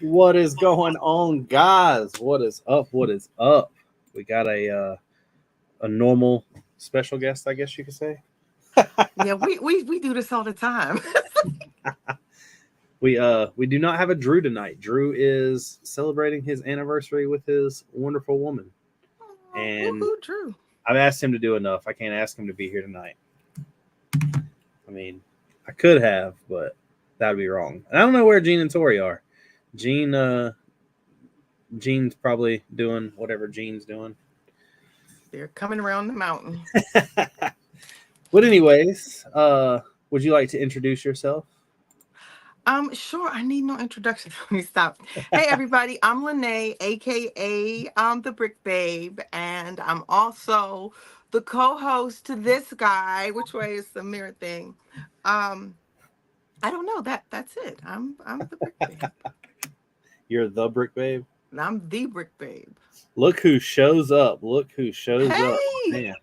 What is going on, guys? What is up? What is up? We got a normal special guest, I guess you could say. Yeah, we do this all the time. We do not have a Drew tonight. Drew is celebrating his anniversary with his wonderful woman, Oh, and woohoo, Drew. I've asked him to do enough. I can't ask him to be here tonight. I mean, I could have, but that would be wrong. And I don't know where Gene and Tori are. Gene's probably doing whatever Gene's doing. They're coming around the mountain. But anyways, would you like to introduce yourself? Sure. I need no introduction. Let me stop. Hey, everybody. I'm Lene, aka the Brick Babe, and I'm also the co-host to this guy. Which way is the mirror thing? I don't know. That's it. I'm the Brick Babe. You're the Brick Babe? I'm the Brick Babe. Look who shows up. Look who shows Hey! up. Man.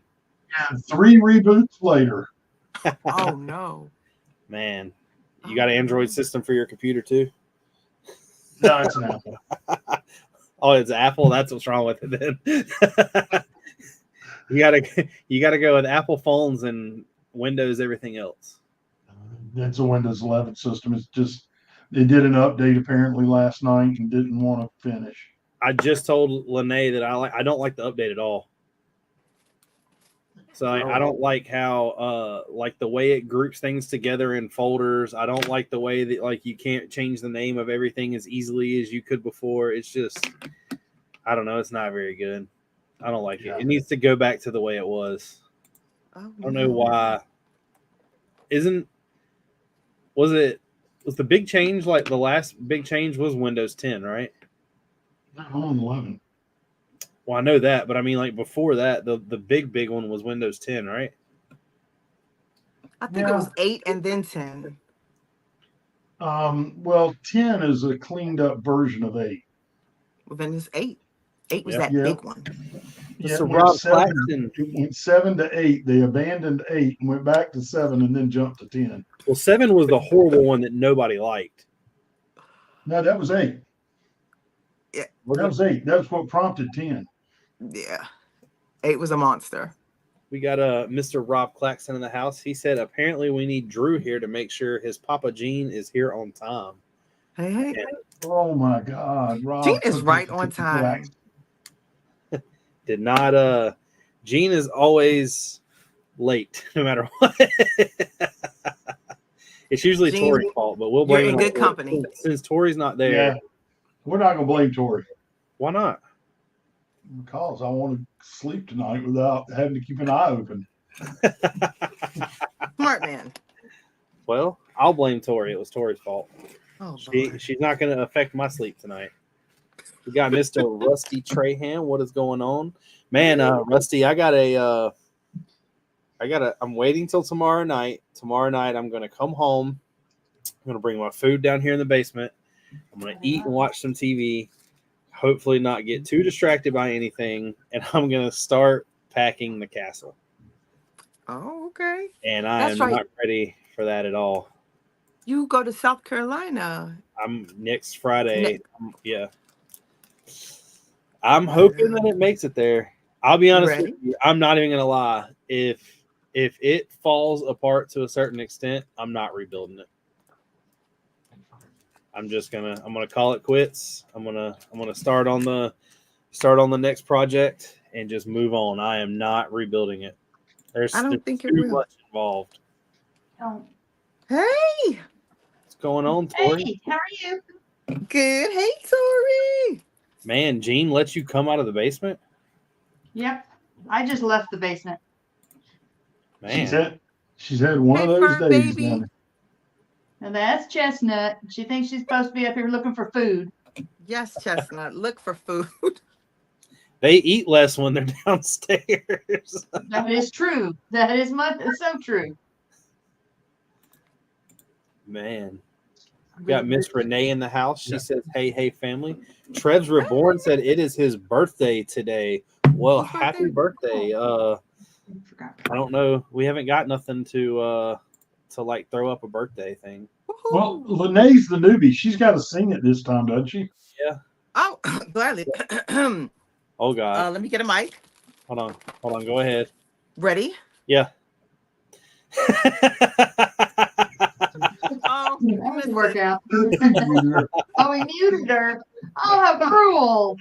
And 3 reboots later. Oh, no. Man. You got an Android system for your computer too? No, it's an Apple. Oh, it's Apple? That's what's wrong with it then. you gotta go with Apple phones and Windows everything else. It's a Windows 11 system. It's just they did an update apparently last night and didn't want to finish. I just told Lene that I don't like the update at all. So I don't like how like the way it groups things together in folders. I don't like the way that like you can't change the name of everything as easily as you could before. It's just I don't know, it's not very good. I don't like it. It needs to go back to the way it was. Oh, I don't know why. Was the big change like the last big change was Windows 10, right? Not on 11. Well, I know that, but I mean, like before that, the big one was Windows 10, right? I think it was 8 and then 10. Well, 10 is a cleaned up version of 8. Well, then it's 8. 8 was Yeah. that big one. Yeah, So it went Rob 7, it went 7 to 8. They abandoned 8 and went back to 7 and then jumped to 10. Well, 7 was the horrible one that nobody liked. No, that was 8. Yeah. That was 8. That's what prompted 10. Yeah. 8 was a monster. We got Mr. Rob Claxton in the house. He said apparently we need Drew here to make sure his Papa Gene is here on time. Hey, hey. And Oh my God, Rob! Gene is right on time. did not Gene is always late, no matter what. It's usually Gene, Tori's fault, but we'll blame you're in him good company. Since Tori's not there. Yeah, we're not gonna blame Tori. Why not? Because I want to sleep tonight without having to keep an eye open. Smart man. Well, I'll blame Tori. It was Tori's fault. Oh, She's not going to affect my sleep tonight. We got Mr. Rusty Trahan. What is going on, man? Rusty, I'm waiting till tomorrow night. Tomorrow night, I'm going to come home. I'm going to bring my food down here in the basement. I'm going to eat and watch some TV. Hopefully, not get too distracted by anything, and I'm going to start packing the castle. Oh, okay. And I am not ready for that at all. You go to South Carolina. I'm next Friday. Yeah. I'm hoping that it makes it there. I'll be honest with you. I'm not even gonna lie. If it falls apart to a certain extent, I'm not rebuilding it. I'm gonna call it quits. I'm gonna start on the next project and just move on. I am not rebuilding it. There's too much involved. Oh. Hey. What's going on, Tori? Hey, how are you? Good. Hey, Tori. Man, Gene lets you come out of the basement? Yep. I just left the basement. Man. She's had one of those days. Baby. And that's Chestnut. She thinks she's supposed to be up here looking for food. Yes, Chestnut. Look for food. They eat less when they're downstairs. That is true. That is so true. Man. We got Miss Renee in the house. She says, hey, family. Trev's Reborn said it is his birthday today. Well, happy birthday. I don't know. We haven't got nothing to like throw up a birthday thing. Well, Lene's the newbie. She's got to sing it this time, doesn't she? Yeah. Oh, gladly. Oh God. Let me get a mic. Hold on. Go ahead. Ready? Yeah. Oh, That you didn't missed work it. out. Oh, he muted her. Oh, how cruel.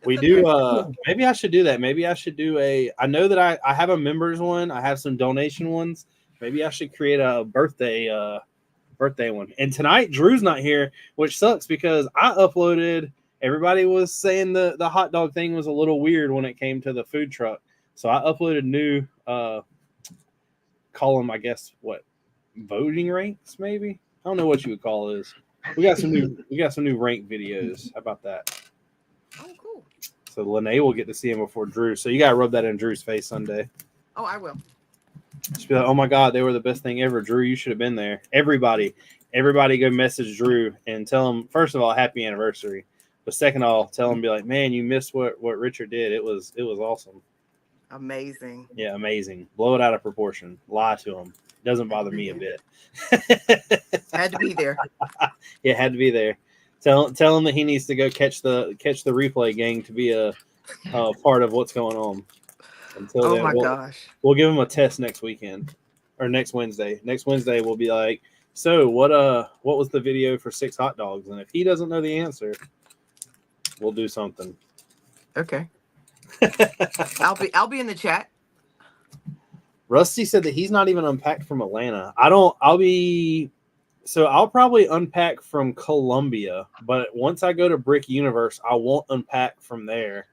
We do maybe I should do that. Maybe I should do I know that I have a members one, I have some donation ones. Maybe I should create a birthday one. And tonight Drew's not here, which sucks because I uploaded. Everybody was saying the hot dog thing was a little weird when it came to the food truck. So I uploaded new call them, I guess, what, voting ranks, maybe? I don't know what you would call this. We got some new rank videos. How about that? Oh, cool. So Lene will get to see him before Drew. So you gotta rub that in Drew's face Sunday. Oh, I will. Just be like, oh my God, they were the best thing ever. Drew, you should have been there. Everybody go message Drew and tell him, first of all, happy anniversary. But second of all, tell him, be like, man, you missed what Richard did. It was awesome. Amazing. Yeah, amazing. Blow it out of proportion. Lie to him. Doesn't bother me a bit. Had to be there. Yeah, had to be there. Tell him that he needs to go catch the replay gang to be a part of what's going on. Until Oh then, my gosh. we'll give him a test next weekend or next Wednesday. Next Wednesday we'll be like, so what was the video for 6 hot dogs? And if he doesn't know the answer, we'll do something. Okay. I'll be in the chat. Rusty said that he's not even unpacked from Atlanta. I'll probably unpack from Columbia, but once I go to Brick Universe, I won't unpack from there.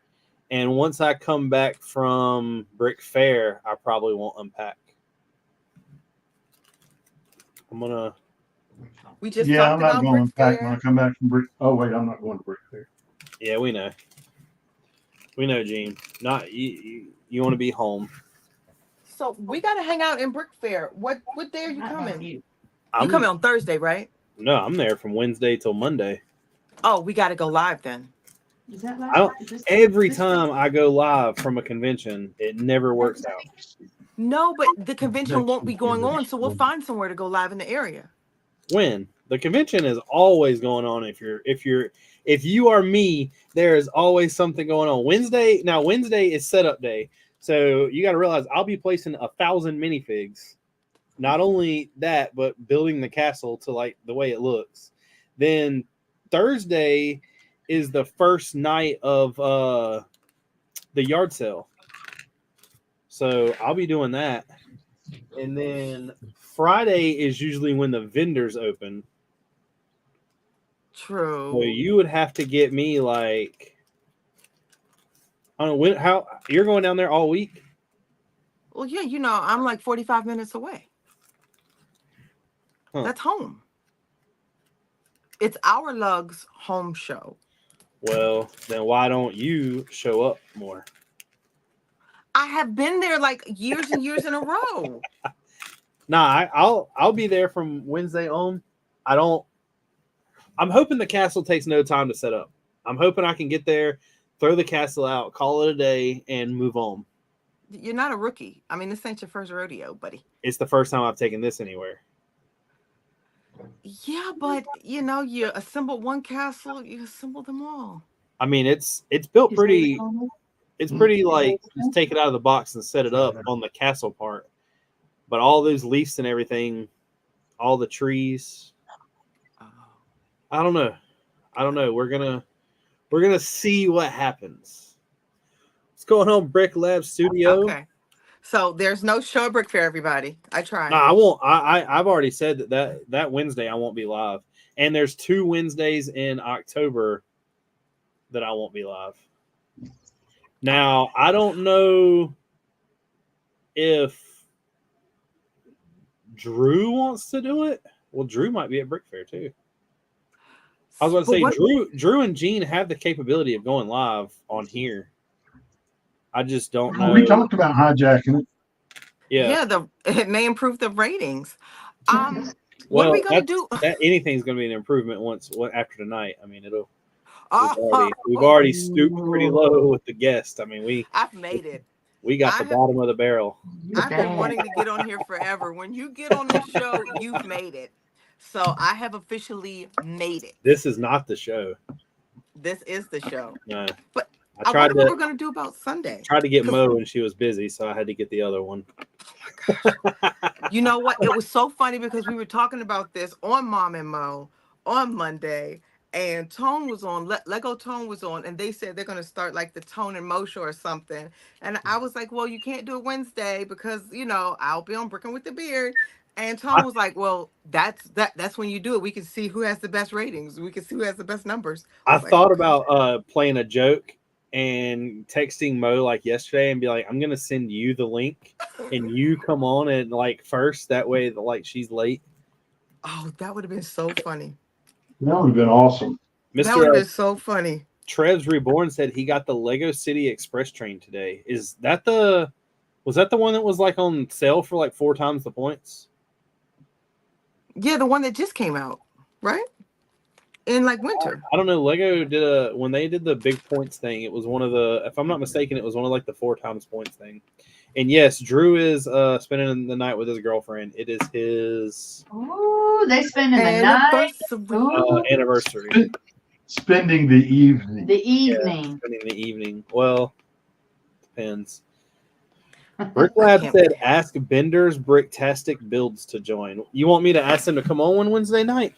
And once I come back from Brick Fair, I probably won't unpack. We just Yeah, I'm talked not about going to Brix unpack Fair. when I come back from Brick. Oh, wait, I'm not going to Brick Fair. Yeah, we know. We know, Gene. Not you want to be home. So we gotta hang out in Brick Fair. What day are you coming? You I'm coming on Thursday, right? No, I'm there from Wednesday till Monday. Oh, we gotta go live then. Is that Every time I go live from a convention, it never works out. No, but the convention won't be going on, so we'll find somewhere to go live in the area. When the convention is always going on, if you are me, there is always something going on. Wednesday is setup day, so you got to realize I'll be placing 1,000 minifigs. Not only that, but building the castle to like the way it looks. Then Thursday is the first night of the yard sale, so I'll be doing that. And then Friday is usually when the vendors open. True. So you would have to get me like, I don't know how you're going down there all week. Well, yeah, I'm like 45 minutes away. Huh. That's home. It's our Lugs home show. Well, then why don't you show up more? I have been there like years and years in a row. Nah, I'll be there from Wednesday on. I'm hoping the castle takes no time to set up. I'm hoping I can get there, throw the castle out, call it a day, and move on. You're not a rookie. I mean, this ain't your first rodeo, buddy. It's the first time I've taken this anywhere. Yeah, but you assemble one castle, you assemble them all. I mean, it's built pretty. It's pretty like just take it out of the box and set it up on the castle part. But all those leaves and everything, all the trees. I don't know. We're gonna see what happens. What's going on, Brick Lab Studio? Okay. So there's no show at Brick Fair, everybody. I tried. No, I won't. I've already said that Wednesday I won't be live. And there's 2 Wednesdays in October that I won't be live. Now, I don't know if Drew wants to do it. Well, Drew might be at Brick Fair too. I was going to say Drew and Gene have the capability of going live on here. I just don't know. We talked about hijacking it. Yeah, it may improve the ratings. What well, are we gonna do? Anything's going to be an improvement after tonight. I mean, it'll. Oh, We've already stooped pretty low with the guest. I mean, I've made it. We got the bottom of the barrel. I've been wanting to get on here forever. When you get on the show, you've made it. So I have officially made it. This is not the show. This is the show. No. But I I tried wonder what to we're gonna do about Sunday. get 'Cause- Mo and she was busy, so I had to get the other one. Oh my gosh. You know what? It was so funny because we were talking about this on Mom and Mo on Monday, and Tone was on, Lego Tone was on, and they said they're going to start like the Tone and Mo show or something. And I was like, well, you can't do it Wednesday because, I'll be on Brickin with the Beard. And Tone was like, well, that's when you do it. We can see who has the best ratings. We can see who has the best numbers. I I was like, thought okay. about playing a joke and texting Mo like yesterday and be like, I'm gonna send you the link and you come on and like first, that way like she's late. Oh, that would have been so funny. That would have been awesome. That would have Mr. been so funny. Trev's Reborn said he got the Lego City Express train today. Was that the one that was like on sale for like 4 times the points? Yeah, the one that just came out, right? In like winter. I don't know. Lego did when they did the big points thing, it was one of the, if I'm not mistaken, it was one of like the 4 times points thing. And yes, Drew is spending the night with his girlfriend. It is his Ooh, they spending the night. Ooh, anniversary. Spending the evening. the Yeah, evening. spending the evening. Well, depends. Brick Lab can't said, wait. ask Bender's Bricktastic Builds to join. You want me to ask them to come on Wednesday night?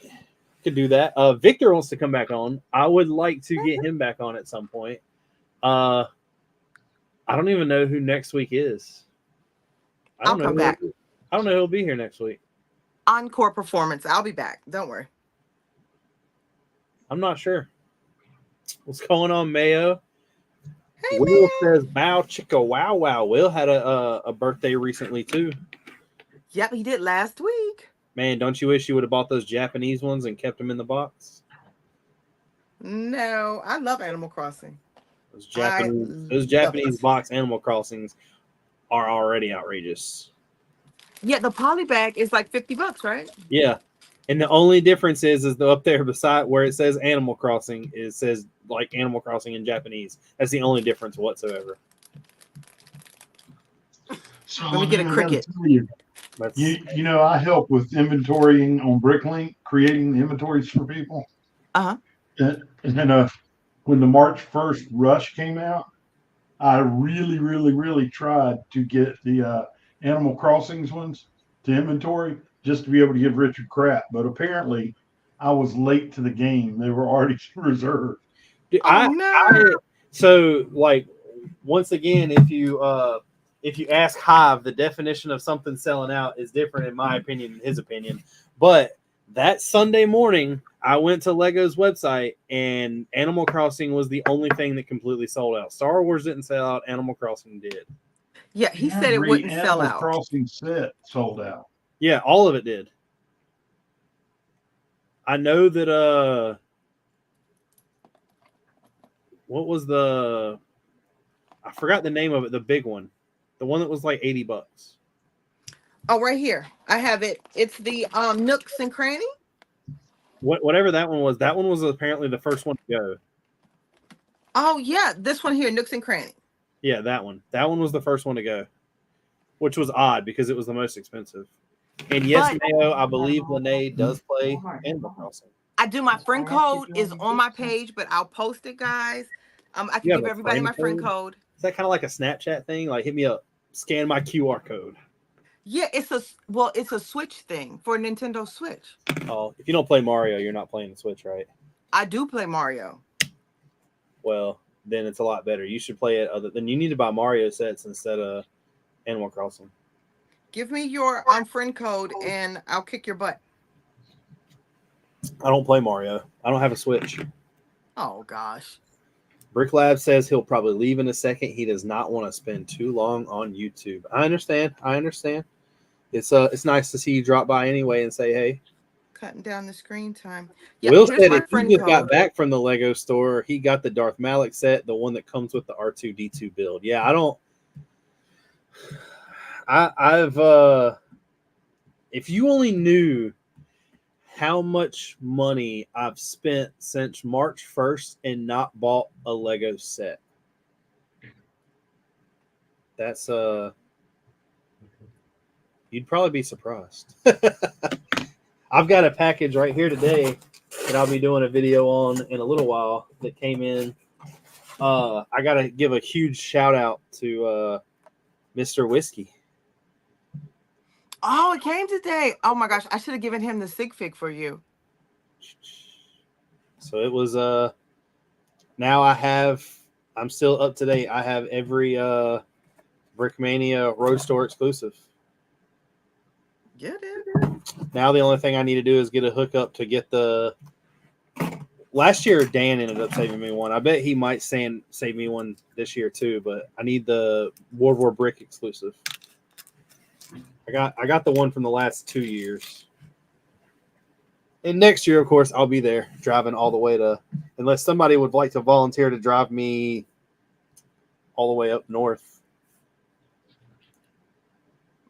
Could do that. Victor wants to come back on. I would like to get him back on at some point. I don't even know who next week is. I'll come back. I don't know who'll be here next week. Encore performance. I'll be back. Don't worry. I'm not sure. What's going on, Mayo? Hey, Will man. says, "Bow chicka wow wow." Will had a birthday recently too. Yep, he did last week. Man, don't you wish you would have bought those Japanese ones and kept them in the box? No, I love Animal Crossing. Those Japanese box Animal Crossings are already outrageous. Yeah, the poly bag is like $50, right? Yeah, and the only difference is up there beside where it says Animal Crossing, it says like Animal Crossing in Japanese. That's the only difference whatsoever. So, Let me get a cricket. I help with inventorying on Bricklink, creating the inventories for people. Uh-huh. And when the March 1st rush came out, I really, really, really tried to get the Animal Crossings ones to inventory just to be able to give Richard crap. But apparently, I was late to the game. They were already reserved. Dude, no. So like once again, if you ask Hive, the definition of something selling out is different in my opinion and his opinion. But that Sunday morning, I went to Lego's website and Animal Crossing was the only thing that completely sold out. Star Wars didn't sell out. Animal Crossing did. Yeah, he said it wouldn't sell out. Animal Crossing set sold out. Yeah, all of it did. I know that what was I forgot the name of it, the big one. The one that was like $80. Oh, right here. I have it. It's the Nooks and Cranny. Whatever that one was apparently the first one to go. Oh, yeah. This one here, Nooks and Cranny. Yeah, that one. That one was the first one to go, which was odd because it was the most expensive. And yes, Mayo, I believe Lene does play Animal Crossing. I do. My friend code is on my page, but I'll post it, guys. I can give everybody my friend code. Is that kind of like a Snapchat thing? Like, hit me up, scan my QR code. Yeah, it's a Switch thing for Nintendo Switch. Oh, if you don't play Mario, you're not playing the Switch, right? I do play Mario. Well, then it's a lot better. You should play it then you need to buy Mario sets instead of Animal Crossing. Give me your friend code and I'll kick your butt. I don't play Mario. I don't have a Switch. Oh gosh. Brick Lab says he'll probably leave in a second. He does not want to spend too long on YouTube. I understand. It's nice to see you drop by anyway and say hey. Cutting down the screen time. Yeah, Will said if he just got back from the Lego store, he got the Darth Malik set, the one that comes with the R2-D2 build. Yeah, I've if you only knew how much money I've spent since March 1st and not bought a Lego set. That's you'd probably be surprised. I've got a package right here today that I'll be doing a video on in a little while that came in. I got to give a huge shout out to Mr. Whiskey. Oh, it came today. Oh my gosh, I should have given him the sig fig for you. So it was now I'm still up to date. I have every Brickmania Road Store exclusive. Get it? Now the only thing I need to do is get a hookup to get the. Last year Dan ended up saving me one. I bet he might save me one this year too. But I need the World War Brick exclusive. I got the one from the last 2 years. And next year, of course, I'll be there driving all the way to. Unless somebody would like to volunteer to drive me all the way up north.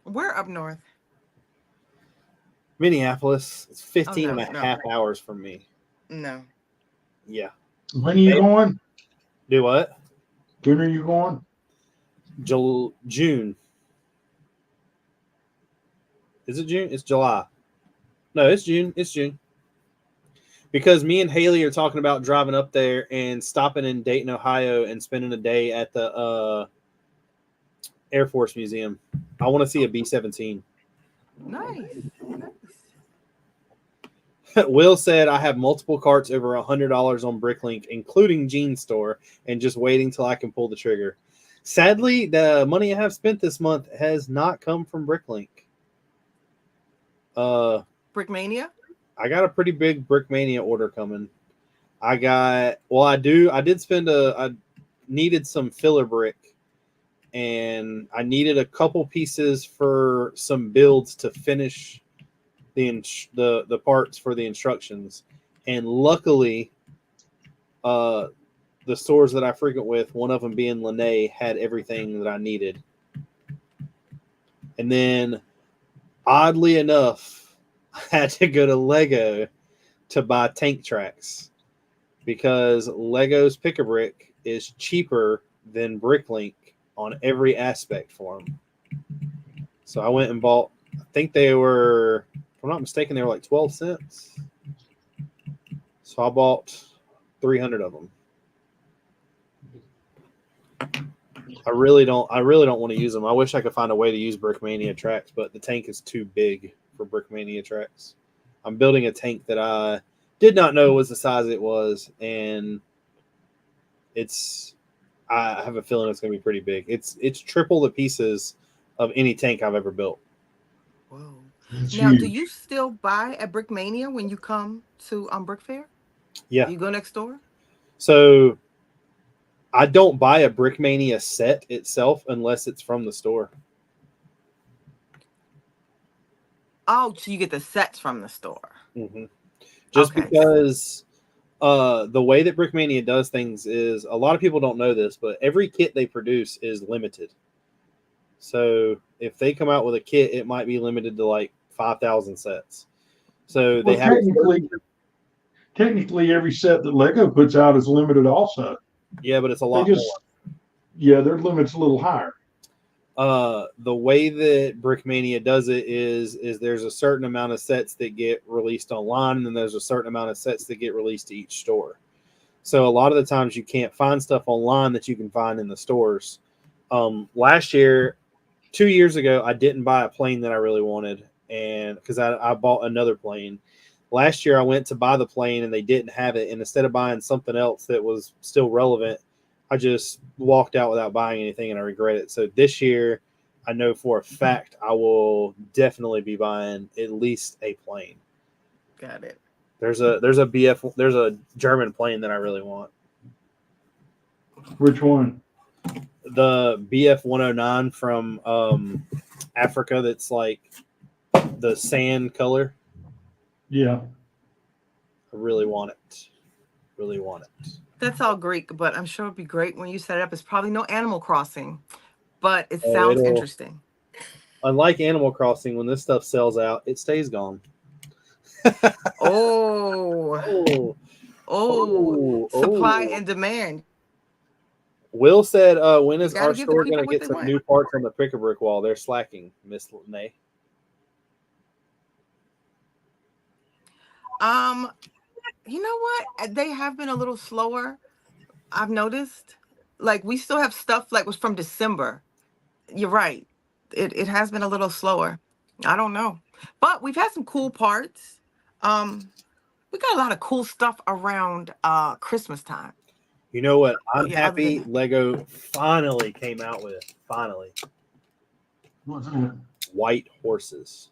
Where up north? Minneapolis. It's 15 Oh, no, and a half hours from me. No. Yeah. When are you going? Do what? When are you going? June. Is it June? It's July. No, it's June. It's June. Because me and Haley are talking about driving up there and stopping in Dayton, Ohio, and spending a day at the Air Force Museum. I want to see a B-17. Nice. Will said, I have multiple carts over $100 on Bricklink, including Jean Store, and just waiting till I can pull the trigger. Sadly, the money I have spent this month has not come from Bricklink. Brickmania? I got a pretty big Brickmania order coming. I did spend I needed some filler brick, and I needed a couple pieces for some builds to finish the parts for the instructions. And luckily, the stores that I frequent with, one of them being Lene, had everything that I needed. And then, oddly enough, I had to go to Lego to buy tank tracks because Lego's Pick-a-Brick is cheaper than Bricklink on every aspect for them. So I went and bought, I think they were, if I'm not mistaken, they were like 12 cents. So I bought 300 of them. I really don't want to use them. I wish I could find a way to use Brickmania tracks, but the tank is too big for Brickmania tracks. I'm building a tank that I did not know was the size it was, and I have a feeling it's going to be pretty big. It's triple the pieces of any tank I've ever built. Whoa. It's Now, huge. do you still buy at Brickmania when you come to Brick Fair? Yeah. You go next door? So I don't buy a Brickmania set itself unless it's from the store. Oh, so you get the sets from the store. Mm-hmm. Just Okay. because the way that Brickmania does things is, a lot of people don't know this, but every kit they produce is limited. So if they come out with a kit, it might be limited to like 5,000 sets. So they have technically every set that Lego puts out is limited also. Yeah, but it's a lot more. Yeah, their limit's a little higher. The way that Brickmania does it is there's a certain amount of sets that get released online, and then there's a certain amount of sets that get released to each store. So a lot of the times you can't find stuff online that you can find in the stores. Last year, 2 years ago, I didn't buy a plane that I really wanted, and because I bought another plane. Last year, I went to buy the plane, and they didn't have it. And instead of buying something else that was still relevant, I just walked out without buying anything, and I regret it. So this year, I know for a fact I will definitely be buying at least a plane. Got it. There's a German plane that I really want. Which one? The BF 109 from Africa. That's like the sand color. Yeah. I really want it. Really want it. That's all Greek, but I'm sure it'd be great when you set it up. It's probably no Animal Crossing, but it sounds interesting. Unlike Animal Crossing, when this stuff sells out, it stays gone. Supply and demand. Will said, when is our give the store people going to what get they some want. new parts on the Pick-a-Brick wall? They're slacking, Miss Lene. You know what? They have been a little slower. I've noticed. Like we still have stuff like was from December. You're right. It has been a little slower. I don't know. But we've had some cool parts. We got a lot of cool stuff around Christmas time. You know what? I'm Yeah, other than happy that. Lego finally came out with. Finally. What's that? White horses.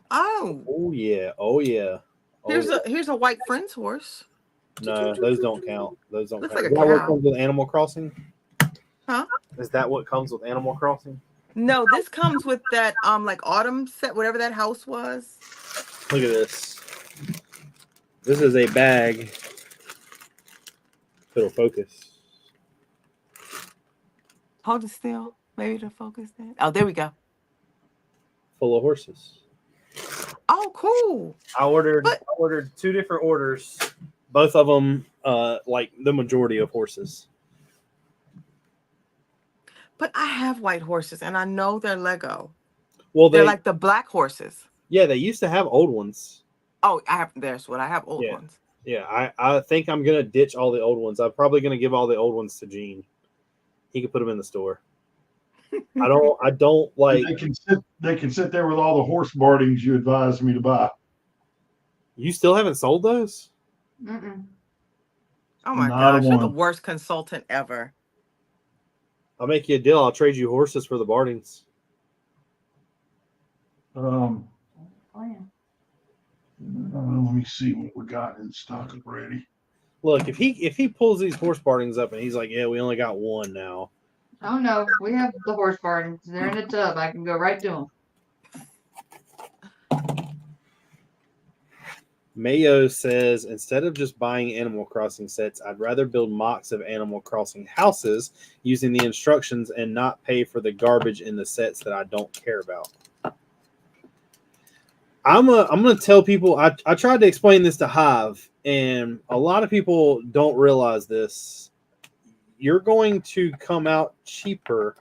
Oh, Oh yeah. Oh yeah. Oh, here's a white Friends horse. no, those don't count. Those don't Looks count. like Is a that what cow. comes with Animal Crossing? Huh? Is that what comes with Animal Crossing? No, this comes with that like autumn set, whatever that house was. Look at this. This is a bag. It'll focus. Hold it still. Maybe to focus that. Oh, there we go. Full of horses. Oh, cool. I ordered But 2 different orders. Both of them like the majority of horses. but I have white horses and I know they're Lego. Well, They're like the black horses. yeah, they used to have old ones. Oh, there's what I have old Yeah. ones. Yeah, I think I'm gonna ditch all the old ones. I'm probably gonna give all the old ones to Gene. He can put them in the store. I don't like. They can sit there with all the horse bardings you advised me to buy. You still haven't sold those? Mm-mm. Oh my Not a gosh, you're the one. worst consultant ever. I'll make you a deal. I'll trade you horses for the Bardings. Um, Oh, yeah. let me see what we got in stock already. Look, if he pulls these horse Bardings up and he's like, "Yeah, we only got one now." Oh no, we have the horse barn. They're in a tub. I can go right to them. Mayo says, instead of just buying Animal Crossing sets, I'd rather build mocks of Animal Crossing houses using the instructions and not pay for the garbage in the sets that I don't care about. I'm gonna tell people. I tried to explain this to Hive, and a lot of people don't realize this. You're going to come out cheaper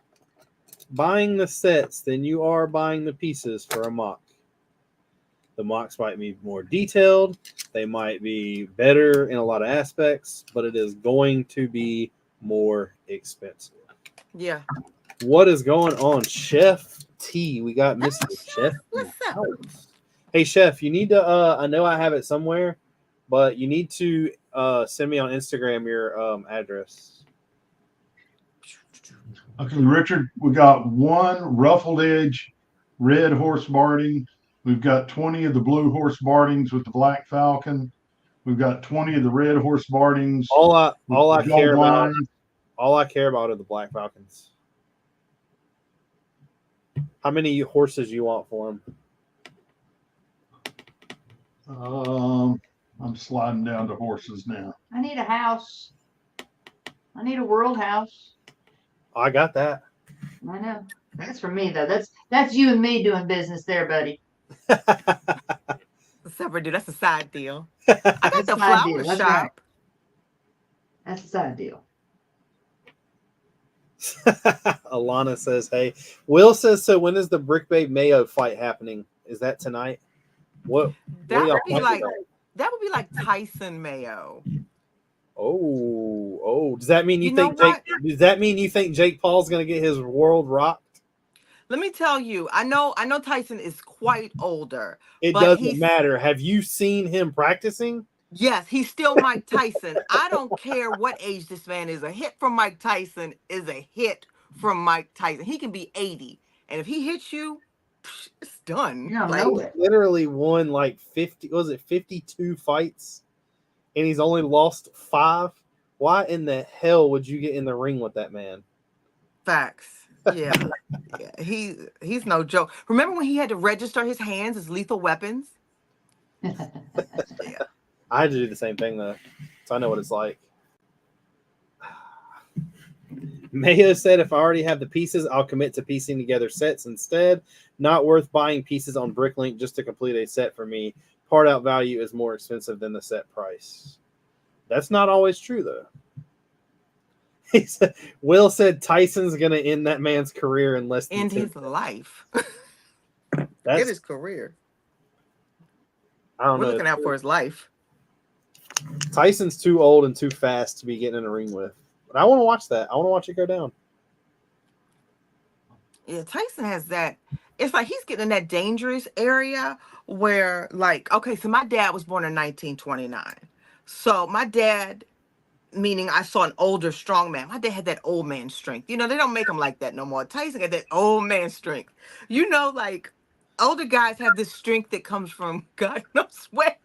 buying the sets than you are buying the pieces for a mock. The mocks might be more detailed. They might be better in a lot of aspects, but it is going to be more expensive. Yeah. What is going on, Chef T? We got Mr. Chef. What's up? Hey, Chef, you need to, I know I have it somewhere, but you need to send me on Instagram your address. Okay, Richard, we got one ruffled edge red horse barding. We've got 20 of the blue horse bardings with the black falcon. We've got 20 of the red horse bardings. All I with the gold care about, lines. all I care about are the black falcons. How many horses you want for them? I'm sliding down to horses now. I need a house. I need a world house. I got that. I know. That's for me though. That's you and me doing business there, buddy. Separate deal. That's a side deal. I got That's the a side flower deal. That's shop. right. That's a side deal. Alana says, "Hey." Will says, "So when is the Brick Babe Mayo fight happening? Is that tonight? What That are y'all would be talking like about? that would be like Tyson Mayo. Oh, does that mean you You know think Jake? Does that mean you think Jake Paul's gonna get his world rocked? Let me tell you, I know Tyson is quite older. It but doesn't matter. Have you seen him practicing? Yes, he's still Mike Tyson. I don't care what age this man is. A hit from Mike Tyson is a hit from Mike Tyson. He can be 80. And if he hits you, it's done. You don't Like, know it. Literally won like 50, was it 52 fights? And he's only lost 5. Why in the hell would you get in the ring with that man? facts. Yeah. He's no joke. Remember when he had to register his hands as lethal weapons? Yeah. I had to do the same thing though, so I know what it's like. Mayo said, "If I already have the pieces, I'll commit to piecing together sets instead. Not worth buying pieces on Bricklink just to complete a set for me. Part out value is more expensive than the set price." That's not always true though. He said, Will said Tyson's gonna end that man's career in less than End 10 his life. That's Get his career. I don't We're know. looking out for his life. Tyson's too old and too fast to be getting in a ring with. But I want to watch that. I want to watch it go down. Yeah, Tyson has that. It's like he's getting in that dangerous area where, like, okay, so my dad was born in 1929. So my dad, meaning I saw an older, strong man. My dad had that old man strength. You know, they don't make him like that no more. Tyson got that old man strength. You know, like, older guys have this strength that comes from God knows where.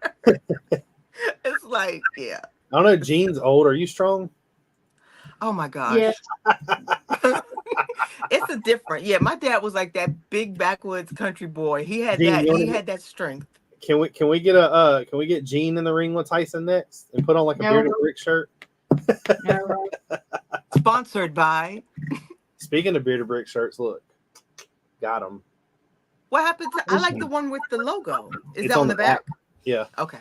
It's like, yeah. I don't know. Gene's old. Are you strong? Oh my gosh. Yes. It's a different. Yeah, my dad was like that big backwoods country boy. He had Gene, that. you wanna He get- had that strength. Can we get Gene in the ring with Tyson next and put on like a No. bearded brick shirt? No. Sponsored by. Speaking of bearded brick shirts, look, got them. What happened to? I This like the one. one with the logo. Is It's that on on the the back. back? Yeah. Okay.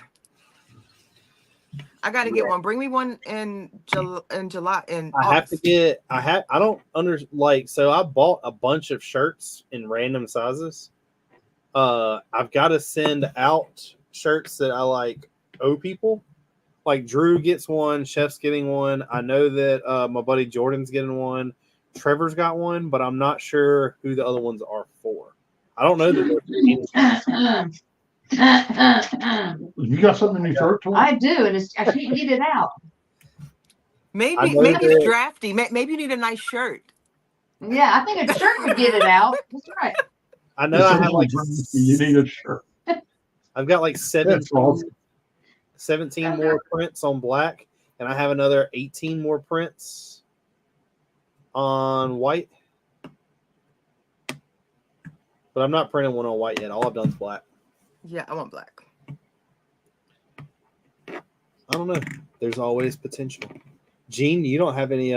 I got to get one. Bring me one in July. In I have to August. get. I don't So I bought a bunch of shirts in random sizes. I've got to send out shirts that I like owe people. Like Drew gets one, Chef's getting one. I know that my buddy Jordan's getting one. Trevor's got one, but I'm not sure who the other ones are for. I don't know that. You got something in your throat, Tori? I do, and I can't get it out. Maybe know it's that- drafty. Maybe you need a nice shirt. Yeah, I think a shirt would get it out. That's right. I know I have like You need a shirt. I've got like 17, That's awesome. 17 more prints on black, and I have another 18 more prints on white. But I'm not printing one on white yet. All I've done is black. Yeah, I want black. I don't know. There's always potential. Gene, you don't have any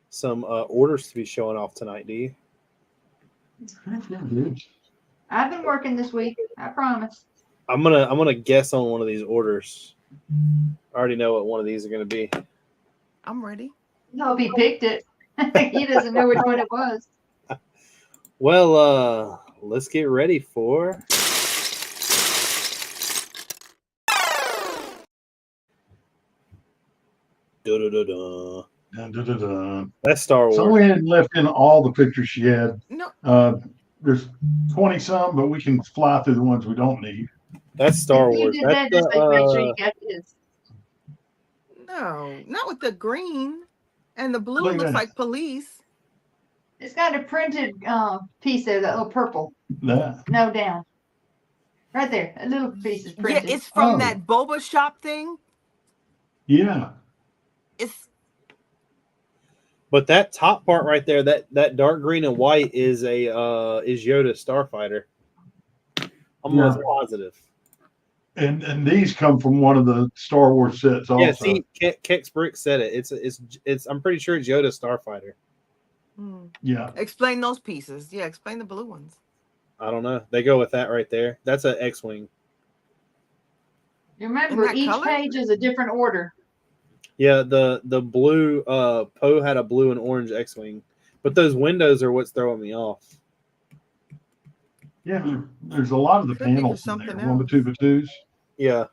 some orders to be showing off tonight, do you? I've been working this week. I promise. I'm gonna guess on one of these orders. I already know what one of these are gonna be. I'm ready. No, if he picked it, he doesn't know which one it was. Well, let's get ready for da-da-da-da. Dun, dun, dun, dun. That's Star Wars. So I went ahead and left in all the pictures she had. No, There's 20 some, but we can fly through the ones we don't need. That's Star If you Wars. did That's that, just make sure the, you got this. no, not with the green and the blue. Look at Looks that. like police. It's got a printed piece there, that little purple. That. No, down. Right there. A little piece is Yeah, printed. it's from Oh. that boba shop thing. Yeah. It's but that top part right there, that dark green and white is is Yoda Starfighter. I'm almost positive. And these come from one of the Star Wars sets also. Yeah, see, Kex Bricks said it. It's. I'm pretty sure it's Yoda Starfighter. Yeah. Explain those pieces. Yeah, explain the blue ones. I don't know. They go with that right there. That's an X-wing. Remember, that each color? page is a different order. Yeah, the blue. Poe had a blue and orange X-wing, but those windows are what's throwing me off. Yeah. There's a lot of the Could be for panels in something there. One else. by twos. Yeah,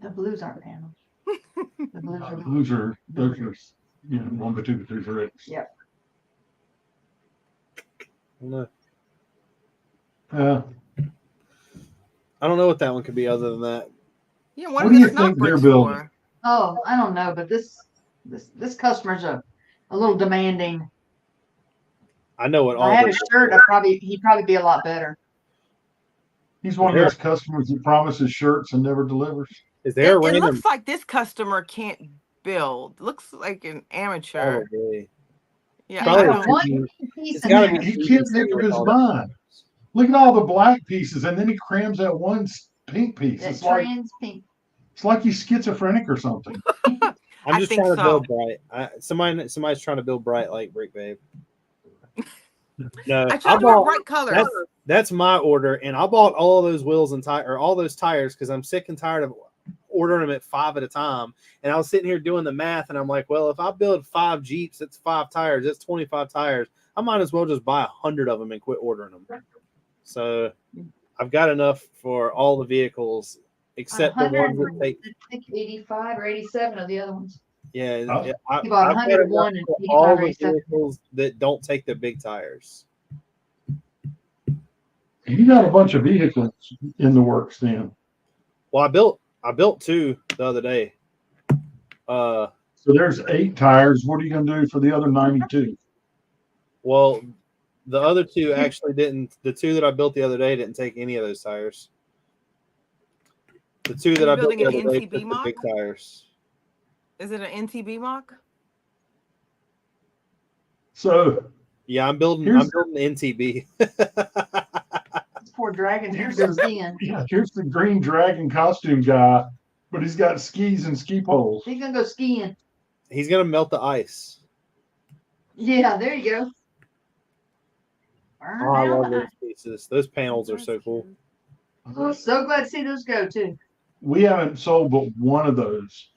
The blues aren't panels. The blues are. Those are one by twos are it. Yep. I don't know. Uh, I don't know what that one could be other than that. Yeah, What one do of you the snot think they're bricks building? for. Oh, I don't know, but this customer's a little demanding. I know what If all. I had a the- shirt, he'd probably be a lot better. he's one of those customers that promises shirts and never delivers. Is there a It random? looks like this customer can't build. Looks like an amateur. Probably. Yeah, Probably I I don't- got one piece It's in gotta there. be- He can't make up his mind. Look at all the black pieces, and then he crams that one pink piece. That It's like trans pink. he's schizophrenic or something. I'm I just think trying to so. build bright. Somebody's trying to build bright like Brick Babe. No, I tried to wear bright colors. That's my order, and I bought all those wheels and all those tires because I'm sick and tired of ordering them at 5 at a time. And I was sitting here doing the math, and I'm like, well, if I build 5 Jeeps, it's 5 tires. That's 25 tires. I might as well just buy 100 of them and quit ordering them. So I've got enough for all the vehicles except the ones that take. I think 85 or 87 of the other ones. Yeah, Oh. He bought I've got 101 enough and for 85 all or the 87. vehicles that don't take the big tires. You got a bunch of vehicles in the works then. Well, I built 2 the other day. So there's 8 tires. What are you going to do for the other 92? Well, the other 2 actually didn't. The 2 that I built the other day didn't take any of those tires. The 2 Are that you I built building the an other day NTB took the mock? big tires. Is it an NTB mock? So Yeah, I'm building NTB. This poor dragon's gonna go skiing. yeah, here's the green dragon costume guy, but he's got skis and ski poles. He's gonna go skiing. He's gonna melt the ice. Yeah, there you go. Burn Oh, I down love the those pieces. Those panels are so cool. I'm so glad to see those go too. We haven't sold but one of those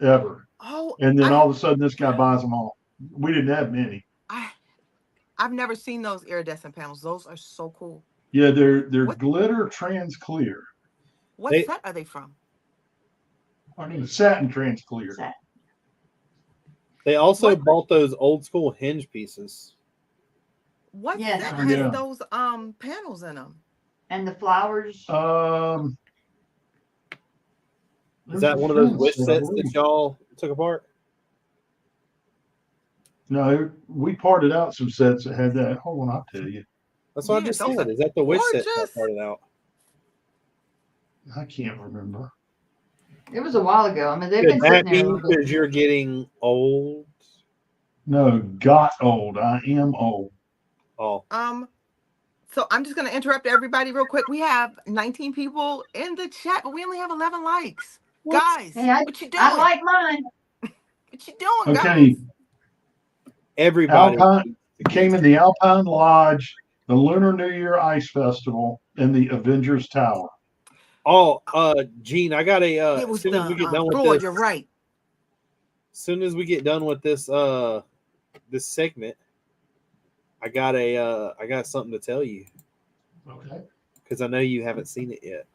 ever. Oh, And then all of a sudden this guy buys them all. We didn't have many. I've never seen those iridescent panels. Those are so cool. Yeah, they're What? glitter trans clear. What They- set are they from? I mean satin trans clear. Satin. They also What? bought those old school hinge pieces. What Yes. set Oh, has yeah. those panels in them? And the flowers. Is that one of those wish sets that y'all took apart? No, we parted out some sets that had that. Hold on, I'll tell you. That's what I Yeah, just those said. are Is that the wish set that gorgeous. parted out? I can't remember. It was a while ago. I mean, they've Could been that sitting there be a little bit. because you're getting old? No, got old. I am old. Oh, So I'm just gonna interrupt everybody real quick. We have 19 people in the chat, but we only have 11 likes. What? Guys, Hey, what you doing? I like mine. What you doing, Okay, guys? everybody. Alpine came in the Alpine Lodge, the Lunar New Year Ice Festival, and the Avengers Tower. Oh, Gene, I got a. It As was soon the as we get done with Floyd. this, You're right. as soon as we get done with this, this segment, I got something to tell you Okay. because I know you haven't seen it yet.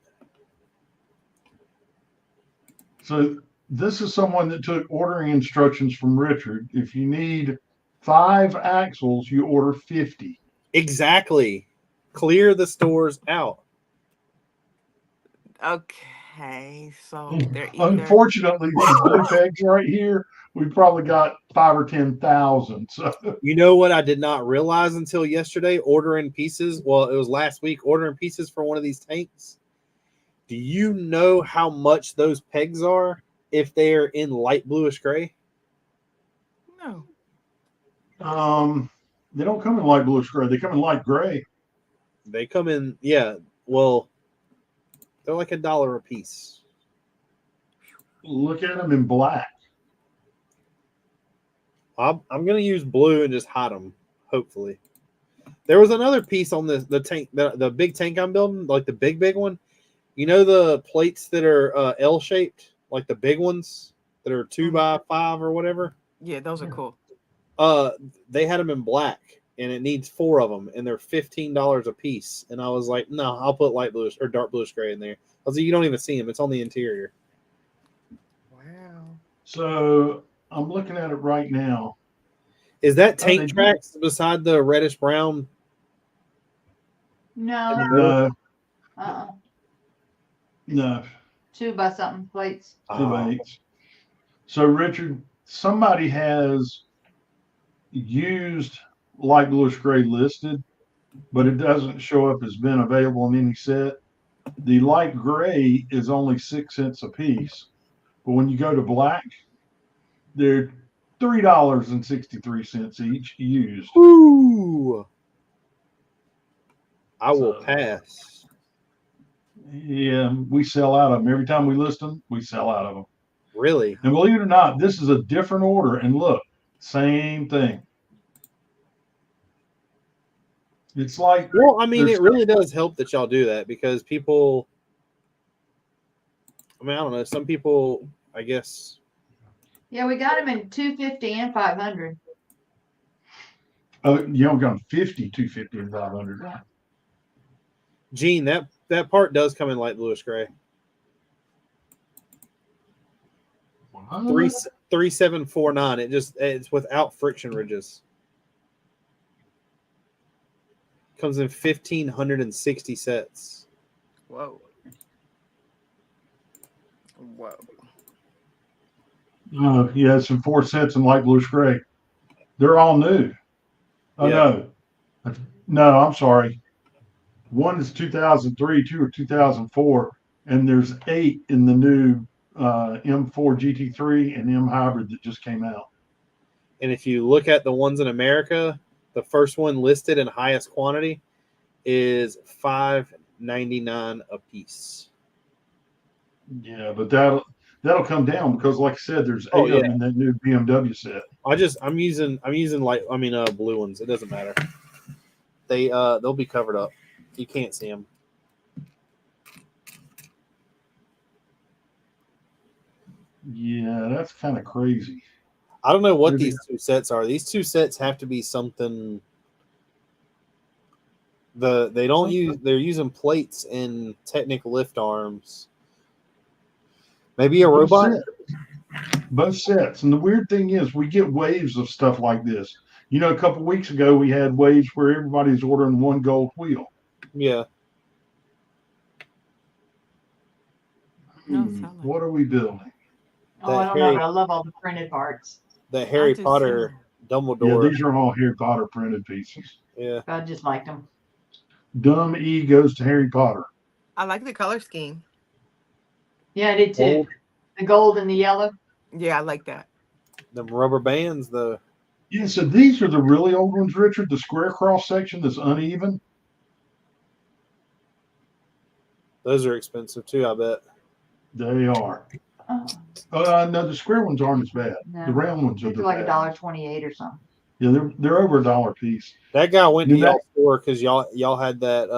So this is someone that took ordering instructions from Richard. If you need 5 axles, you order 50. Exactly. Clear the stores out. Okay, so they're either Unfortunately, these blue pegs right here, we probably got 5 or 10,000. So You know what I did not realize until yesterday? Ordering pieces. Well, it was last week. Ordering pieces for one of these tanks. Do you know how much those pegs are if they're in light bluish gray? no. they don't come in light bluish gray. They come in light gray. They come in, yeah. Well, they're like $1 a piece. Look at them in black. I'm gonna use blue and just hide them. Hopefully, there was another piece on the tank, the big tank I'm building, like the big one. You know the plates that are L shaped, like the big ones that are 2x5 or whatever. Yeah, those are cool. They had them in black, and it needs 4 of them, and they're $15 a piece. And I was like, no, I'll put light bluish or dark bluish gray in there. I was like, you don't even see them; it's on the interior. Wow. So I'm looking at it right now. Is that they tank do. tracks beside the reddish brown? No. No, no, 2 by something plates. 2 by 8s. So Richard, somebody has used light bluish gray listed, but it doesn't show up as being available in any set. The light gray is only 6 cents a piece, but when you go to black, they're $3.63 each used. Ooh. I will pass. Yeah, we sell out of them. Every time we list them, we sell out of them. Really? And believe it or not, this is a different order. And look, same thing. It's like, Well, I mean, there's- it really does help that y'all do that because people, I mean, I don't know. Some people, I guess. Yeah, we got them in 250 and 500. you don't got 50, 250, and 500. Gene, that part does come in light bluish gray. 3749. It's without friction ridges. Comes in 1,560 sets. Whoa. Whoa. Yeah, it's in 4 sets in light bluish gray. They're all new. Oh Yeah. no, I'm sorry. One is 2003, 2 are 2004, and there's 8 in the new M4 GT3 and M Hybrid that just came out. And if you look at the ones in America, the first one listed in highest quantity is $5.99 a piece. Yeah, but that'll come down because, like I said, there's 8 of them in that new BMW set. I'm using blue ones. It doesn't matter. They'll be covered up. You can't see them. Yeah, that's kind of crazy. I don't know what these two sets are. These two sets have to be something. They're using plates and Technic lift arms. Maybe a robot. Both sets. And the weird thing is, we get waves of stuff like this. You know, a couple weeks ago, we had waves where everybody's ordering one gold wheel. Yeah. What are we building? Oh, I don't know, but I love all the printed parts. The Harry Potter Dumbledore. Yeah, these are all Harry Potter printed pieces. Yeah. I just liked them. Dumb E goes to Harry Potter. I like the color scheme. Yeah, I did too. Gold. The gold and the yellow. Yeah, I like that. The rubber bands, though. Yeah, so these are the really old ones, Richard. The square cross section that's uneven. Those are expensive too, I bet. They are. No, the square ones aren't as bad. No, the round ones are like $1.28 or something. Yeah, they're over $1 a piece. That guy went to y'all store because y'all had that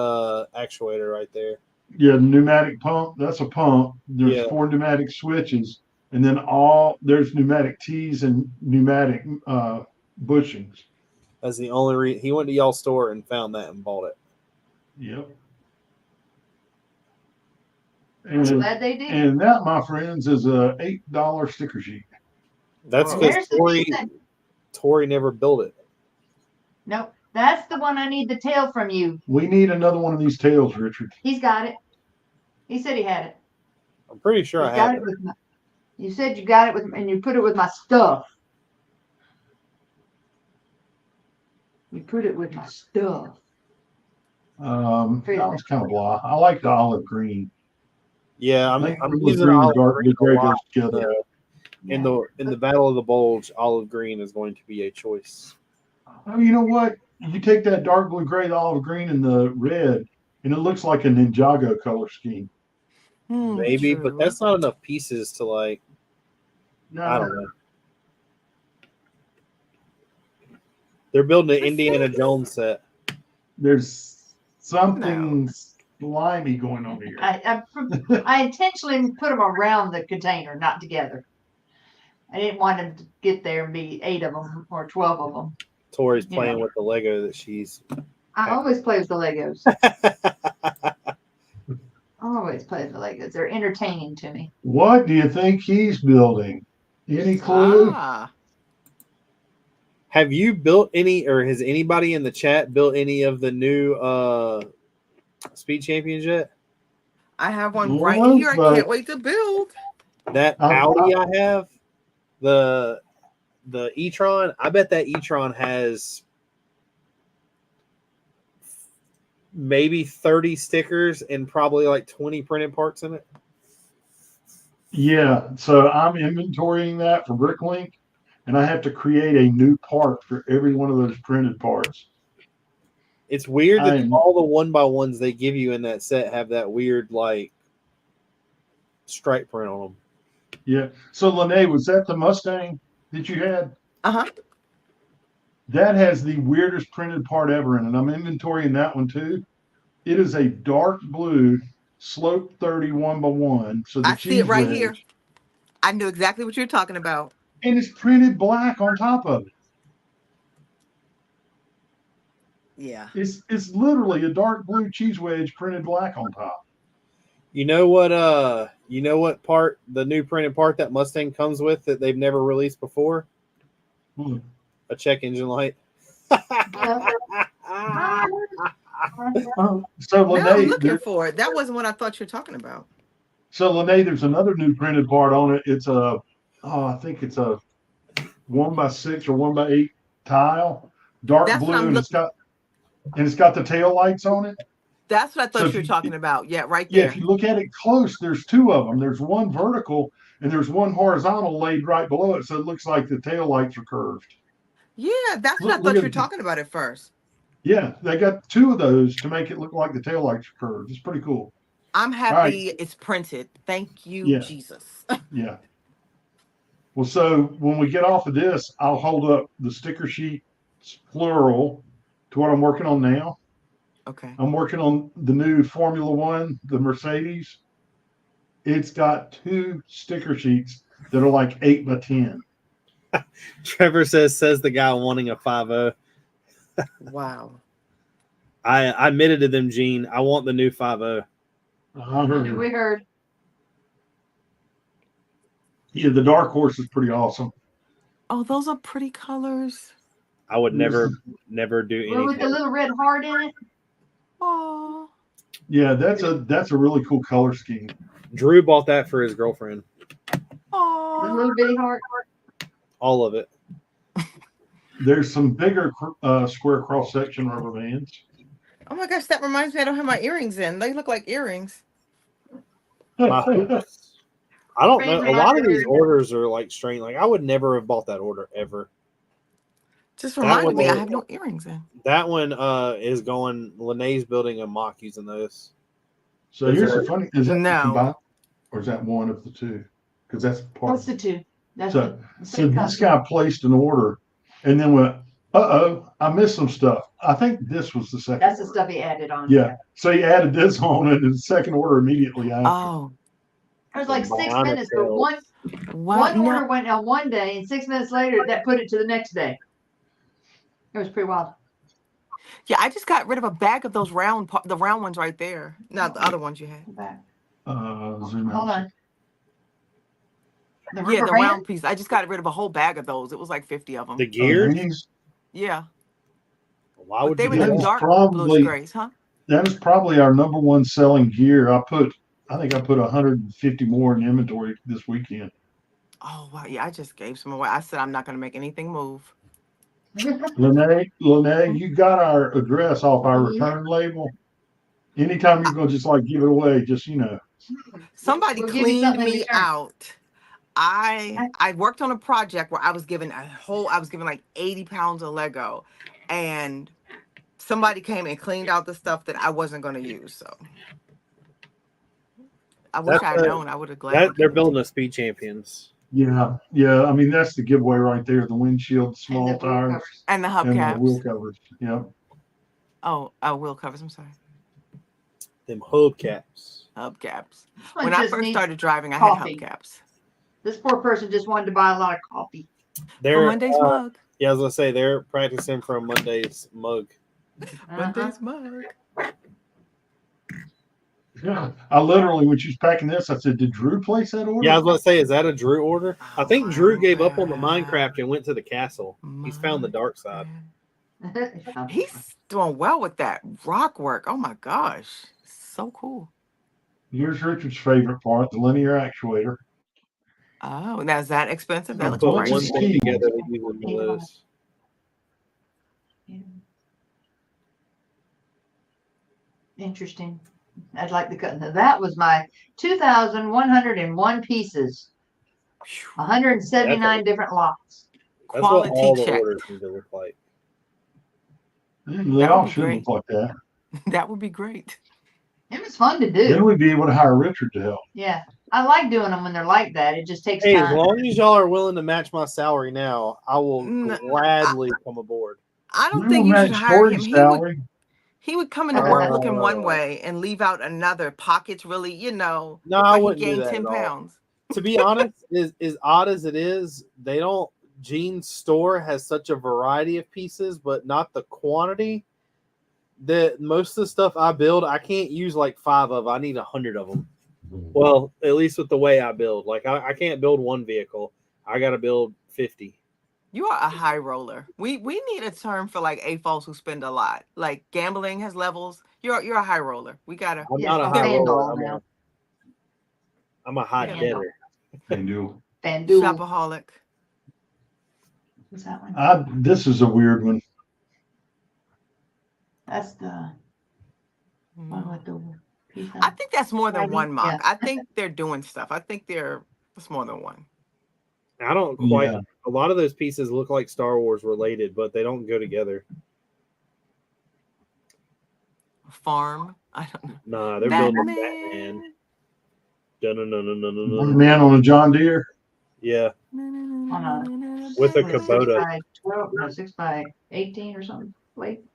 actuator right there. Yeah, pneumatic pump. That's a pump. There's 4 pneumatic switches, and then there's pneumatic T's and pneumatic bushings. That's the only reason he went to y'all store and found that and bought it. Yep. I'm glad they did. And that, my friends, is a $8 sticker sheet. That's because Tori never built it. Nope. That's the one I need the tail from you. We need another one of these tails, Richard. He's got it. He said he had it. I'm pretty sure I have it. You said you got it and you put it with my stuff. You put it with my stuff. That was kind of blah. I like the olive green. Yeah, I'm using olive green gray goes together. In the Battle of the Bulge, olive green is going to be a choice. Oh, you know what? You take that dark blue gray, the olive green, and the red, and it looks like a Ninjago color scheme. Maybe, but that's not enough pieces to like. No. I don't know. They're building an Indiana Jones set. There's something slimy going on here. I intentionally put them around the container, not together. I didn't want them to get there and be 8 of them or 12 of them. Tori's playing with the Lego that she's. I always play with the Legos. I always play with the Legos. They're entertaining to me. What do you think he's building? Any clue? Have you built any, or has anybody in the chat built any of the new Speed Champions yet? I have one right here. I can't wait to build. That Audi I have, the e-tron, I bet that e-tron has maybe 30 stickers and probably like 20 printed parts in it. Yeah, so I'm inventorying that for Bricklink, and I have to create a new part for every one of those printed parts. It's weird that all the 1x1s they give you in that set have that weird like stripe print on them. Yeah. So Lene, was that the Mustang that you had? Uh-huh. That has the weirdest printed part ever in it. I'm inventorying that one too. It is a dark blue slope 30 1x1. So I see it right here. I knew exactly what you're talking about. And it's printed black on top of it. Yeah. It's literally a dark blue cheese wedge printed black on top. You know what You know what part, the new printed part that Mustang comes with that they've never released before? Hmm. A check engine light. So Now I'm Lene, looking for it. That wasn't what I thought you were talking about. there's another new printed part on it. It's I think it's a 1x6 or 1x8 tile, dark That's what blue, I'm and looking. it's got the tail lights on it. That's what I So thought if you were talking about. Yeah, right Yeah, if there. you look at it close, there's two of them. There's one vertical and there's one horizontal laid right below it, so it looks like the tail lights are curved. Yeah, that's what I Look thought you were at talking about at first. Yeah, they got two of those to make it look like the tail lights are curved. It's pretty cool. I'm All right. happy it's printed. Thank you, Yeah. Jesus. Yeah. Well, so when we get off of this, I'll hold up the sticker sheet plural to what I'm working on now. Okay. I'm working on the new Formula One, the Mercedes. It's got two sticker sheets that are like 8x10. Trevor says the guy wanting a 5.0. Wow. I admitted to them, Gene, I want the new 5.0. I heard. We heard. Yeah, the Dark Horse is pretty awesome. Oh, those are pretty colors. I would never do With the anything. little red heart in it. Oh. Yeah, that's a really cool color scheme. Drew bought that for his girlfriend. The Oh. little bitty heart. All of it. There's some bigger square cross section rubber bands. Oh my gosh, that reminds me I don't have my earrings in. They look like earrings. My hopes. I don't know. A lot of these orders are like strange. Like I would never have bought that order ever. Just reminded me I one- have no earrings in. That one is going. Lene's building a mock using those. So here's the funny: is that No. combined, or is that one of the two? Because that's part. What's the two? That's So, the so this guy placed an order, and then went, I missed some stuff. I think this was the second. That's the order. stuff he added on. Yeah. So he added this on it in the second order immediately after. Oh. It was like 6 Bionic minutes, but tails. What? one order went on one day, and 6 minutes later, that put it to the next day. It was pretty wild. Yeah, I just got rid of a bag of those the round ones right there. Not the other ones you had. Go back. Zoom Hold out. on. The Yeah, rubber the band? round piece. I just got rid of a whole bag of those. It was like 50 of them. The gears. These- Yeah. Why But would they you were do the That was that? dark probably- bluish grays, huh? That is probably our number one selling gear. I think I put 150 more in inventory this weekend. Oh, wow. Yeah, I just gave some away. I said I'm not going to make anything move. Lene, you got our address off our return label. Anytime you're gonna just like give it away, just Somebody We'll give you cleaned something in me return. out. I worked on a project where I was given like 80 pounds of Lego, and somebody came and cleaned out the stuff that I wasn't going to use. So I wish I had known. I would have gladly. They're building a Speed Champions. Yeah. I mean, that's the giveaway right there. The windshield, small And the wheel tires, covers. And the and the wheel hubcaps. covers. Yeah. Oh, wheel covers. I'm sorry. Them hubcaps. Hubcaps. This one When I just first needs started driving, I coffee. had hubcaps. This poor person just wanted to buy a lot of coffee. For They're Monday's mug. yeah, I was gonna say they're practicing for a Monday's mug. Monday's mug. Yeah. I literally, when she was packing this, I said, "Did Drew place that order?" Yeah, I was gonna say, is that a Drew order? I think Drew gave up on the Wow. Minecraft and went to the castle. He's found the dark side. He's doing well with that rock work. Oh my gosh. So cool. Here's Richard's favorite part: the linear actuator. Oh, now is that expensive? That I'll looks Put Well, one it's pricey. thing key. together to use one of those. Interesting. I'd like to cut. That was my 2,101 pieces, 179 different lots. That's what all Quality the check. orders need to look like. They would all be should great. look like that. That would be great. It was fun to Then do. we'd be able to hire Richard to help. Yeah, I like doing them when they're like that. It just takes Hey, as time. long as y'all are willing to match my salary now, I will No, gladly come aboard. I don't We think will you should match hire him. Corey's salary. He would come into work looking one Oh. way and leave out another. Pockets really, No, look I like he wouldn't do gained that 10 at all. pounds. To be honest, as odd as it is, they don't. Gene's store has such a variety of pieces, but not the quantity. That most of the stuff I build, I can't use like 5 of. I need 100 of them. Well, at least with the way I build, like I can't build one vehicle. I got to build 50. You are a high roller. We need a term for like AFOs who spend a lot. Like gambling has levels. You're a high roller. We gotta. I'm Yes, not a I'm high roller. FanDuel now. I'm a high Yeah. getter. FanDuel. FanDuel. Shopaholic. What's that one? This is a weird one. That's the one with the piece I on. think that's more than Maybe, one mock. yeah. I think they're doing stuff. I think it's more than one. I don't quite. Yeah. A lot of those pieces look like Star Wars related, but they don't go together. Farm. I don't know. Nah, they're building Batman. Dun-dun-dun-dun-dun-dun. Man on a John Deere. Yeah, On with a What is it, Kubota. 6x12, no, 6x18 or something. Wait.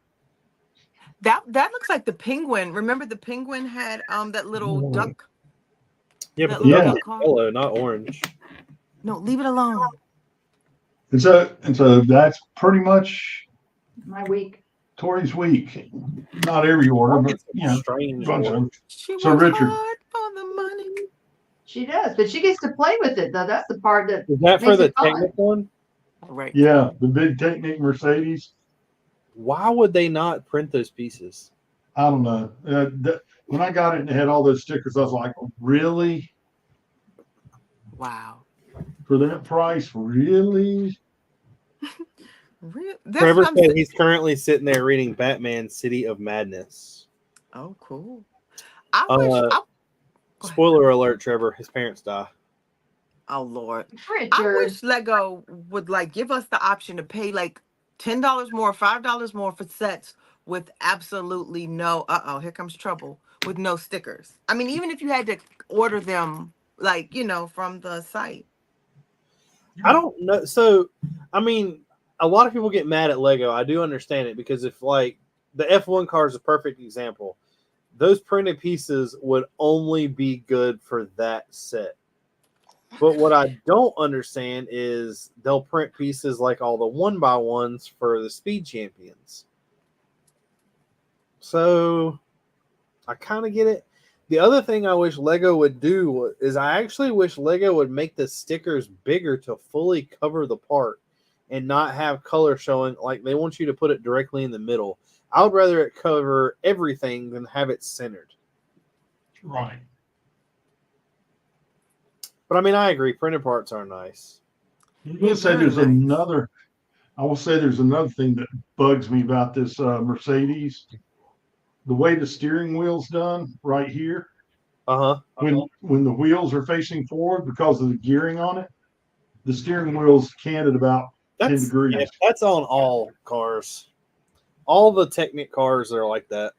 That looks like the penguin. Remember the penguin had that little duck? Yeah, That but the little Yeah. duck car? yellow, not orange. No, leave it alone. And so that's pretty much My week. Tori's week. Not every order, but It's a yeah, strange bunch of order. them. She So, works Richard. hard for the money. She does, but she gets to play with it though. That's the part that Is that for makes the it fun. Technic one? Right. Yeah, the big Technic Mercedes. Why would they not print those pieces? I don't know. When I got it and it had all those stickers, I was like, really? Wow. For that price? Really? That's Trevor what I'm said saying. he's currently sitting there reading Batman City of Madness. Oh, cool. I wish. Spoiler alert, Trevor, his parents die. Oh Lord. I Richard. wish Lego would like give us the option to pay like $10 more, $5 more for sets with absolutely no here comes trouble with no stickers. I mean, even if you had to order them like, from the site. I don't know. So, I mean, a lot of people get mad at Lego. I do understand it because if like the F1 car is a perfect example, those printed pieces would only be good for that set. But what I don't understand is they'll print pieces like all the 1x1s for the Speed Champions. So I kind of get it. The other thing I wish Lego would do is I actually wish Lego would make the stickers bigger to fully cover the part and not have color showing. Like they want you to put it directly in the middle. I would rather it cover everything than have it centered. Right. But I mean, I agree. Printed parts are nice. I will say very there's nice. another. I will say there's another thing that bugs me about this Mercedes. The way the steering wheel's done right here, when the wheels are facing forward because of the gearing on it, the steering wheel's canted about 10 degrees. Yeah, that's on all cars. All the Technic cars are like that.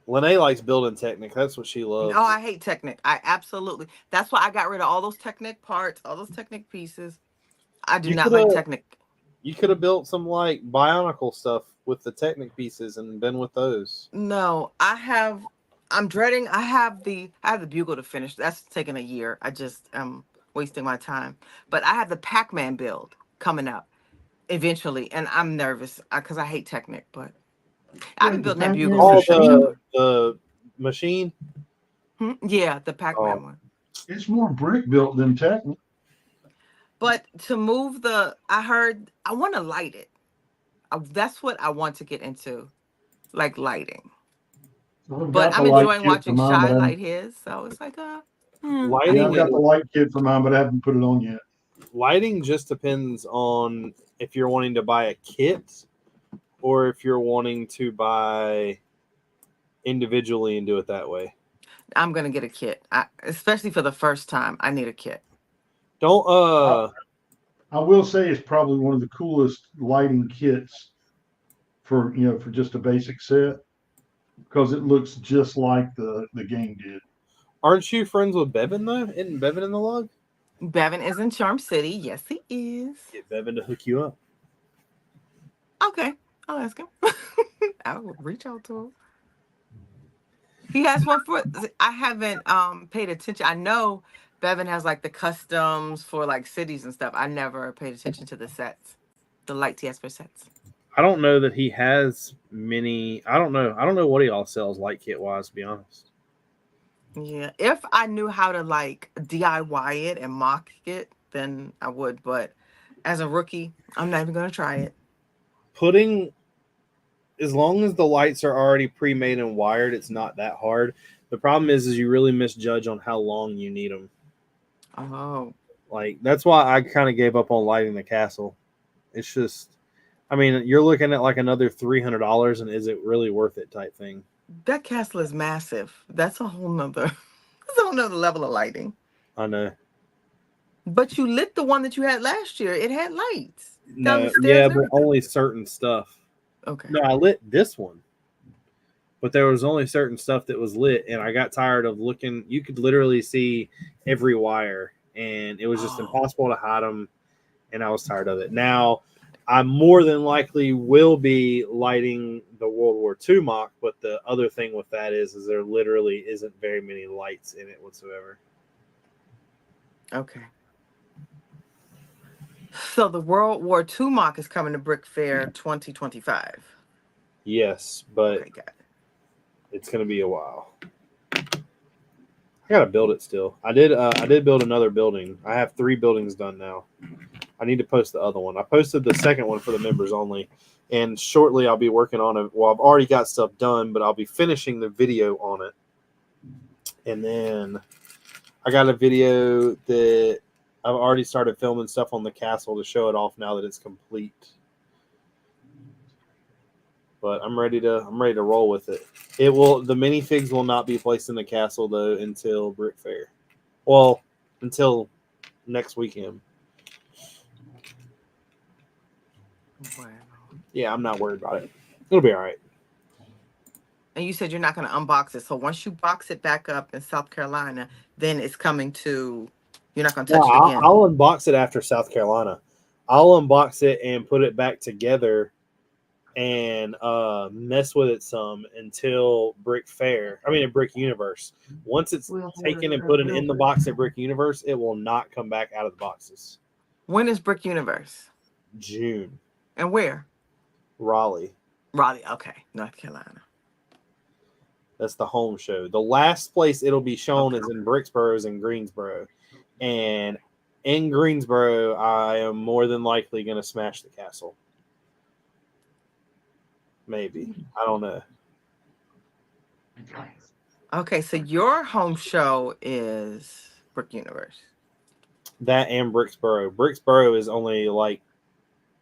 Lene likes building Technic. That's what she loves. No, I hate Technic. I absolutely. That's why I got rid of all those Technic parts, all those Technic pieces. I do not like Technic. You could have built some like Bionicle stuff with the Technic pieces and been with those. No, I'm dreading. I have the Bugle to finish. That's taking a year. I just am wasting my time. But I have the Pac-Man build coming up eventually, and I'm nervous because I hate Technic. But I've been building that Bugle. The machine. Yeah, the Pac-Man one. It's more brick built than Technic. But to move I want to light it. That's what I want to get into, like lighting. But I'm enjoying watching Shy light his, so it's like lighting. I've got the light kit for mine, but I haven't put it on yet. Lighting just depends on if you're wanting to buy a kit or if you're wanting to buy individually and do it that way. I'm gonna get a kit, especially for the first time. I need a kit. Don't I will say it's probably one of the coolest lighting kits for just a basic set because it looks just like the game did. Aren't you friends with Bevan though? Isn't Bevan in the log? Bevan is in Charm City. Yes, he is. Get Bevan to hook you up. Okay, I'll ask him. I will reach out to him. He has one for. I haven't paid attention. I know Bevan has like the customs for like cities and stuff. I never paid attention to the sets, the lights he has for sets. I don't know that he has many. I don't know. I don't know what he all sells light kit wise, to be honest. Yeah, if I knew how to like DIY it and mock it, then I would. But as a rookie, I'm not even gonna try it. Putting, as long as the lights are already pre-made and wired, it's not that hard. The problem is you really misjudge on how long you need them. Oh, Like that's why I kind of gave up on lighting the castle. It's just, I mean, you're looking at like another $300, and is it really worth it? Type thing. that castle is massive. That's a whole nother, that's a whole nother level of lighting. I know. But you lit the one that you had last year. It had lights down No, the stairs. yeah, And but everything. only certain stuff. Okay. No, I lit this one, but there was only certain stuff that was lit, and I got tired of looking. You could literally see every wire, and it was just Oh. impossible to hide them, and I was tired of it. Now, I more than likely will be lighting the World War II mock, but the other thing with that is there literally isn't very many lights in it whatsoever. Okay. So the World War II mock is coming to Brick Fair 2025. Yes, but Okay, got it. it's going to be a while. I gotta build it still. I did build another building. I have 3 buildings done now. I need to post the other one. I posted the second one for the members only, and shortly I'll be working on it. Well, I've already got stuff done, but I'll be finishing the video on it. And then I got a video that I've already started filming stuff on the castle to show it off now that it's complete. But I'm ready to roll with it. The minifigs will not be placed in the castle though until Brick Fair. Well, until next weekend. Wow. Yeah, I'm not worried about it. It'll be all right. And you said you're not going to unbox it. So once you box it back up in South Carolina, then it's coming to, you're not going to touch it again. I'll unbox it after South Carolina. I'll unbox it and put it back together and mess with it some until Brick Universe. Once it's taken and put it in the box at Brick Universe, it will not come back out of the boxes. When is Brick Universe? June. And where? Raleigh. Raleigh. Okay. North Carolina. That's the home show. The last place it'll be shown is in Bricksboro and Greensboro. And in Greensboro, I am more than likely going to smash the castle. Maybe. I don't know. Okay, so your home show is Brick Universe. That and Bricksboro. Bricksboro is only like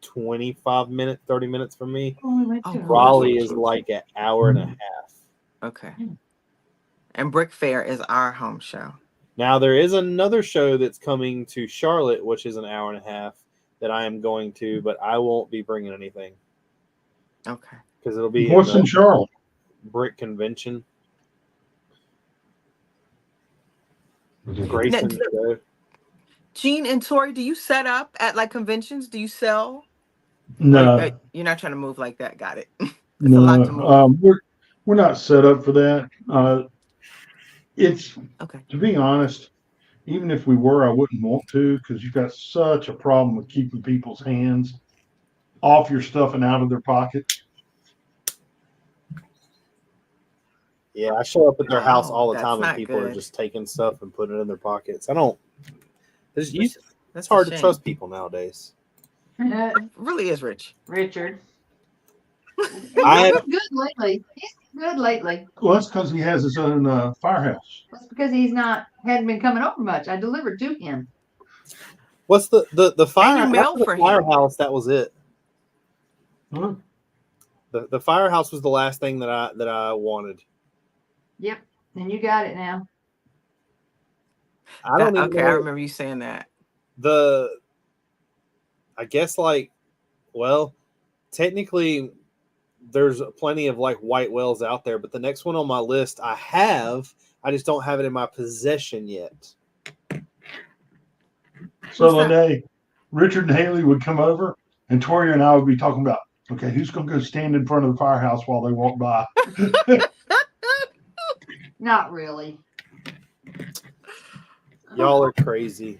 25 minutes, 30 minutes from me. Raleigh is like an hour and a half. Okay. And Brick Fair is our home show. Now, there is another show that's coming to Charlotte, which is an hour and a half that I am going to, but I won't be bringing anything. Okay. Because it'll be What's in Charlotte? Brick Convention. Grayson show. Gene and Tori, do you set up at like conventions? Do you sell? No, You're not trying to move like that. Got it. It's a lot to move. We're not set up for that. It's Okay. to be honest, even if we were, I wouldn't want to because you've got such a problem with keeping people's hands off your stuff and out of their pockets. Yeah, I show up at their house all the that's time and not people are good. just taking stuff and putting it in their pockets. It's That's hard a to shame. trust people nowadays. It really is, Rich. Richard. He's I- been good lately. He's good lately. Well, that's because he has his own firehouse. That's because hadn't been coming over much. I delivered to him. What's the fire? And you mailed for him. Firehouse. That was it. Huh? The firehouse was the last thing that I wanted. Yep. And you got it now. I don't even I know. remember you saying that. I guess technically there's plenty of like white whales out there, but the next one on my list I just don't have it in my possession yet. So one day, Richard and Haley would come over, and Tori and I would be talking about, okay, who's going to go stand in front of the firehouse while they walk by? Not really. Y'all are crazy.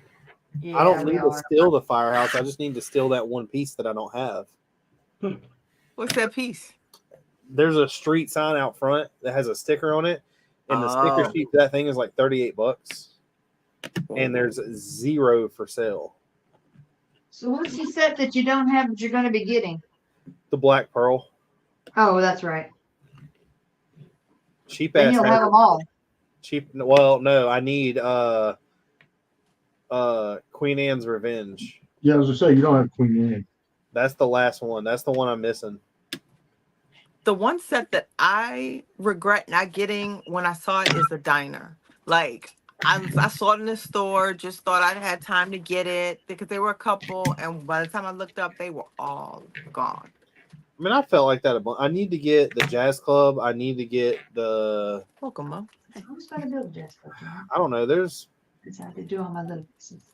Yeah, I don't we need to are. steal the firehouse. I just need to steal that one piece that I don't have. What's that piece? There's a street sign out front that has a sticker on it, and the sticker Oh. sheet for that thing is like $38, and there's 0 for sale. So what's the set that you don't have that you're going to be getting? The Black Pearl, Oh, that's right. cheap Then ass. you'll have them all. Cheap. Well, no, I need Queen Anne's Revenge. Yeah, as I say, you don't have Queen Anne. That's the last one. That's the one I'm missing. The one set that I regret not getting when I saw it is the diner. Like I saw it in the store, just thought I'd had time to get it because there were a couple, and by the time I looked up, they were all gone. I mean, I felt like that a bunch. I need to get the Jazz Club. I need to get the. Welcome, Mom. Who's going to build a jazz club? I don't know. There's. Decided to do all my little pieces.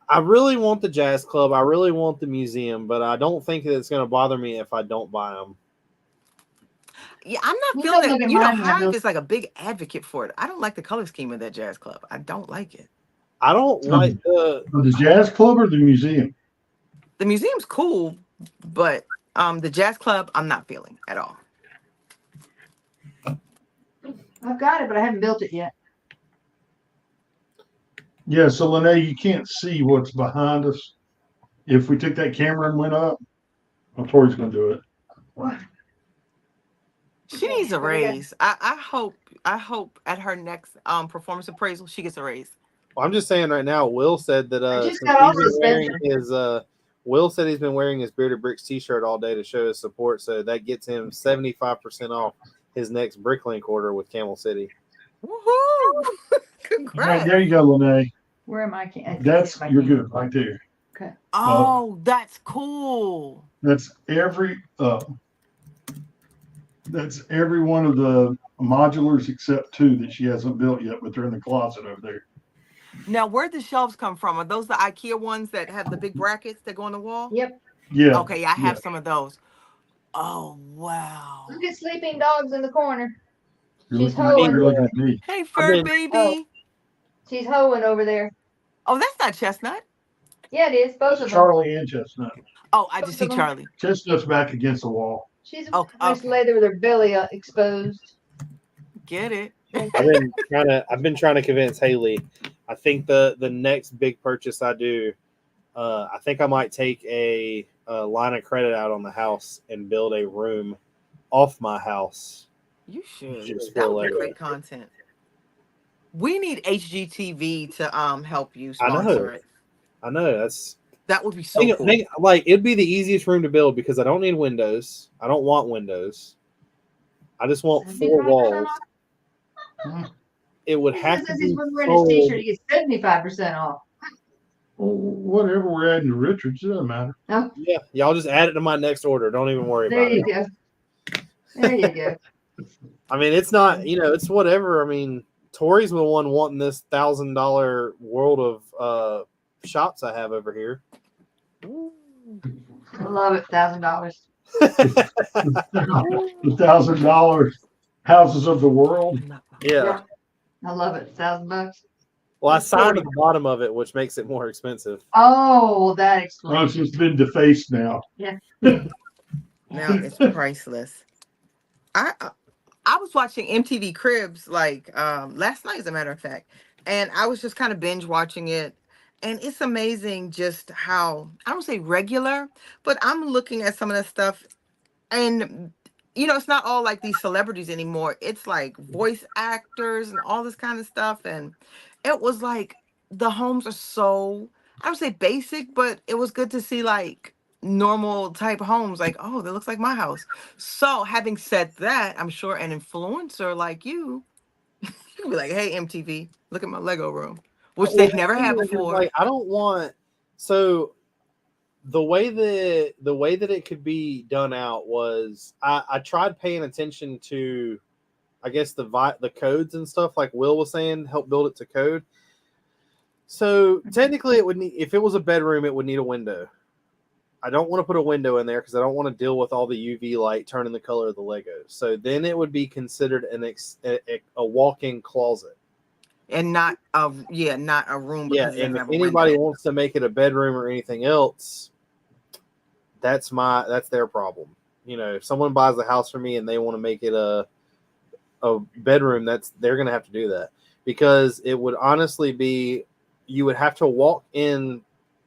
I really want the Jazz Club. I really want the museum, but I don't think that it's going to bother me if I don't buy them. Yeah, I'm not You feeling don't it. look at You know, mine, Hive Randall. is like a big advocate for it. I don't like the color scheme of that jazz club. I don't like it. I don't like The Jazz Club or the museum? The museum's cool, but the jazz club, I'm not feeling at all. I've got it, but I haven't built it yet. Yeah, so Lene, you can't see what's behind us. If we took that camera and went up, well, Tori's going to do it. What? She needs a raise. I hope at her next performance appraisal she gets a raise. Well, I'm just saying right now. Will said that I just since got off he's been wearing suspension. his Will said he's been wearing his Bearded Bricks T-shirt all day to show his support. So that gets him 75% off his next Bricklink order with Camel City. Woohoo! Congrats. Right, there you go, Lene. Where am I? That's you're good right there. Okay. Oh, that's cool. That's every one of the modulars except 2 that she hasn't built yet, but they're in the closet over there. Now, where'd the shelves come from? Are those the IKEA ones that have the big brackets that go on the wall? Yep. Yeah. Okay, yeah, I have some of those. Oh, wow. Look at sleeping dogs in the corner. You're She's looking, hoeing. you're looking at me. Hey, fur baby. She's hoeing over there. Oh, that's not Chestnut. Yeah, it is. Both of them. Charlie and Chestnut. Oh, I just see Both of them. Charlie. Chestnut's back against the wall. She's Okay, nice okay. lady with her belly exposed. Get it. I've been trying to convince Haley. I think the next big purchase I do, I think I might take a line of credit out on the house and build a room off my house. You should. Just That for would be Lego. great content. We need HGTV to help you I know. sponsor it. I know That would be so cool. like it'd be the easiest room to build because I don't need windows. I don't want windows. I just want 4 walls. It would have to Since be he's wearing his sold. T-shirt, he gets 75% off. Well, whatever we're adding to Richards, it doesn't matter. No, Yeah, y'all just add it to my next order. Don't even worry there about you it. go. There you go. I mean, it's not, it's whatever. I mean, Tori's the one wanting this $1,000 world of shops I have over here. I love it. $1,000. The $1,000 houses of the world. Yeah. I love it. $1,000. Well, I signed at the bottom of it, which makes it more expensive. Oh, that Oh, explains. it's been defaced now. Now it's priceless. I was watching MTV Cribs like last night, as a matter of fact, and I was just kind of binge watching it. And it's amazing just how, I don't say regular, but I'm looking at some of the stuff, and it's not all like these celebrities anymore. It's like voice actors and all this kind of stuff. And it was like the homes are so, I don't say basic, but it was good to see like normal type homes, like, oh, that looks like my house. So having said that, I'm sure an influencer like you could be like, hey, MTV, look at my Lego room, which they've never had before. Like, I don't want, so the way that it could be done out was I tried paying attention to, I guess, the codes and stuff, like Will was saying, help build it to code. So technically it would need, if it was a bedroom, it would need a window. I don't want to put a window in there because I don't want to deal with all the UV light turning the color of the Legos. So then it would be considered a walk-in closet. And not a room. Yeah, Because it and doesn't if have a anybody window. wants to make it a bedroom or anything else, that's their problem. You know, if someone buys the house for me and they want to make it a bedroom, they're going to have to do that, because it would honestly be, you would have to walk in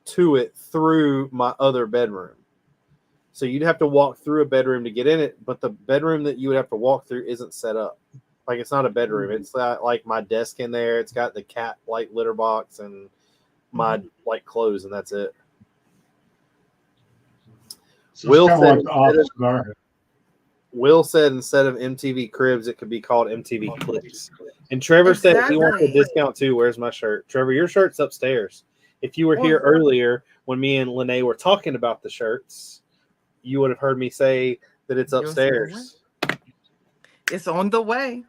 to it through my other bedroom. So you'd have to walk through a bedroom to get in it, but the bedroom that you would have to walk through isn't set up. Like, it's not a bedroom. It's got like my desk in there. It's got the cat like litter box and my like clothes, and that's it. So it's kind of like the office of our house. Will said instead of MTV Cribs, it could be called MTV Clicks. And Trevor said he wants a discount too. Where's my shirt? Trevor, your shirt's upstairs. If you were here earlier when me and Lene were talking about the shirts, you would have heard me say that it's upstairs. It's on the way.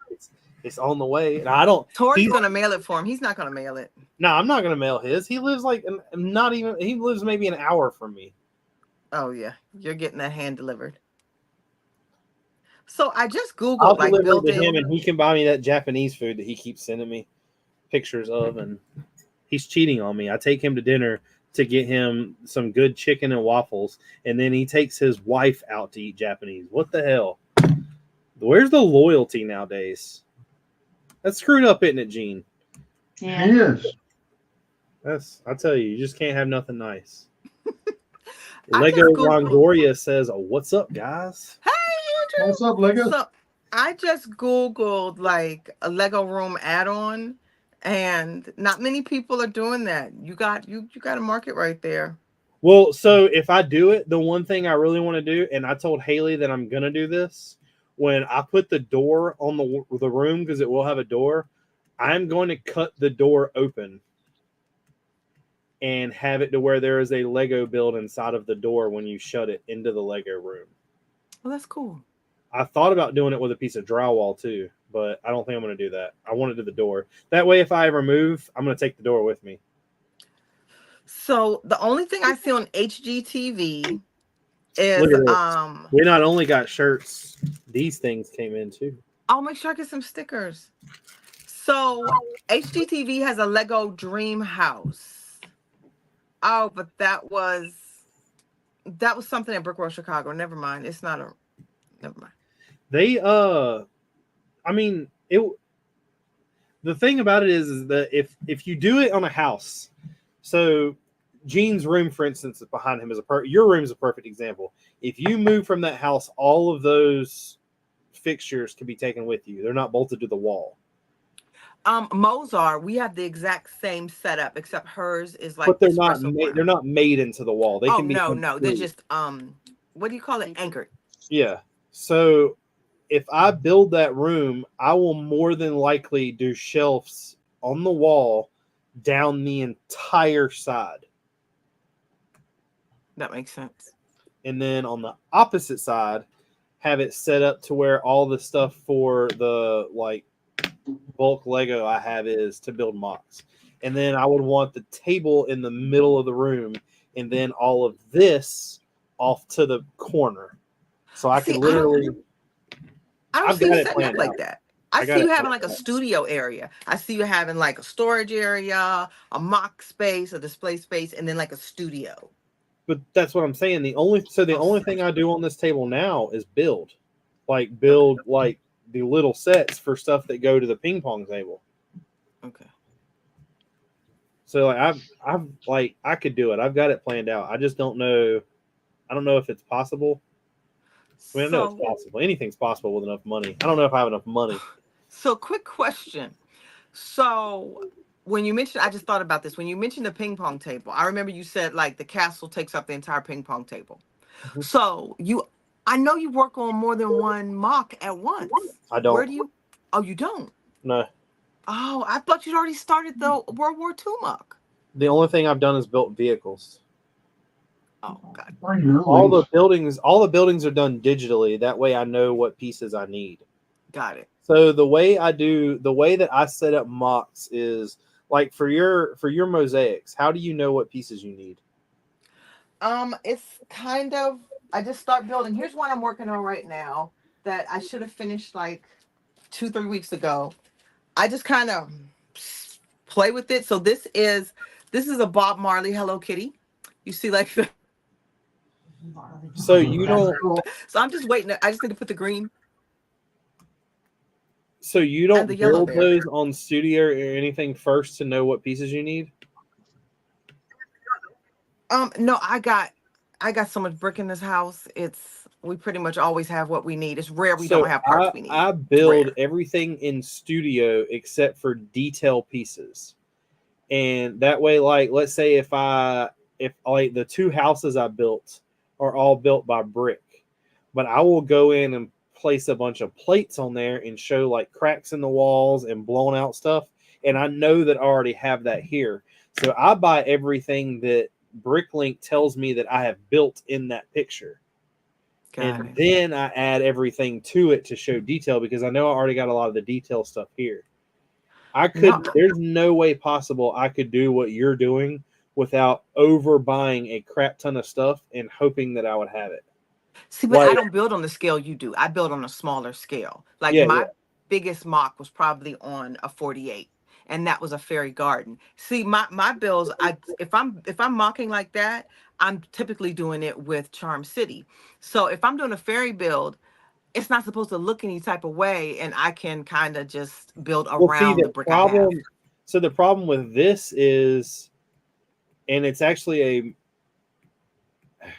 It's on the way. And I don't. Tori's gonna mail it for him. He's not gonna mail it. No, I'm not gonna mail his. He lives he lives maybe an hour from me. Oh yeah, you're getting that hand delivered. So I just Googled I'll like deliver it to him, and he can buy me that Japanese food that he keeps sending me pictures of, and he's cheating on me. I take him to dinner to get him some good chicken and waffles, and then he takes his wife out to eat Japanese. What the hell? Where's the loyalty nowadays? That's screwed up, isn't it, Gene? Yeah. It is. I tell you just can't have nothing nice. Lego Longoria says, "What's up, guys?" Hey, Andrew. What's up, Lego? So I just Googled like a Lego room add-on, and not many people are doing that. You got a market right there. Well, so if I do it, the one thing I really want to do, and I told Haley that I'm gonna do this, when I put the door on the room, because it will have a door, I'm going to cut the door open and have it to where there is a Lego build inside of the door when you shut it into the Lego room. Well, that's cool. I thought about doing it with a piece of drywall too, but I don't think I'm going to do that. I want to do the door. That way, if I ever move, I'm going to take the door with me. So the only thing I see on HGTV is we not only got shirts, these things came in too. I'll make sure I get some stickers. So HGTV has a Lego Dream House. Oh, but that was something at Brickworld Chicago. Never mind. It's not a. Never mind. They I mean it. The thing about it is that if you do it on a house, so Gene's room, for instance, behind him is your room is a perfect example. If you move from that house, all of those fixtures can be taken with you. They're not bolted to the wall. Mozart, we have the exact same setup, except hers is like. But they're not made into the wall. They can be. No, they're just what do you call it? Anchored. Yeah. So if I build that room, I will more than likely do shelves on the wall down the entire side. That makes sense. And then on the opposite side, have it set up to where all the stuff for the like bulk Lego I have is to build mocks. And then I would want the table in the middle of the room, and then all of this off to the corner. So I could literally. I don't see you setting up like that. I see you having like a studio area. I see you having like a storage area, a mock space, a display space, and then like a studio. But that's what I'm saying. The only thing I do on this table now is build like the little sets for stuff that go to the ping pong table. Okay. So like I could do it. I've got it planned out. I just don't know. I don't know if it's possible. I mean, I know it's possible. Anything's possible with enough money. I don't know if I have enough money. So quick question. So when you mentioned, I just thought about this. When you mentioned the ping pong table, I remember you said like the castle takes up the entire ping pong table. Mm-hmm. So I know you work on more than one mock at once. I don't. Where do you? Oh, you don't? No. Oh, I thought you'd already started the World War II mock. The only thing I've done is built vehicles. Oh God. All the buildings are done digitally. That way I know what pieces I need. Got it. So the way that I set up mocks is like for your mosaics, how do you know what pieces you need? It's kind of, I just start building. Here's one I'm working on right now that I should have finished like 2-3 weeks ago. I just kind of play with it. So this is a Bob Marley Hello Kitty. You see like So you That's don't. cool. So I'm just waiting. I just need to put the green So you and don't the yellow build there. those on Studio or anything first to know what pieces you need. No, I got so much brick in this house. We pretty much always have what we need. It's rare we don't So have parts we need. I It's build rare. everything in Studio except for detail pieces, and that way, like let's say if like the two houses I built are all built by brick, but I will go in and place a bunch of plates on there and show like cracks in the walls and blown out stuff, and I know that I already have that here, so I buy everything that Bricklink tells me that I have built in that picture. Got And it. then I add everything to it to show detail because I know I already got a lot of the detail stuff here. There's no way possible I could do what you're doing without over buying a crap ton of stuff and hoping that I would have it. See, but I Like, don't build on the scale you do. I build on a smaller scale. Like yeah, my biggest mock was probably on a 48, and that was a fairy garden. See, my builds, if I'm mocking like that, I'm typically doing it with Charm City. So if I'm doing a fairy build, it's not supposed to look any type of way, and I can kind of just build well, see, around the the brick I have. problem. So the problem with this is, and it's actually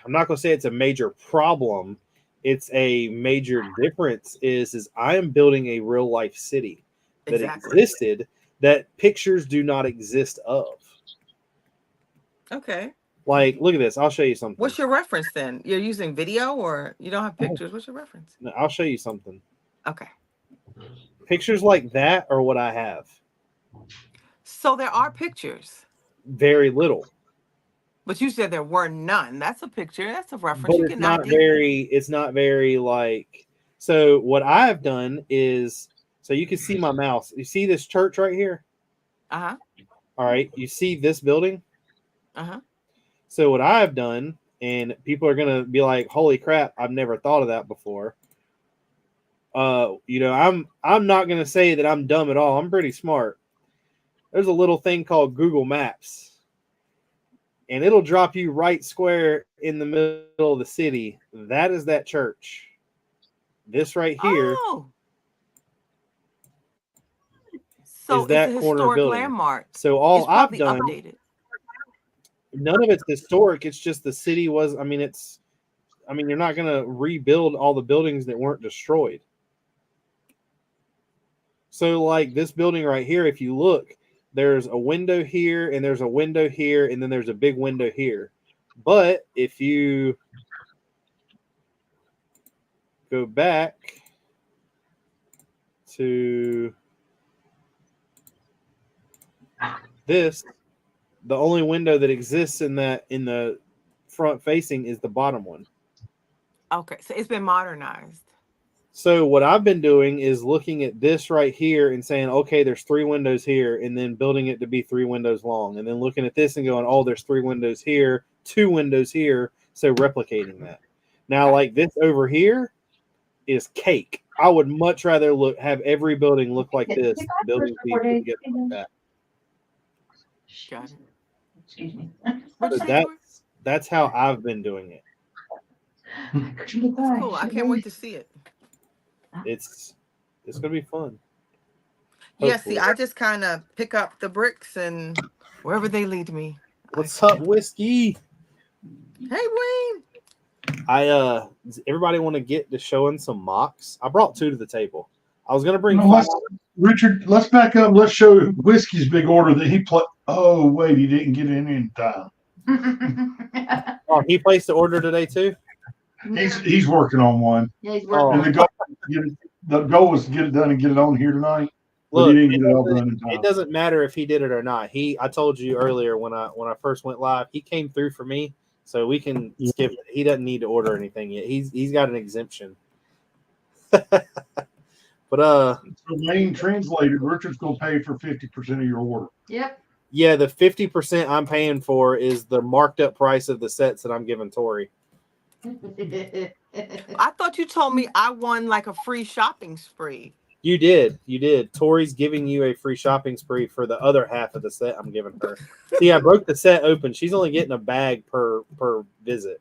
I'm not going to say it's a major problem. It's a major difference is I am building a real life city that Exactly. existed that pictures do not exist of. Okay. Like, look at this. I'll show you something. What's your reference then? You're using video or you don't have pictures? What's your reference? I'll show you something. Okay. Pictures like that are what I have. So there are pictures, Very little. but you said there were none. That's a picture. That's a reference. But You it's can not ID. very like. So what I've done is, so you can see my mouse. You see this church right here? Uh-huh. All right. You see this building? Uh-huh. So what I've done, and people are gonna be like, "Holy crap! I've never thought of that before." I'm not gonna say that I'm dumb at all. I'm pretty smart. There's a little thing called Google Maps, and it'll drop you right square in the middle of the city. That is that church. This right here So is that it's a corner historic building. landmark. So all It's I've probably done, updated. none of it's historic. It's just the city was. You're not gonna rebuild all the buildings that weren't destroyed. So, like this building right here, if you look, there's a window here, and there's a window here, and then there's a big window here. But if you go back to this, the only window that exists in the front facing is the bottom one. Okay, so it's been modernized. So what I've been doing is looking at this right here and saying, okay, there's 3 windows here, and then building it to be 3 windows long, and then looking at this and going, oh, there's 3 windows here, 2 windows here, so replicating that. Now, like this over here is cake. I would much rather have every building look like this, buildings being put together like that. Got it. Excuse me. What'd you So say, Tori? that's how I've been doing it. That's cool. I can't wait to see it. It's gonna be fun. Yeah, Hopefully. see, I just kind of pick up the bricks and wherever they lead me. What's up, Whiskey? Hey, Wayne. Does everybody want to get to showing some mocks? I brought 2 to the table. I was gonna bring No, 5. Richard, let's back up. Let's show Whiskey's big order that he put. Oh, wait, he didn't get it in time. Oh, he placed the order today too? He's working on one. Yeah, he's Oh. And working. the goal was to get it done and get it on here tonight. But Look, he didn't get it all done in time. it doesn't matter if he did it or not. I told you earlier when I first went live, he came through for me, so we can skip it. He doesn't need to order anything yet. He's got an exemption. But So Wayne translated, Richard's gonna pay for 50% of your order. Yep. yeah, the 50% I'm paying for is the marked up price of the sets that I'm giving Tori. I thought you told me I won like a free shopping spree. You did. Tori's giving you a free shopping spree for the other half of the set I'm giving her. See, I broke the set open. She's only getting a bag per visit.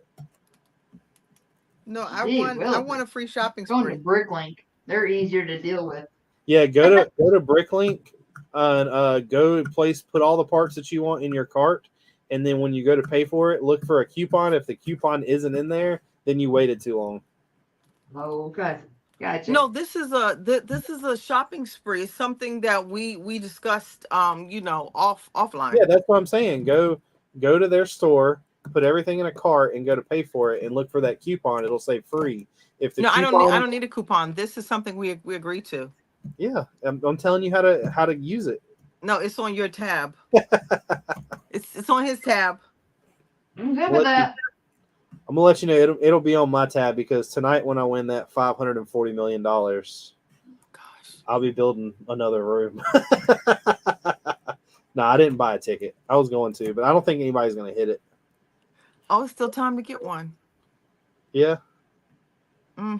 No, I Gee want whiz. a free shopping Going to spree. Bricklink. They're easier to deal with. Yeah, go to Bricklink and go put all the parts that you want in your cart, and then when you go to pay for it, look for a coupon. If the coupon isn't in there, then you waited too long. Okay. Gotcha. No, this is a shopping spree. It's something that we discussed offline. Yeah, that's what I'm saying. Go to their store, put everything in a cart, and go to pay for it, and look for that coupon. It'll say free. If the No, coupon, I don't need a coupon. This is something we agreed to. yeah, I'm telling you how to use it. No, it's on your tab. it's on his tab. I'm good with that. I'm gonna let you know it'll be on my tab because tonight when I win that $540 million, Gosh, I'll be building another room. No, I didn't buy a ticket. I was going to, but I don't think anybody's gonna hit it. oh, it's still time to get one. Yeah. Mm.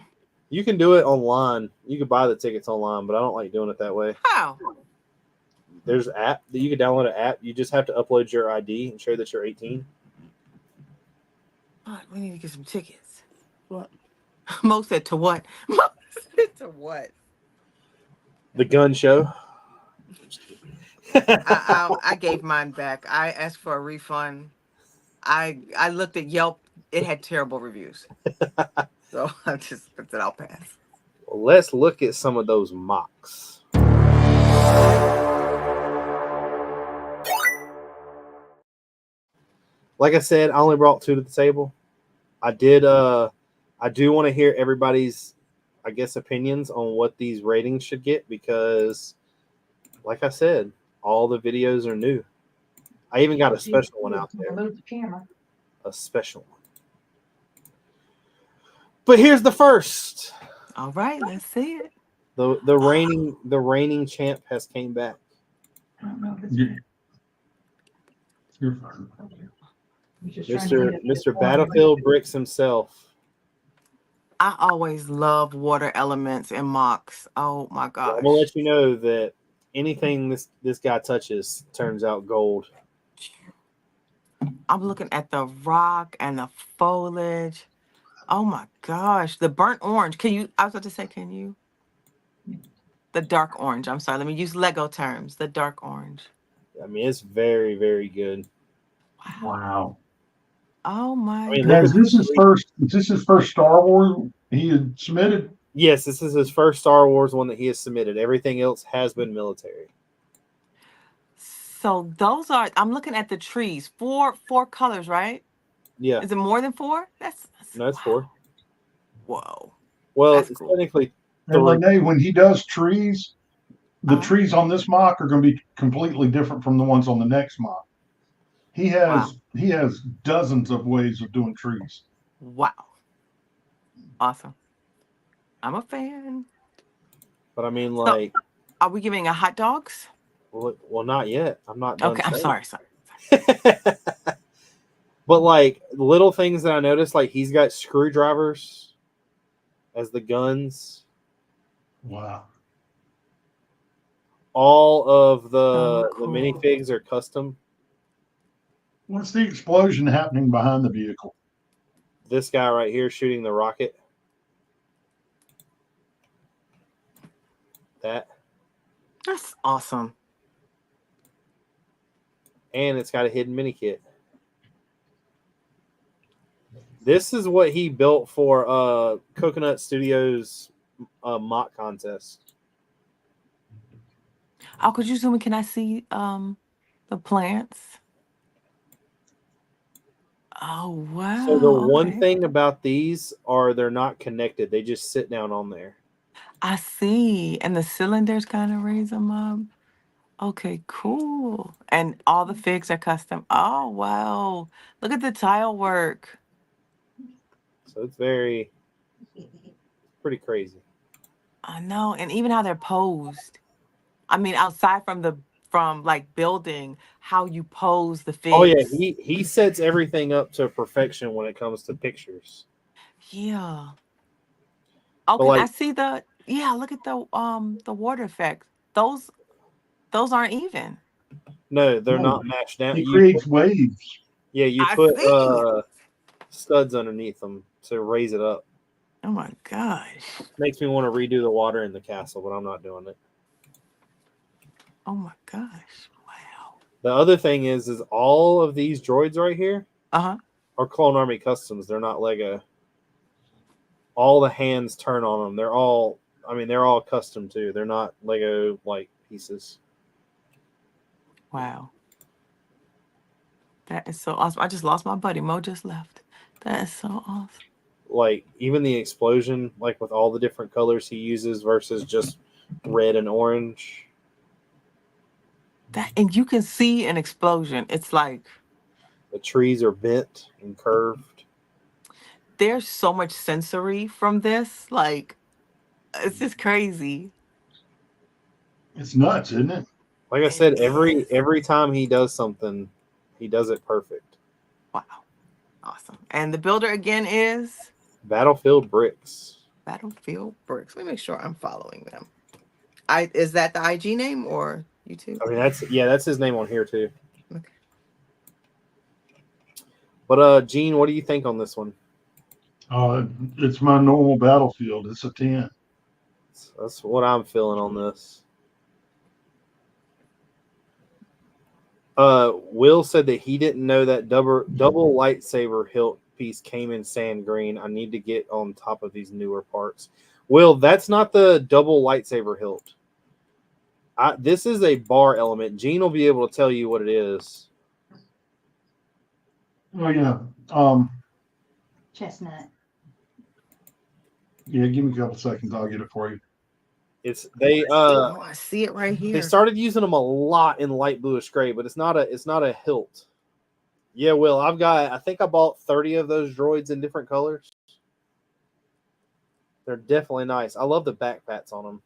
You can do it online. You can buy the tickets online, but I don't like doing it that way. How? There's an app that you can download an app. You just have to upload your ID and show that you're 18. But we need to get some tickets. What? Mo said to what? Mo said to what? The gun show. I gave mine back. I asked for a refund. I looked at Yelp. It had terrible reviews. So I just said I'll pass. Well, let's look at some of those mocks. Like I said, I only brought 2 to the table. I do want to hear everybody's, I guess, opinions on what these ratings should get because, like I said, all the videos are new. I even got a special one out there. Move the camera. A special one. But here's the first. All right, let's see it. The reigning champ has came back. I don't know if it's You're fine. Mr. Battlefield Bricks himself. I always love water elements and mocks. Oh my gosh. I'm gonna let you know that anything this guy touches turns out gold. I'm looking at the rock and the foliage. Oh my gosh. The burnt orange. I was about to say, can you? The dark orange. I'm sorry. Let me use Lego terms. The dark orange. I mean, it's very, very good. Wow. Oh my I mean, Now, look is this his first Star Wars he had submitted? Yes, this is his first Star Wars one that he has submitted. Everything else has been military. So I'm looking at the trees. Four colors, right? Yeah. Is it more than 4? No, it's 4. Whoa. Well, That's it's cool. technically And 3. Renee, when he does trees, the Uh-huh. trees on this mock are going to be completely different from the ones on the next mock. He has dozens of ways of doing trees. Wow. Awesome. I'm a fan. But I mean, So, like, are we giving a hot dogs? well, not yet. I'm not done. Okay, I'm sorry. But like little things that I noticed, like he's got screwdrivers as the guns. Wow. All of the Cool. minifigs are custom. What's the explosion happening behind the vehicle? This guy right here shooting the rocket. That's awesome. And it's got a hidden mini kit. This is what he built for Coconut Studios mock contest. Oh, could you zoom in? Can I see the plants? Oh wow. So the one okay. thing about these are they're not connected. They just sit down on there. I see. And the cylinders kind of raise them up. Okay, cool. And all the figs are custom. Oh wow. Look at the tile work. So it's pretty crazy. I know. And even how they're posed. I mean, outside from like building, how you pose the figs. Oh yeah, he sets everything up to perfection when it comes to pictures. Yeah. Okay, like- I see look at the water effect. Those aren't even. No, they're No. not matched down. He creates waves. You I put see. studs underneath them to raise it up. Oh my gosh. Makes me want to redo the water in the castle, but I'm not doing it. Oh my gosh. Wow. The other thing is all of these droids right here Uh-huh. are Clone Army customs. They're not Lego. All the hands turn on them. They're all custom too. They're not Lego like pieces. Wow. That is so awesome. I just lost my buddy. Mo just left. That is so awesome. Like even the explosion, like with all the different colors he uses versus just red and orange. And you can see an explosion. It's like The trees are bent and curved. there's so much sensory from this. Like it's just crazy. It's nuts, isn't it? Like I It said, is. every time he does something, he does it perfect. Wow. Awesome. And the builder again is Battlefield Bricks. Battlefield Bricks. Let me make sure I'm following them. Is that the IG name or YouTube? I mean that's his name on here too. Okay. But Gene, what do you think on this one? It's my normal Battlefield. It's a 10. That's what I'm feeling on this. Will said that he didn't know that double lightsaber hilt piece came in sand green. I need to get on top of these newer parts. Will, that's not the double lightsaber hilt. This is a bar element. Gene will be able to tell you what it is. Oh yeah. Chestnut. Yeah, give me a couple seconds. I'll get it for you. I see it right here. They started using them a lot in light bluish gray, but it's not a hilt. Yeah, Will, I think I bought 30 of those droids in different colors. They're definitely nice. I love the back pats on them.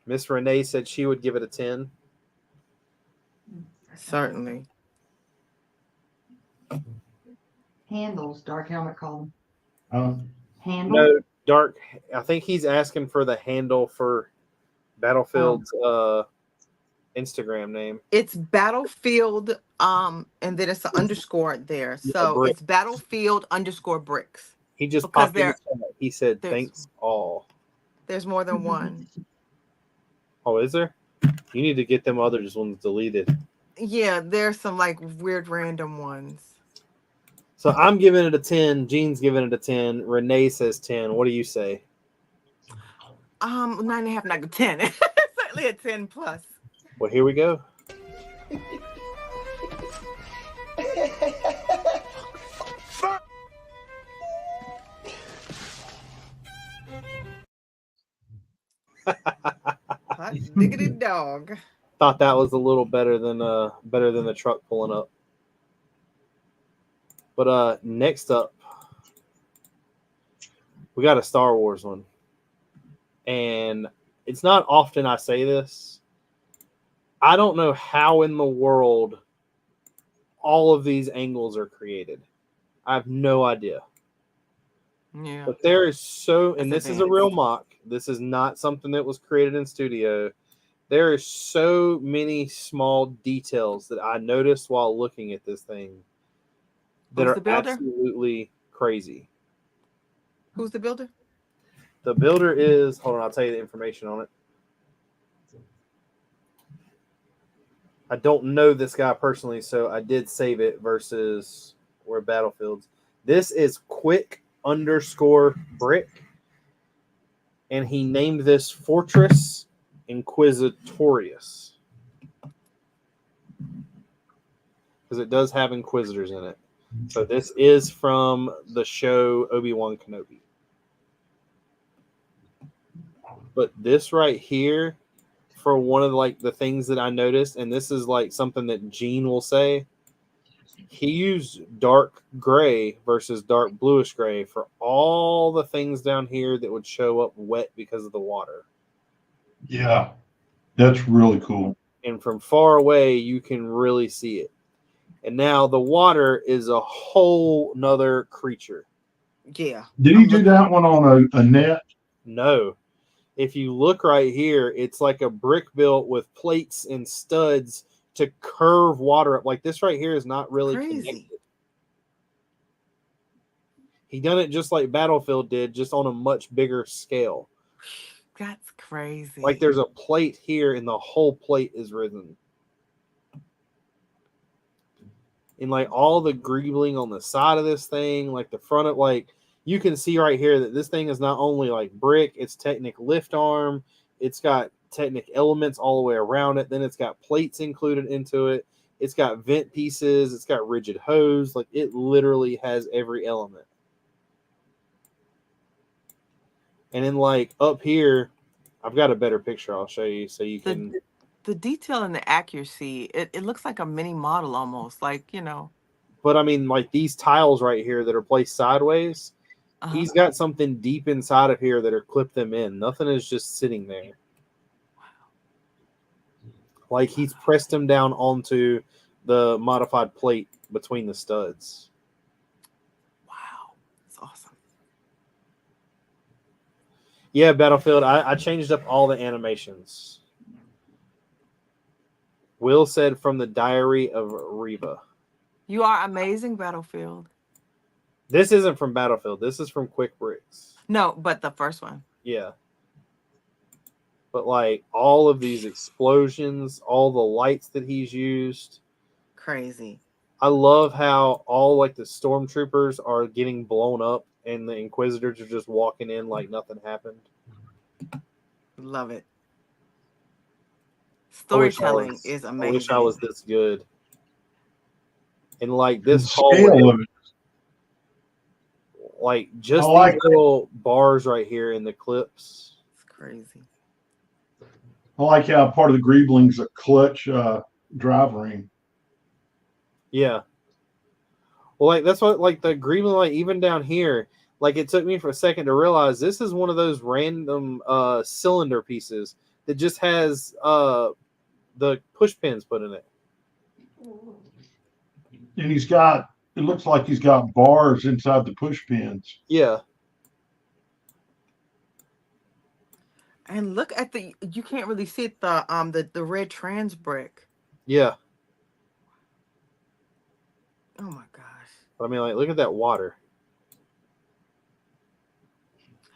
Miss Renee said she would give it a 10. Certainly. Handles, Dark Helmet called them. Handle? No, Dark. I think he's asking for the handle for Battlefield's Instagram name. It's Battlefield, and then it's an underscore there. So Brix. it's Battlefield _Bricks. He just Because popped in the chat. He said, "Thanks all." There's more than one. Oh, is there? You need to get them others ones deleted. Yeah, there's some like weird random ones. So I'm giving it a 10. Gene's giving it a 10. Renee says 10. What do you say? 9.5, not 10. Certainly a 10 plus. Well, here we go. Hot diggity dog. Thought that was a little better than the truck pulling up. But next up, we got a Star Wars one. And it's not often I say this. I don't know how in the world all of these angles are created. I have no idea. Yeah. But there is and That's this is a real mock. This is not something that was created in studio. There are so many small details that I noticed while looking at this thing that Who's are the builder? absolutely crazy. Who's the builder? The builder is, hold on, I'll tell you the information on it. I don't know this guy personally, so I did save it versus where Battlefields. This is quick_brick, and he named this Fortress Inquisitorius because it does have Inquisitors in it. So this is from the show Obi-Wan Kenobi. But this right here, for one of the things that I noticed, and this is like something that Gene will say, he used dark gray versus dark bluish gray for all the things down here that would show up wet because of the water. Yeah, that's really cool. And from far away, you can really see it. And now the water is a whole nother creature. Yeah. Did he do that one on a net? No. If you look right here, it's like a brick built with plates and studs to curve water up. Like this right here is not really Crazy. connected. He done it just like Battlefield did, just on a much bigger scale. That's crazy. Like there's a plate here, and the whole plate is risen. And like all the greebling on the side of this thing, like the front of, like you can see right here that this thing is not only like brick, it's Technic lift arm, it's got Technic elements all the way around it, then it's got plates included into it, it's got vent pieces, it's got rigid hose, like it literally has every element. And then like up here, I've got a better picture I'll show you so you can. The detail and the accuracy, it looks like a mini model almost, like, you know. But I mean, like these tiles right here that are placed sideways, he's got something deep inside of here that are clipped them in. Nothing is just sitting there. Like he's pressed them down onto the modified plate between the studs. Wow, that's awesome. Yeah, Battlefield, I changed up all the animations. Will said from the Diary of Reva. You are amazing, Battlefield. This isn't from Battlefield. This is from Quick Bricks. No, but the first one. Yeah. But like all of these explosions, all the lights that he's used. Crazy. I love how all like the stormtroopers are getting blown up and the Inquisitors are just walking in like nothing happened. Love it. Storytelling is amazing. I wish I was this good. And like this scale of it. Like just like these little bars right here in the clips. It's crazy. I like how part of the Griebling's a clutch drive ring. Yeah. Well, like that's what like the Greenland, like even down here, like it took me for a second to realize this is one of those random cylinder pieces that just has the push pins put in it. And he's got, it looks like he's got bars inside the push pins. Yeah. And look at you can't really see it, the red trans brick. Yeah. Oh my gosh. I mean, like, look at that water.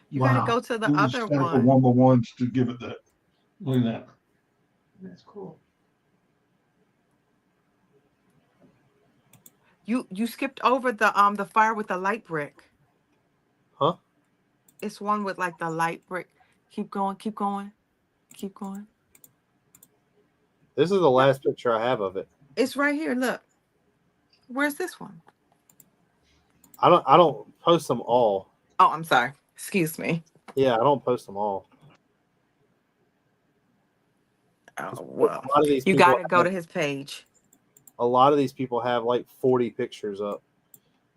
You gotta go to the other one. 1x1s to give it that. Look at that. That's cool. You skipped over the fire with the light brick. Huh? It's one with like the light brick. Keep going, keep going, keep going. This is the last picture I have of it. It's right here. Look. Where's this one? I don't post them all. Oh, I'm sorry. Excuse me. Yeah, I don't post them all. Oh, well. A lot of these you people got to go to his page. A lot of these people have like 40 pictures up.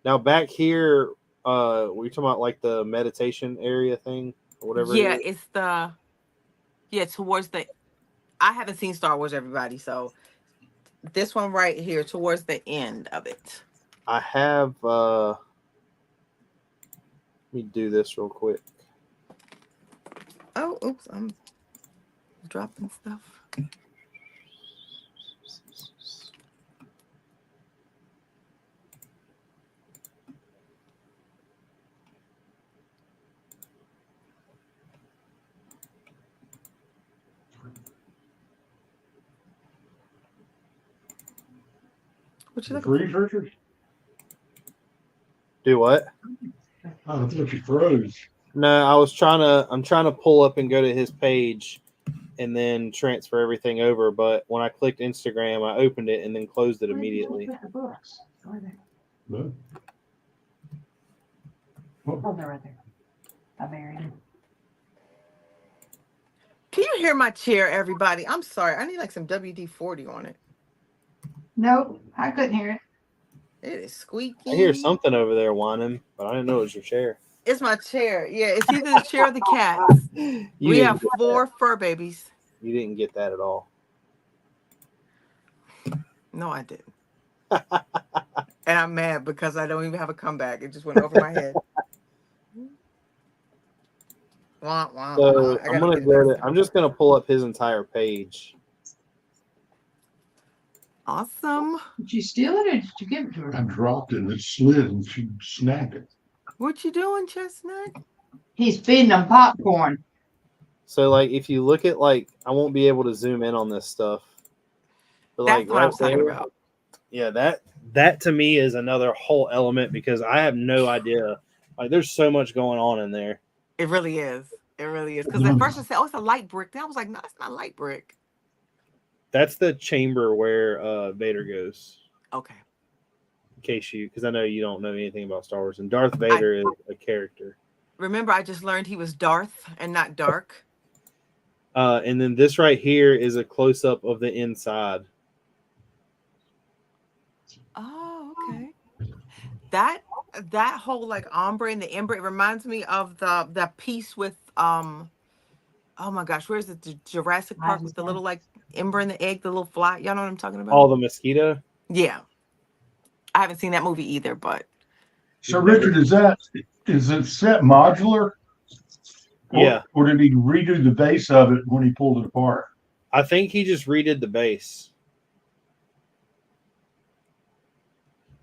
Now back here, we're talking about like the meditation area thing or whatever. Yeah, it's towards the. I haven't seen Star Wars, everybody, so this one right here towards the end of it. I have. Let me do this real quick. Oh, oops! I'm dropping stuff. What you looking Freeze, Richard? Do what? Oh, I thought you froze. No, I'm trying to pull up and go to his page and then transfer everything over. But when I clicked Instagram, I opened it and then closed it immediately. No. Oh, they're right there. I married him. Can you hear my chair, everybody? I'm sorry. I need like some WD-40 on it. Nope, I couldn't hear it. It is squeaky. I hear something over there whining, but I didn't know it was your chair. It's my chair. Yeah, it's either the chair or the cats. We have 4 fur babies. You didn't get that at all. No, I didn't. And I'm mad because I don't even have a comeback. It just went over my head. Wah, wah, So wah. I'm just gonna pull up his entire page. Awesome. Did you steal it or did you give it to I her? dropped it and it slid and she snagged it. What you doing, Chestnut? He's feeding them popcorn. So like if you look at like I won't be able to zoom in on this stuff. But That's like what I right was talking there, about. yeah, that to me is another whole element because I have no idea. Like there's so much going on in there. It really is. It really is. Because at first I said, "Oh, it's a light brick." Then I was like, "No, it's not light brick." That's the chamber where Vader goes. Okay. In case you, because I know you don't know anything about Star Wars, and Darth Vader is a character. Remember, I just learned he was Darth and not Dark. And then this right here is a close up of the inside. Oh, okay. That whole like ombre and the ember, it reminds me of the piece with oh my gosh, where's the Jurassic Park with the little like ember in the egg, the little fly. Y'all know what I'm talking about? Oh, the mosquito. Yeah. I haven't seen that movie either, but So Richard, is it set modular? Yeah. Or did he redo the base of it when he pulled it apart? I think he just redid the base.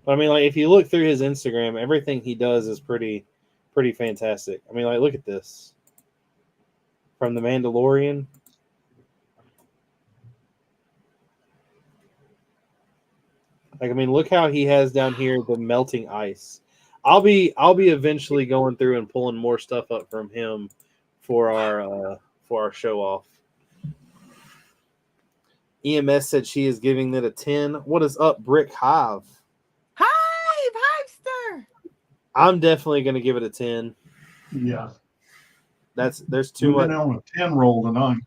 But I mean, like if you look through his Instagram, everything he does is pretty fantastic. I mean, like look at this. From The Mandalorian. Like I mean, look how he has down here the melting ice. I'll be eventually going through and pulling more stuff up from him for our show off. EMS said she is giving it a 10. What is up, Brick Hive? Hivester. I'm definitely going to give it a 10. Yeah. There's too We've much. been on a 10 roll tonight.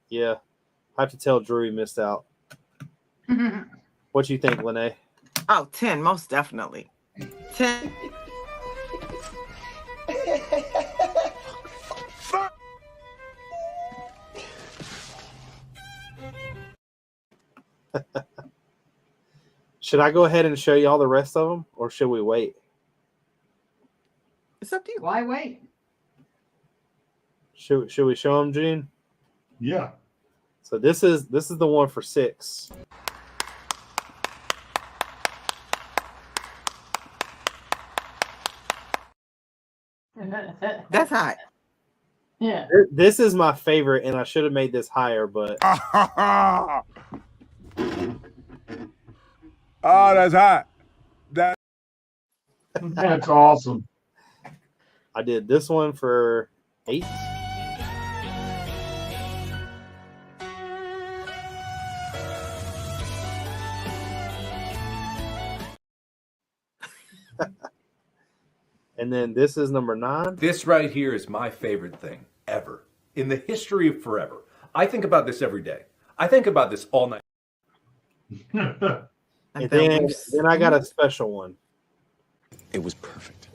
Yeah. I have to tell Drew he missed out. What you think, Lene? Oh, 10, most definitely. 10. Should I go ahead and show you all the rest of them, or should we wait? It's up to you. Why wait? Should we show them, Gene? Yeah. So this is the one for 6. That's hot. Yeah. This is my favorite, and I should have made this higher, but Oh, that's hot. That's awesome. I did this one for 8. And then this is number 9. This right here is my favorite thing ever in the history of forever. I think about this every day. I think about this all night. And then I got a special one. It was perfect.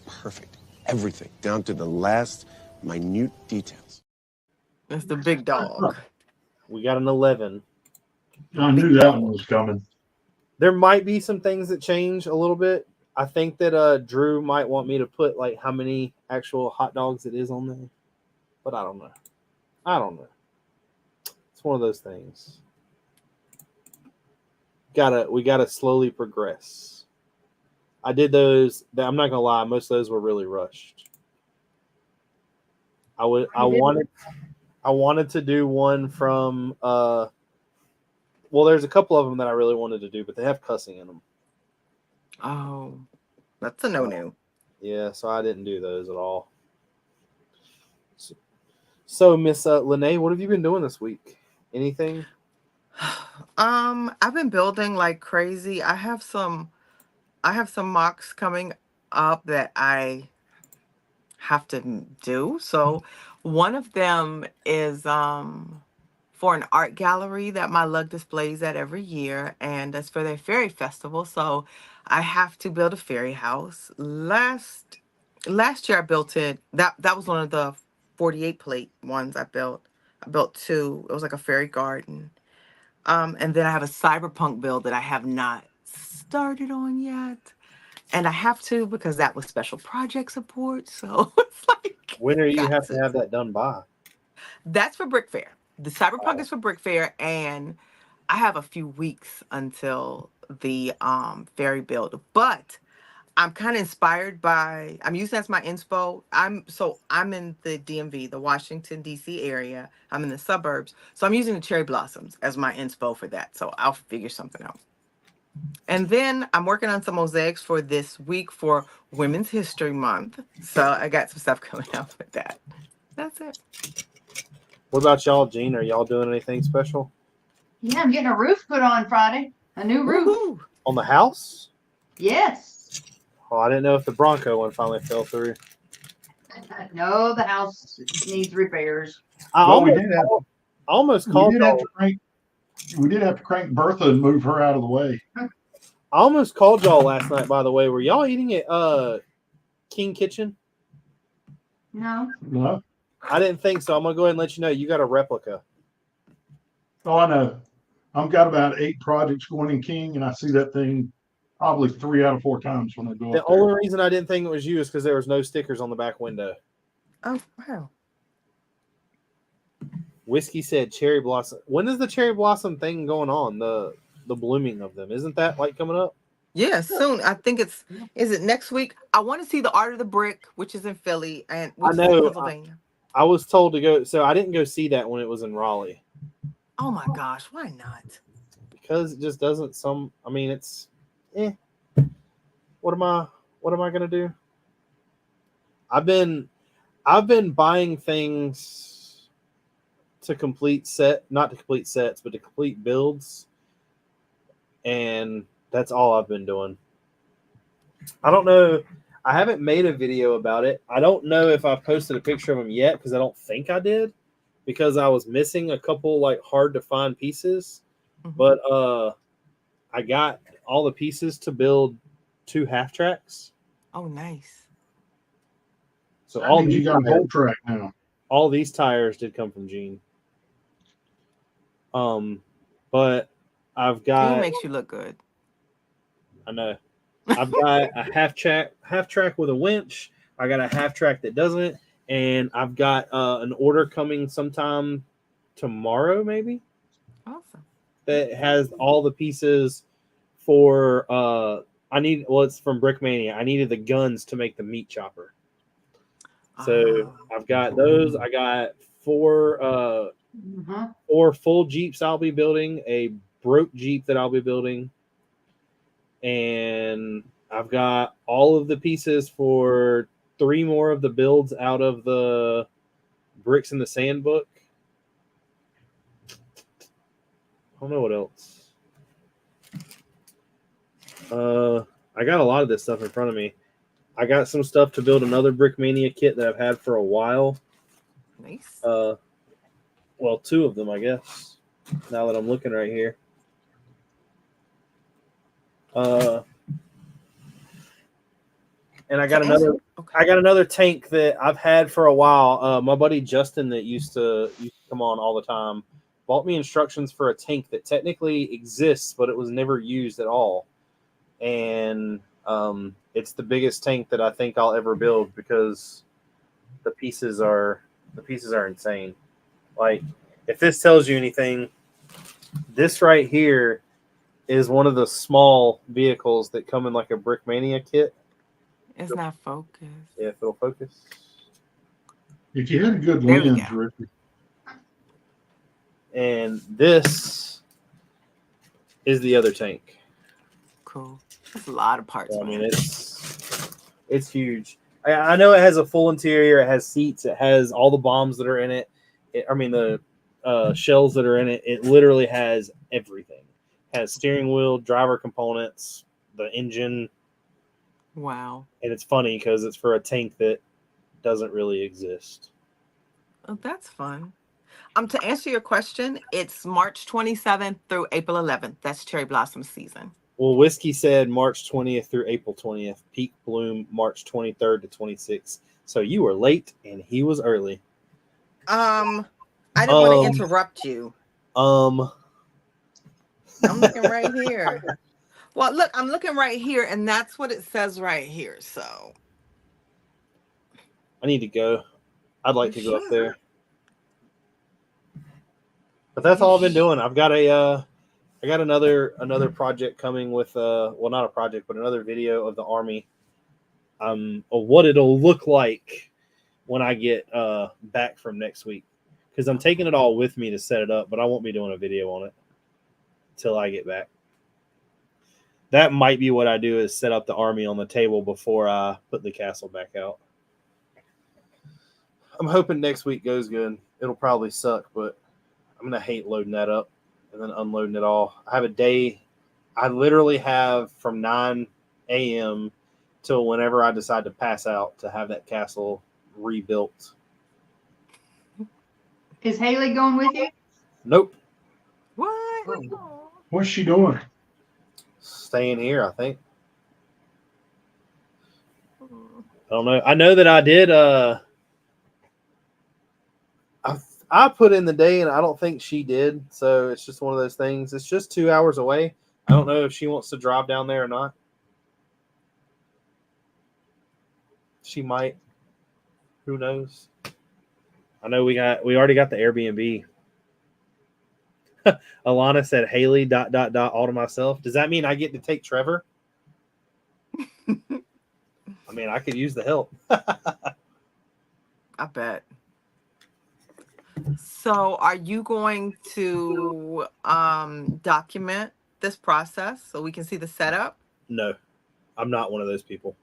Perfect. Everything, down to the last minute details. That's the big dog. We got an 11. I knew that one was coming. There might be some things that change a little bit. I think that Drew might want me to put like how many actual hot dogs it is on there, but I don't know. It's one of those things. We gotta slowly progress. I did those. I'm not gonna lie, most of those were really rushed. I wanted to do one from well, there's a couple of them that I really wanted to do, but they have cussing in them. Oh, that's a no-no. Yeah, so I didn't do those at all. So Miss Lene, what have you been doing this week? Anything? I've been building like crazy. I have some mocks coming up that I have to do. So one of them is for an art gallery that my lug displays at every year, and that's for their fairy festival. So I have to build a fairy house. Last year I built it. That was one of the 48 plate ones I built. I built 2. It was like a fairy garden. And then I have a cyberpunk build that I have not started on yet. And I have to because that was special project support. So it's like, when are you have to have that done by? That's for Brick Fair. The cyberpunk is for Brick Fair, and I have a few weeks until the fairy build, but I'm kind of inspired by, I'm using as my inspo. I'm in the DMV, the Washington DC area. I'm in the suburbs. So I'm using the cherry blossoms as my inspo for that. So I'll figure something out. And then I'm working on some mosaics for this week for Women's History Month. So I got some stuff coming up with that. That's it. What about y'all, Gene? Are y'all doing anything special Yeah, I'm getting a roof put on Friday. A new roof. Woohoo. on the house? Yes. Oh, I didn't know if the Bronco one finally fell through. No, the house needs repairs. I Well, we almost we called did have y'all. to crank we did have to crank Bertha and move her out of the way. I almost called y'all last night. By the way, were y'all eating at King Kitchen? No. No. I didn't think so. I'm gonna go ahead and let you know you got a replica. Oh, I know. I've got about 8 projects going in King, and I see that thing probably 3 out of 4 times when I go The up there. only reason I didn't think it was you is because there was no stickers on the back window. Oh, wow. Whiskey said cherry blossom. When is the cherry blossom thing going on? The blooming of them. Isn't that like coming up? Yeah, soon. I think is it next week? I want to see the Art of the Brick, which is in Philly and which is in know. Pennsylvania. I was told to go, so I didn't go see that when it was in Raleigh Oh my gosh, why not? because it just doesn't. I mean, it's. What am I gonna do? I've been buying things to not to complete sets, but to complete builds, and that's all I've been doing. I don't know. I haven't made a video about it. I don't know if I posted a picture of them yet because I don't think I did because I was missing a couple like hard to find pieces. Mhm. But I got all the pieces to build 2 half tracks. Oh, nice. So That means you got a whole track now. all these tires did come from Gene. But I've He got. makes you look good. I know. I've got a half track with a winch. I got a half track that doesn't, and I've got an order coming sometime tomorrow, maybe, Awesome. that has all the pieces for. It's from Brickmania. I needed the guns to make the meat chopper. So I've got those. I got 4 full Jeeps I'll be building, a broke Jeep that I'll be building, and I've got all of the pieces for 3 more of the builds out of the Bricks in the Sand book. I don't know what else. I got a lot of this stuff in front of me. I got some stuff to build another Brickmania kit that I've had for a while. Nice. Well, 2 of them, I guess. Now that I'm looking right here. And I got another tank that I've had for a while. My buddy Justin that used to come on all the time bought me instructions for a tank that technically exists, but it was never used at all. And it's the biggest tank that I think I'll ever build because the pieces are insane. Like, if this tells you anything, this right here is one of the small vehicles that come in like a Brickmania kit. It's not focused. Yeah, if it'll focus. If you had a good There we lens, go. Ricky. And this is the other tank. Cool. That's a lot of parts. I man. mean, it's huge. I know it has a full interior. It has seats. It has all the bombs that are in it. The shells that are in it. It literally has everything. It has steering wheel, driver components, the engine. Wow. And it's funny because it's for a tank that doesn't really exist. Oh, that's fun. To answer your question, it's March 27th through April 11th. That's cherry blossom season. Well, Whiskey said March 20th through April 20th. Peak bloom March 23rd to 26th. So you were late and he was early. I didn't want to interrupt you. I'm looking right here. Well, look, I'm looking right here, and that's what it says right here. So I need to go. I'd like to go up Sure. there. But that's all I've been doing. I've got I got another project coming with well, not a project, but another video of the Army, of what it'll look like when I get back from next week, because I'm taking it all with me to set it up, but I won't be doing a video on it till I get back. That might be what I do, is set up the Army on the table before I put the castle back out. I'm hoping next week goes good. It'll probably suck, but I'm gonna hate loading that up and then unloading it all. I have a day. I literally have from 9 a.m. till whenever I decide to pass out to have that castle rebuilt. Is Haley going with you? Nope. What? What's she doing? Staying here, I think. I don't know. I know that I did. I put in the day, and I don't think she did. So it's just one of those things. It's just 2 hours away. I don't know if she wants to drive down there or not. She might. Who knows? I know we already got the Airbnb. Alana said Haley ... all to myself. Does that mean I get to take Trevor? I mean, I could use the help. I bet. So are you going to document this process so we can see the setup? No, I'm not one of those people.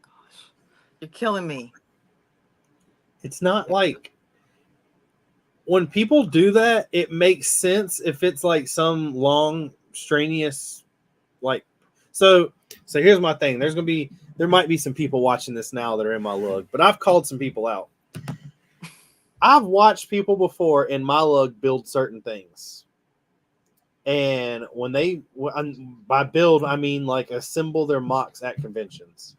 Gosh, you're killing me. It's not like when people do that, it makes sense if it's like some long, strenuous, like, so here's my thing. There might be some people watching this now that are in my lug, but I've called some people out. I've watched people before in my lug build certain things. And by build, I mean like assemble their mocks at conventions.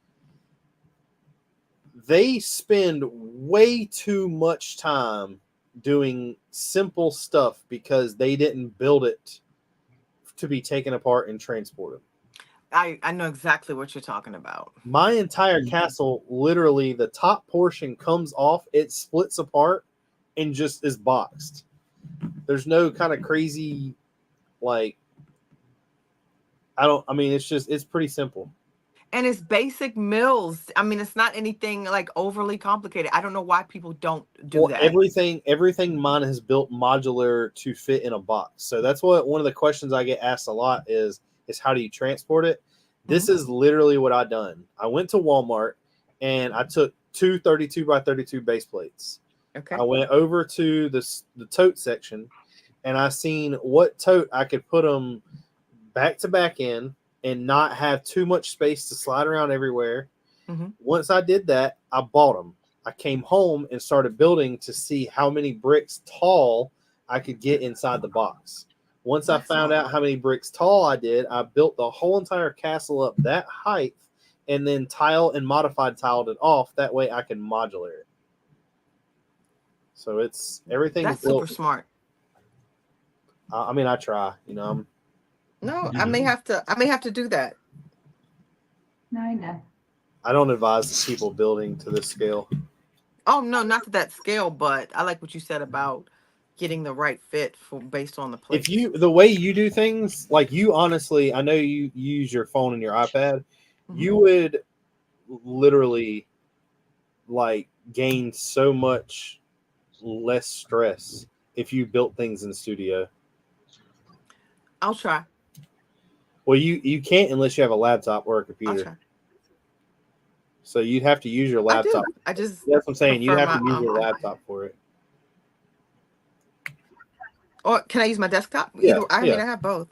They spend way too much time doing simple stuff because they didn't build it to be taken apart and transported. I know exactly what you're talking about. My entire castle, literally the top portion comes off, it splits apart and just is boxed. There's no kind of crazy, like, it's pretty simple. And it's basic mills. I mean, it's not anything like overly complicated. I don't know why people don't do that. Everything mine has built modular to fit in a box. So that's what one of the questions I get asked a lot is how do you transport it? This is literally what I done. I went to Walmart and I took two 32 by 32 base plates. Okay. I went over to the tote section and I seen what tote I could put them back to back in and not have too much space to slide around everywhere. Mm-hmm. Once I did that, I bought them. I came home and started building to see how many bricks tall I could get inside the box. Once I found out how many bricks tall I did, I built the whole entire castle up that height and then modified tiled it off. That way I can modular it. So it's everything. That's super smart. I mean, I try, No, I may have to do that. No, I know. I don't advise people building to this scale. Oh no, not to that scale, but I like what you said about getting the right fit based on the place. The way you do things, like you honestly, I know you use your phone and your iPad, you would literally like gain so much less stress if you built things in the studio. I'll try. Well, you can't unless you have a laptop or a computer. I'll try. So you'd have to use your laptop. That's what I'm saying. You have to use your laptop for it. Or can I use my desktop? Yeah, I mean, I have both.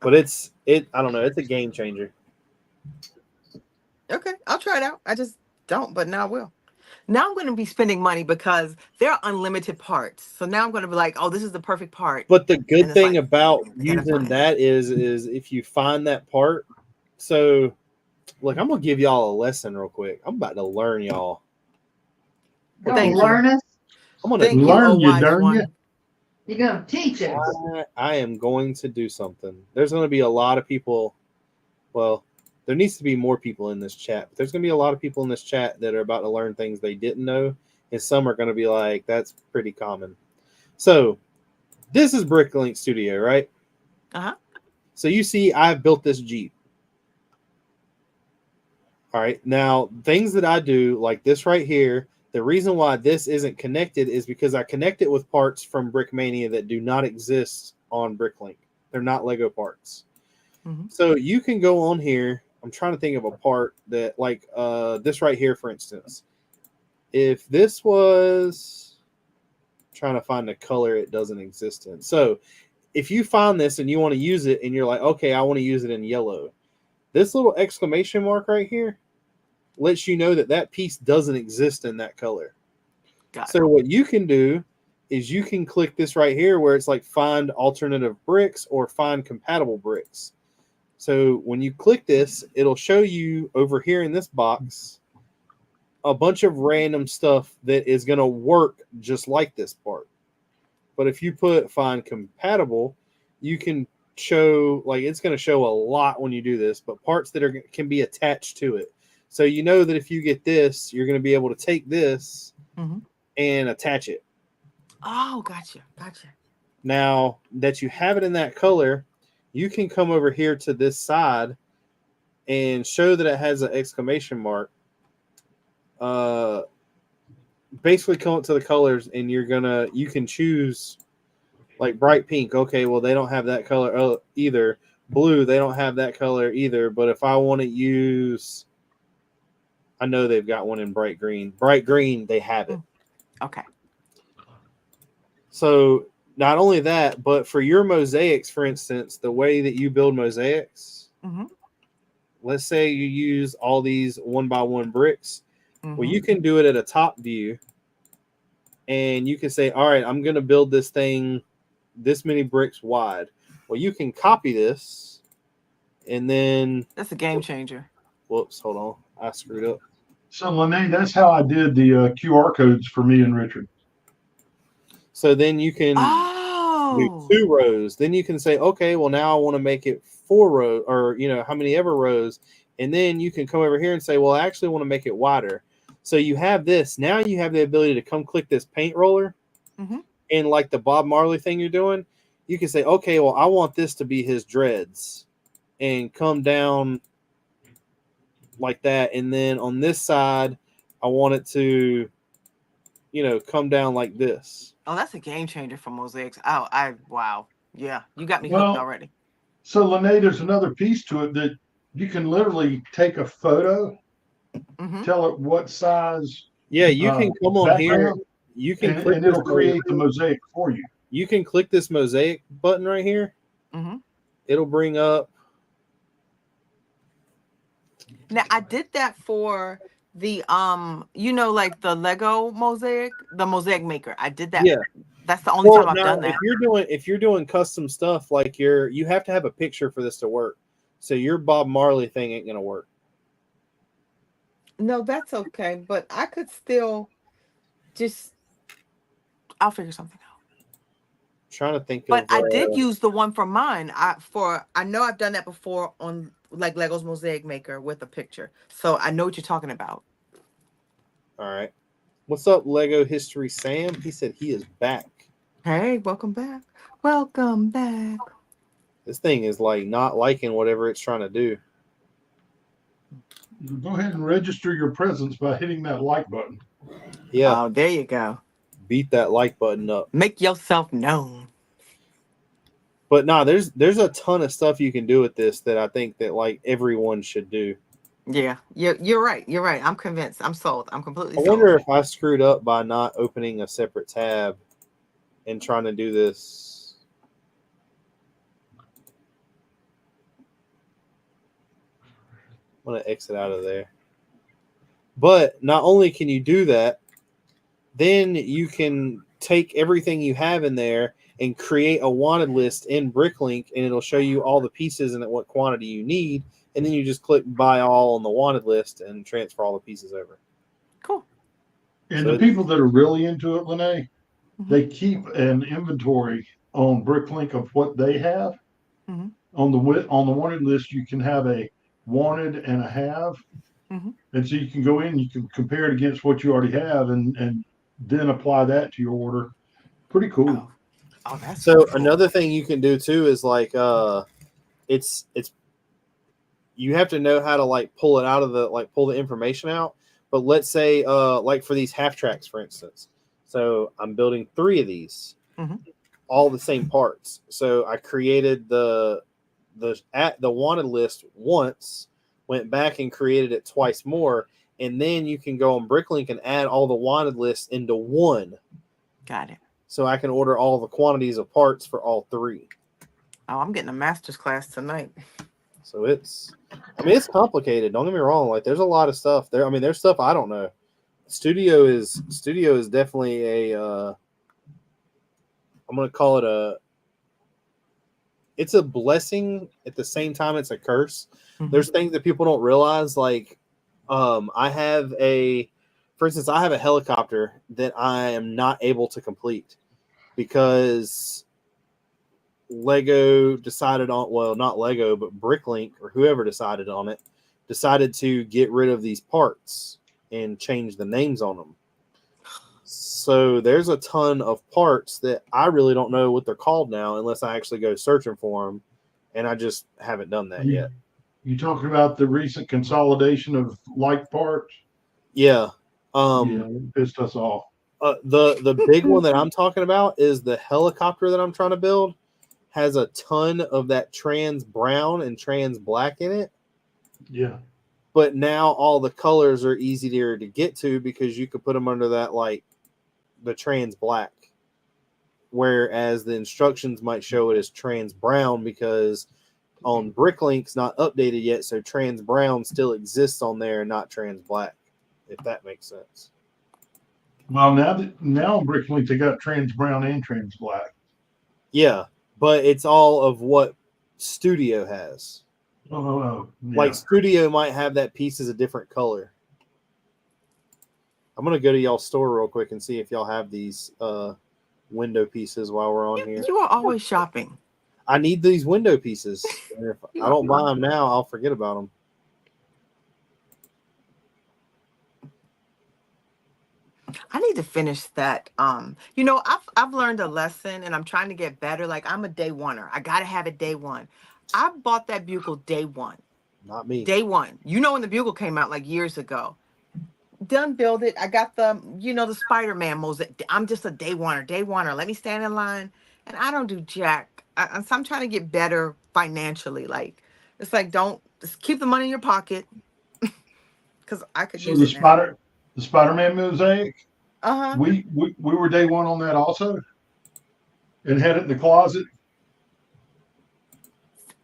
But I don't know. It's a game changer. Okay, I'll try it out. I just don't, but now I will. Now I'm going to be spending money because there are unlimited parts. So now I'm going to be like, oh, this is the perfect part. But the good thing about using that is if you find that part. So, look, I'm going to give y'all a lesson real quick. I'm about to learn y'all. Gonna learn us? I'm going to learn you, darn you. You're gonna teach us. I am going to do something. There's going to be a lot of people. Well, there needs to be more people in this chat. But there's going to be a lot of people in this chat that are about to learn things they didn't know. And some are going to be like, that's pretty common. So This is Bricklink Studio, right? Uh-huh. So you see, I've built this Jeep. All right. Now, things that I do, like this right here, the reason why this isn't connected is because I connect it with parts from Brickmania that do not exist on Bricklink. They're not Lego parts. Mhm. So you can go on here. I'm trying to think of a part that, like this right here, for instance. If this was trying to find a color it doesn't exist in. So if you find this and you want to use it and you're like, okay, I want to use it in yellow, this little exclamation mark right here lets you know that that piece doesn't exist in that color. Got it. So what you can do is you can click this right here where it's like find alternative bricks or find compatible bricks. So when you click this, it'll show you over here in this box a bunch of random stuff that is going to work just like this part. But if you put find compatible, you can show, like, it's going to show a lot when you do this, but parts that can be attached to it. So you know that if you get this, you're going to be able to take this and attach it. Oh, gotcha. Now that you have it in that color, you can come over here to this side and show that it has an exclamation mark. Basically come up to the colors and you can choose like bright pink. Okay, well, they don't have that color either. Blue, they don't have that color either. But if I want to use, I know they've got one in bright green. Bright green, they have it. Okay. So not only that, but for your mosaics, for instance, the way that you build mosaics, let's say you use all these 1x1 bricks. Well, you can do it at a top view, and you can say, all right, I'm going to build this thing this many bricks wide. Well, you can copy this, and then... That's a game changer. Whoops, hold on. I screwed up. So, Lene, that's how I did the QR codes for me and Richard. So then you can do 2 rows. Then you can say, okay, well, now I want to make it 4 rows, or, how many ever rows. And then you can come over here and say, well, I actually want to make it wider. So you have this. Now you have the ability to come click this paint roller. And like the Bob Marley thing you're doing, you can say, okay, well, I want this to be his dreads. And come down like that. And then on this side, I want it to, come down like this. Oh, that's a game changer for mosaics. Wow. Yeah, you got me hooked already. So, Lene, there's another piece to it that you can literally take a photo, tell it what size. Yeah, you can come on here. You can click and it'll create the mosaic for you. You can click this mosaic button right here. It'll bring up. Now I did that for the like the Lego mosaic, the mosaic maker. I did that. Yeah, that's the only time I've done that. If you're doing custom stuff, like you have to have a picture for this to work. So your Bob Marley thing ain't gonna work. No, that's okay. But I could still I'll figure something out. Trying to think. But I did use the one for mine. I know I've done that before on like Lego's Mosaic Maker with a picture. So I know what you're talking about. All right. What's up, Lego History Sam? He said he is back. Hey, welcome back. Welcome back. This thing is like not liking whatever it's trying to do. Go ahead and register your presence by hitting that like button. Yeah. Oh, there you go. Beat that like button up. Make yourself known. But no, there's a ton of stuff you can do with this that I think that like everyone should do. Yeah, you're right. You're right. I'm convinced. I'm sold. I'm completely sold. I wonder if I screwed up by not opening a separate tab and trying to do this. I'm going to exit out of there. But not only can you do that, then you can take everything you have in there and create a wanted list in Bricklink, and it'll show you all the pieces and at what quantity you need. And then you just click buy all on the wanted list and transfer all the pieces over. Cool. And the people that are really into it, Lene, they keep an inventory on Bricklink of what they have. On the wanted list, you can have a wanted and a have. And so you can go in, you can compare it against what you already have and then apply that to your order. Pretty cool. Oh, that's So cool. another thing you can do too is like it's you have to know how to like pull it out of the like pull the information out. But let's say like for these half tracks, for instance. So I'm building 3 of these, all the same parts. So I created the wanted list once, went back and created it twice more, and then you can go on Bricklink and add all the wanted lists into one. Got it. So I can order all the quantities of parts for all 3. Oh, I'm getting a master's class tonight. So it's complicated. Don't get me wrong. Like there's a lot of stuff there. I mean, there's stuff I don't know. Studio is definitely a I'm gonna call it it's a blessing at the same time it's a curse. There's things that people don't realize. Like for instance, I have a helicopter that I am not able to complete because Lego decided on, well, not Lego, but Bricklink or whoever decided on it, decided to get rid of these parts and change the names on them. So there's a ton of parts that I really don't know what they're called now unless I actually go searching for them, and I just haven't done that yet. You talking about the recent consolidation of like parts? Yeah. Yeah, it pissed us off. The big one that I'm talking about is the helicopter that I'm trying to build. Has a ton of that trans brown and trans black in it. Yeah. But now all the colors are easier to get to because you could put them under that, like the trans black. Whereas the instructions might show it as trans brown because on Bricklink's not updated yet. So trans brown still exists on there, not trans black, if that makes sense. Well, now on Bricklink they got trans brown and trans black. Yeah. But it's all of what Studio has. Oh, yeah. Like Studio might have that piece as a different color. I'm gonna go to y'all's store real quick and see if y'all have these window pieces while we're on here. You are always shopping. I need these window pieces. If I don't buy them now, I'll forget about them. I need to finish that. I've learned a lesson and I'm trying to get better. Like I'm a day oneer. I gotta have it day one. I bought that bugle day one. Not me. Day one. You know when the bugle came out like years ago. Done build it. I got the Spider-Man mosaic. I'm just a day oneer. Day oneer. Let me stand in line. And I don't do jack. I'm trying to get better financially. Like it's like just keep the money in your pocket. Because I could use it now. The Spider-Man mosaic. Uh-huh. We were day one on that also, and had it in the closet.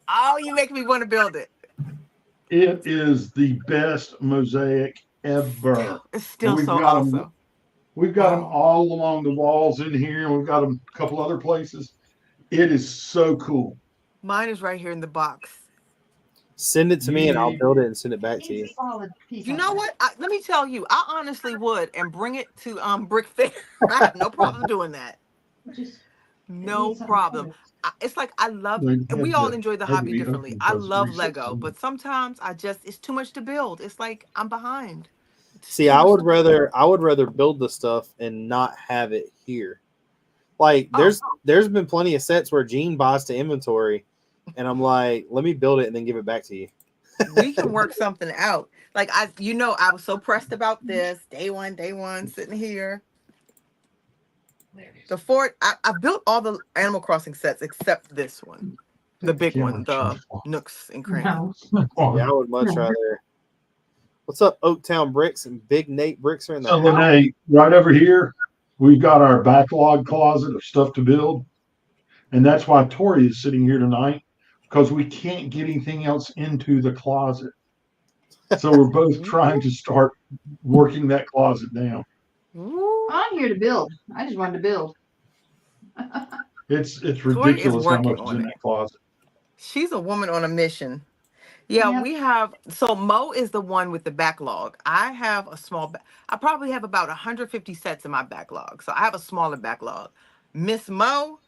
Oh, you make me want to build it. It is the best mosaic ever. It's still so awesome. We've got them all along the walls in here, and we've got them a couple other places. It is so cool. Mine is right here in the box. Send it to me and I'll build it and send it back to you. You know what? Let me tell you, I honestly would and bring it to Brick Fair. I have no problem doing that. No problem. It's like I love. We all enjoy the hobby differently. I love Lego, but sometimes it's too much to build. It's like I'm behind. See, I would rather build the stuff and not have it here. Like there's been plenty of sets where Gene buys to inventory. And I'm like, let me build it and then give it back to you. We can work something out. Like I was so pressed about this day one, sitting here. The fort, I built all the Animal Crossing sets except this one, the big one, the Nooks and Crannies. Yeah, I would much rather. What's up, Oaktown Bricks and Big Nate Bricks are in the house. Renee, right over here, we've got our backlog closet of stuff to build, and that's why Tori is sitting here tonight. Because we can't get anything else into the closet. So we're both trying to start working that closet down. I'm here to build. I just wanted to build. It's ridiculous how much is in that closet. She's a woman on a mission. Yeah, we have. So Mo is the one with the backlog. I have I probably have about 150 sets in my backlog. So I have a smaller backlog. Miss Mo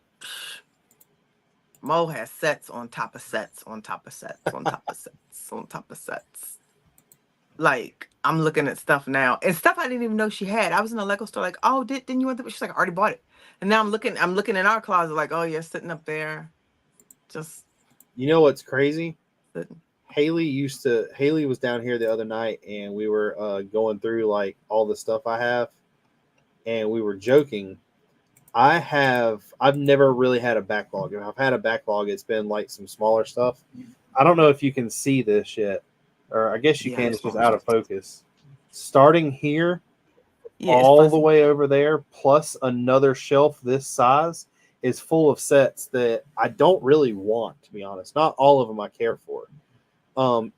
has sets on top of sets on top of sets on top of sets on top of sets. Like, I'm looking at stuff now, and stuff I didn't even know she had. I was in a Lego store, like, oh, didn't you want that? She's like, I already bought it. And now I'm looking in our closet, like, oh yeah, sitting up there, just You know what's crazy? sitting. Haley was down here the other night, and we were going through like all the stuff I have, and we were joking. I've never really had a backlog. If I've had a backlog, it's been like some smaller stuff. I don't know if you can see this yet, or I guess you Yeah, can. it's It's just smaller out of stuff. focus. Starting here, Yeah, it's all the fuzzy. way over there, plus another shelf this size, is full of sets that I don't really want, to be honest. Not all of them I care for.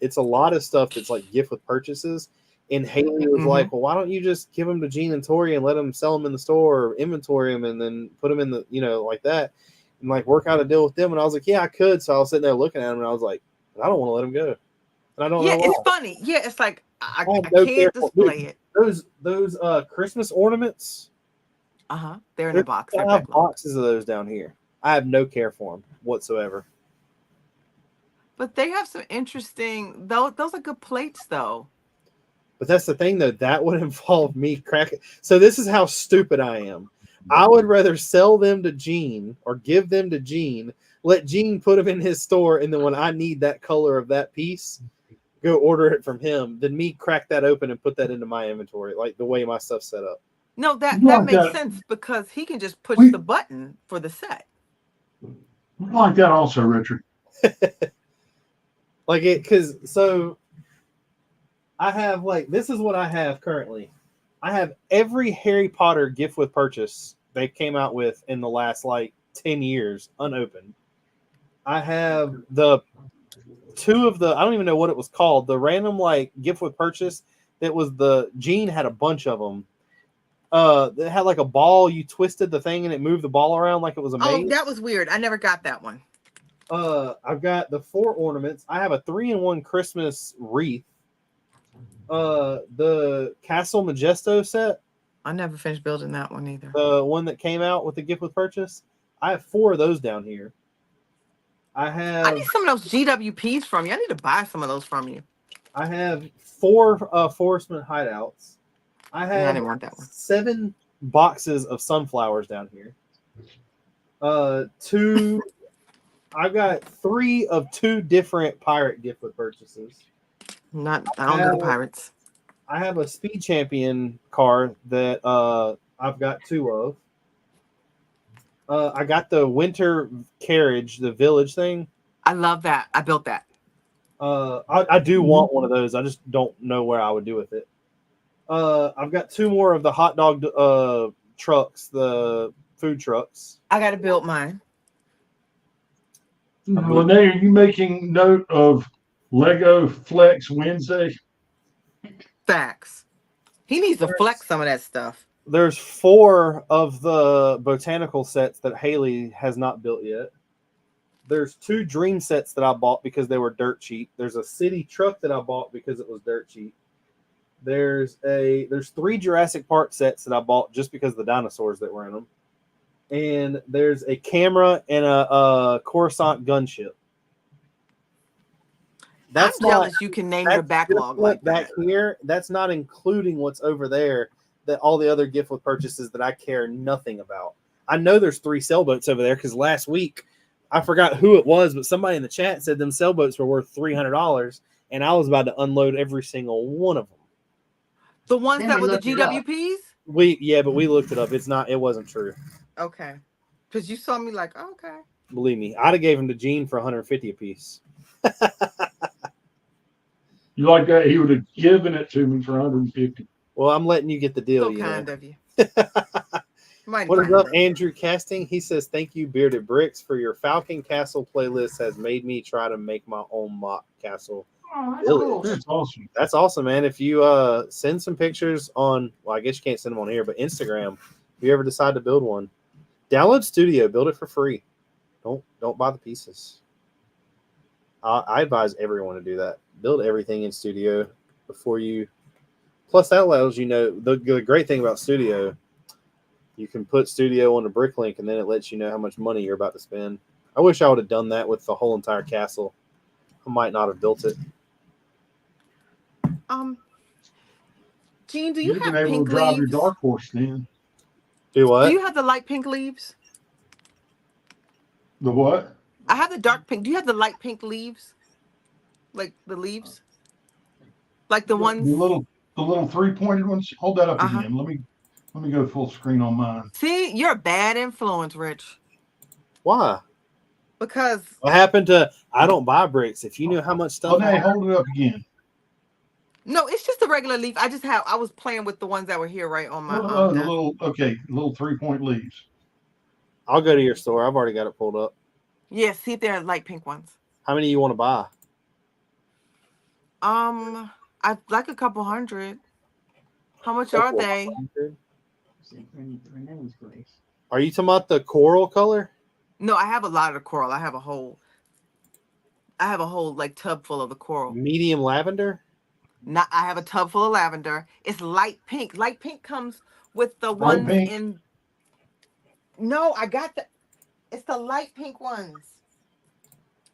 It's a lot of stuff that's like gift with purchases. And Haley was Mm-hmm. like, "Well, why don't you just give them to Gene and Tori and let them sell them in the store or inventory them and then put them in the, like that, and like work out a deal with them?" And I was like, "Yeah, I could." So I was sitting there looking at them and I was like, "I don't want to let them go," and I don't know Yeah, it's why. funny. Yeah, it's like I I have no care can't for display it. those Christmas ornaments. They're in a There's box. They're 5 backlogged. boxes of those down here. I have no care for them whatsoever. But they have some interesting. Those are good plates, though. But that's the thing, though. That would involve me cracking. So this is how stupid I am. I would rather sell them to Gene or give them to Gene, let Gene put them in his store, and then when I need that color of that piece, go order it from him, than me crack that open and put that into my inventory, like the way my stuff's set up. No, that We like makes that. sense because he can just push We, the button for the set. we like that also, Richard. Like it, because so I have like this is what I have currently. I have every Harry Potter gift with purchase they came out with in the last like 10 years unopened. I have the 2 of the, I don't even know what it was called, the random like gift with purchase that was the Gene had a bunch of them. It had like a ball, you twisted the thing and it moved the ball around like it was a Oh, maze. that was weird. I never got that one. I've got the 4 ornaments. I have a 3-in-1 Christmas wreath. The Castle Majesto set, I never finished building that one either. the one that came out with the gift with purchase. I have 4 of those down here. I I need some of those GWPs from you. I need to buy some of those from you. I have 4 Forestman hideouts. I I have didn't want that one. 7 boxes of sunflowers down here. 2. I got 3 of 2 different pirate gift with purchases. I don't do the pirates. I have a Speed Champion car that I've got 2 of. I got the winter carriage, the village thing. I love that. I built that. I do want one of those. I just don't know where I would do with it. I've got 2 more of the hot dog trucks, the food trucks. I got to build mine. Lene, are you making note of Lego Flex Wednesday? Facts. He needs to flex some of that stuff. There's 4 of the botanical sets that Haley has not built yet. There's 2 dream sets that I bought because they were dirt cheap. There's a city truck that I bought because it was dirt cheap. There's 3 Jurassic Park sets that I bought just because of the dinosaurs that were in them. And there's a camera and a Coruscant gunship. I'm jealous you can name your backlog like back that. here. That's not including what's over there. That all the other gift with purchases that I care nothing about. I know there's 3 sailboats over there because last week I forgot who it was, but somebody in the chat said them sailboats were worth $300, and I was about to unload every single one of them. The ones Then that we were the looked it up. GWPs? But we looked it up. It wasn't true. Okay. Because you saw me like, oh, okay. Believe me, I'd have gave them to Gene for $150 a piece. You like that? He would have given it to me for $150. Well, I'm letting you get the deal. So kind of you. Mighty What is kind up, of Andrew Casting? He says, "Thank you, Bearded Bricks, for your Falcon Castle playlist. Has made me try to make my own mock castle." Oh, that's Really? cool. That's awesome. That's awesome, man. If you send some pictures on, well, I guess you can't send them on here, but Instagram. If you ever decide to build one, download Studio, build it for free. Don't buy the pieces. I advise everyone to do that. Build everything in Studio before you. Plus, that allows the great thing about Studio. You can put Studio on the Bricklink, and then it lets you know how much money you're about to spend. I wish I would have done that with the whole entire castle. I might not have built it. Gene, do you You've been have able pink to drive your leaves? dark horse then. Do Do what? you have the light pink leaves? The what? I have the dark pink. Do you have the light pink leaves? Like the leaves? Like the ones? The little 3-pointed ones. Hold that up Uh-huh. again. Let me go full screen on mine. See, you're a bad influence, Rich. Why? Because What happened to I don't buy bricks? If you knew how much stuff I Lene, have, hold it up again. no, it's just a regular leaf. I was playing with the ones that were here right on my The desk. little 3-point leaves. I'll go to your store. I've already got it pulled up. Yeah, see if they're light pink ones. How many you want to buy? I'd like a couple hundred. How much are they? Are you talking about the coral color? No, I have a lot of the coral. I have a whole like tub full of the coral. Medium lavender? Not I have a tub full of lavender. It's light pink. Light pink comes with the Light ones pink? in. No, I got it's the light pink ones.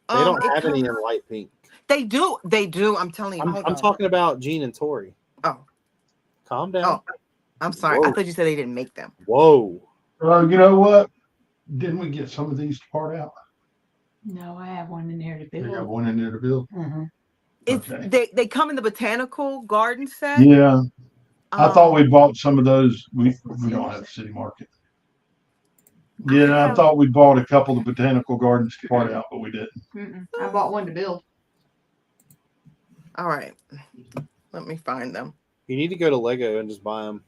They don't it have any in comes- light pink. They do. They do. I'm telling you. Hold I'm on. talking about Gene and Tori. Oh, Calm down. oh, I'm sorry. Whoa. I thought you said they didn't make them. Whoa. You know what? Didn't we get some of these to part out? No, I have one in there to They got build. one in there to build. It's Okay. they come in the botanical garden set. Yeah, I thought Um, we bought some of those. We don't have City Market. Yeah, I have- thought we bought a couple of botanical gardens to part out, but we didn't. I bought one to build. All right. Let me find them. You need to go to Lego and just buy them.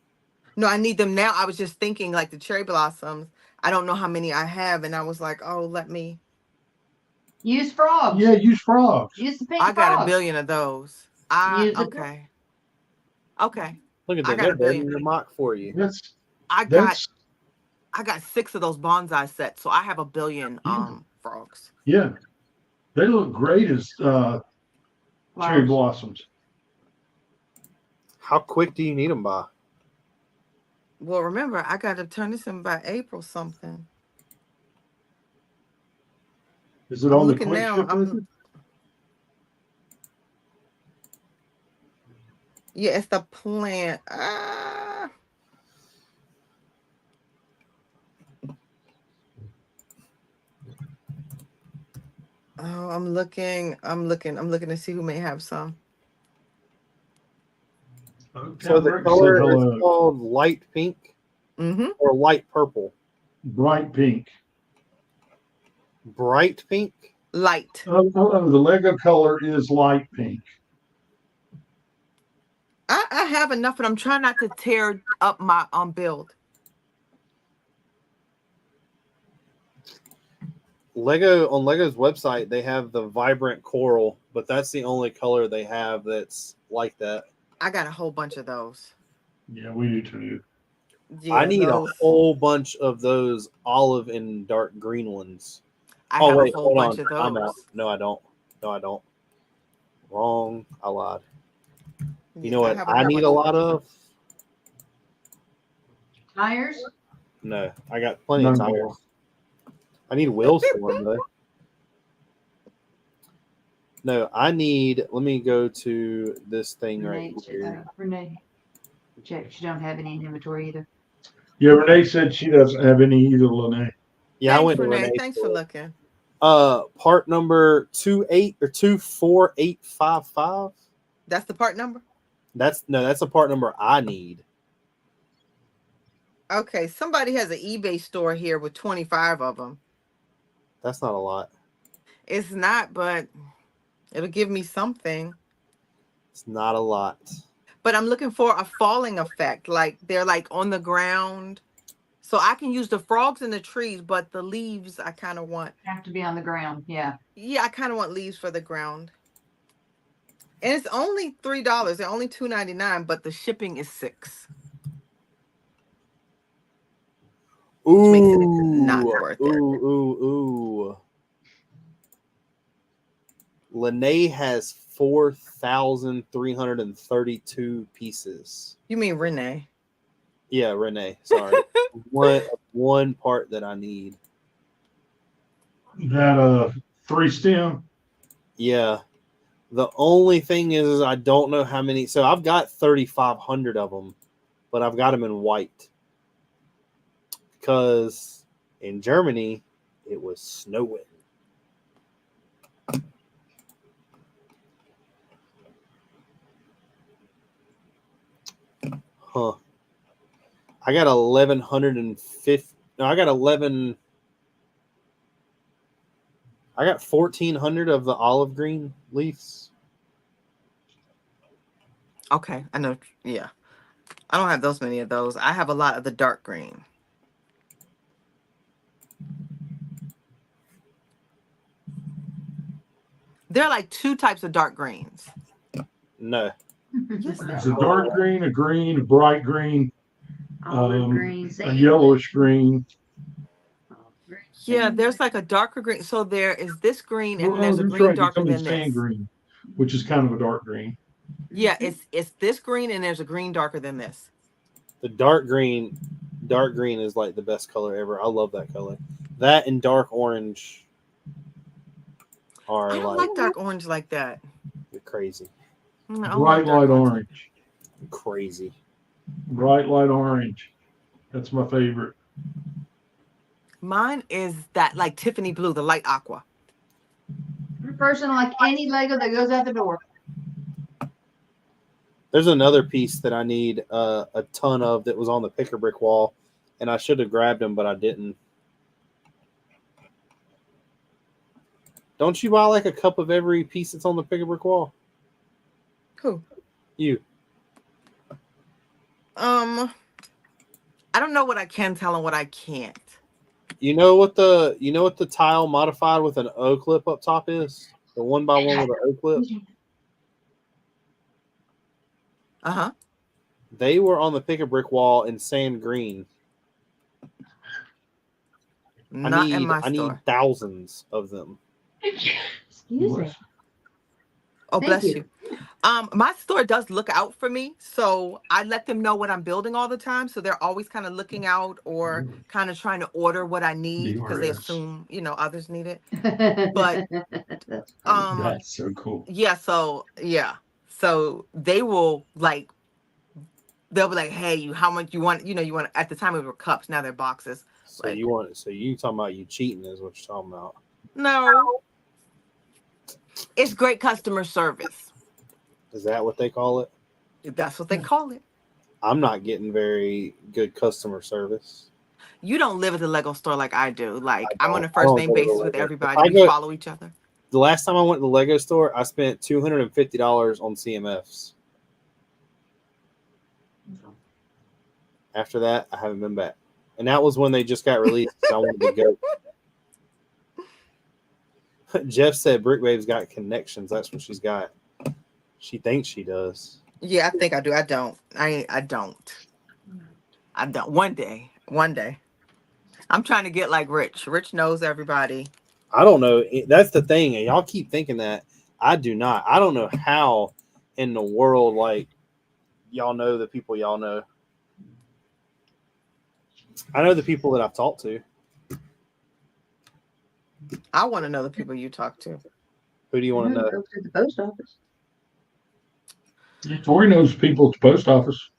No, I need them now. I was just thinking like the cherry blossoms. I don't know how many I have, and I was like, oh, let me. Use frogs. Yeah, use frogs. Use the pink I got frogs. a billion of those. Use the- Okay. Okay. Look at I that. got They're a billion. building your mock for you. That's I got that's 6 of those bonsai sets, so I have a billion frogs. yeah. They look great as cherry Flowers. blossoms. How quick do you need them by? Well, remember, I got to turn this in by April something. Is it I'm on the looking quick now. ship record? Yeah, it's the plant. Oh, I'm looking to see who may have some. So the Brix said color hello. is called light pink Mm-hmm. or light purple? Bright pink. Bright pink? Light. The Lego color is light pink. I have enough, and I'm trying not to tear up my build. Lego on Lego's website, they have the vibrant coral, but that's the only color they have that's like that. I got a whole bunch of those. Yeah, we do too. Yeah, I need those. a whole bunch of those olive and dark green ones. I Oh have wait, a whole hold bunch on. of I'm those. out. No, I don't. No, I don't. Wrong. I lied. You Yeah, know what have I whole need bunch a lot of? Tires. No, I got plenty of None tires. more. I need wheels for them though. No, I need. Let me go to this thing right here. Renee, check. She don't have any in inventory either. Yeah, Renee said she doesn't have any either, Lene. Yeah, I Thanks, went to Renee. Renee's Thanks store. for looking. Part number 24855. That's the part number. That's a part number I need. Okay, somebody has an eBay store here with 25 of them. That's not a lot. It's not, but it'll give me something. It's not a lot. But I'm looking for a falling effect, like they're like on the ground. So I can use the frogs in the trees, but the leaves I kind of want. Have to be on the ground. Yeah. Yeah, I kind of want leaves for the ground. And it's only $3. They're only $2.99, but the shipping is $6. Ooh, makes it not worth it. Ooh. Lene has 4,332 pieces. You mean Renee? Yeah, Renee. Sorry. one part that I need. That 3 stem. Yeah. The only thing is I don't know how many. So I've got 3,500 of them, but I've got them in white because in Germany it was snowing. Huh. I got 1,150. No, I got 11. I got 1,400 of the olive green leaves. Okay, I know. Yeah, I don't have those many of those. I have a lot of the dark green. There are like two types of dark greens. No. Yes, There's a dark green, a bright green, Olive green, a sand. yellowish green. Yeah, there's like a darker green. So there is this green, and Oh, there's a that's green right. They darker come in than sand this. green, which is kind of a dark green. Yeah, it's this green, and there's a green darker than this. The dark green is like the best color ever. I love that color. That and dark orange are I don't like dark orange like that. crazy. I don't Bright like dark light orange. orange. Crazy. Bright light orange. That's my favorite. Mine is that like Tiffany blue, the light aqua. Person like any Lego that goes out the door. There's another piece that I need a ton of that was on the picker brick wall, and I should have grabbed them, but I didn't. Don't you buy like a cup of every piece that's on the picker brick wall? Who? You. I don't know what I can tell and what I can't. You know what the tile modified with an O clip up top is? The 1x1 with an O clip? Uh-huh. They were on the picker brick wall in sand green. Not in my I need store. thousands of them. Excuse me. Oh, Thank bless you. you. My store does look out for me, so I let them know what I'm building all the time. So they're always kind of looking out or kind of trying to order what I need because they assume, others need it. But That's so cool. yeah, so they will they'll be like, hey, how much you want? You want at the time it were cups, now they're boxes. So you talking about you cheating is what you're talking about. No. It's great customer service. Is that what they call it? That's what they call it. I'm not getting very good customer service. You don't live at the Lego store like I do. Like I'm on a I first don't name go to the basis with Lego. everybody. We follow each other. The last time I went to the Lego store, I spent $250 on CMFs. After that, I haven't been back. And that was when they just got released. So I wanted to go. Jeff said Brick Babe's got connections. That's what she's got. She thinks she does. Yeah, I think I do. I don't. I don't. One day. I'm trying to get like Rich. Rich knows everybody. I don't know. That's the thing. And y'all keep thinking that. I do not. I don't know how in the world, like, y'all know the people y'all know. I know the people that I've talked to. I want to know the people you talk to. Who do you want to know? Go to the post office. Tori knows people at the post office.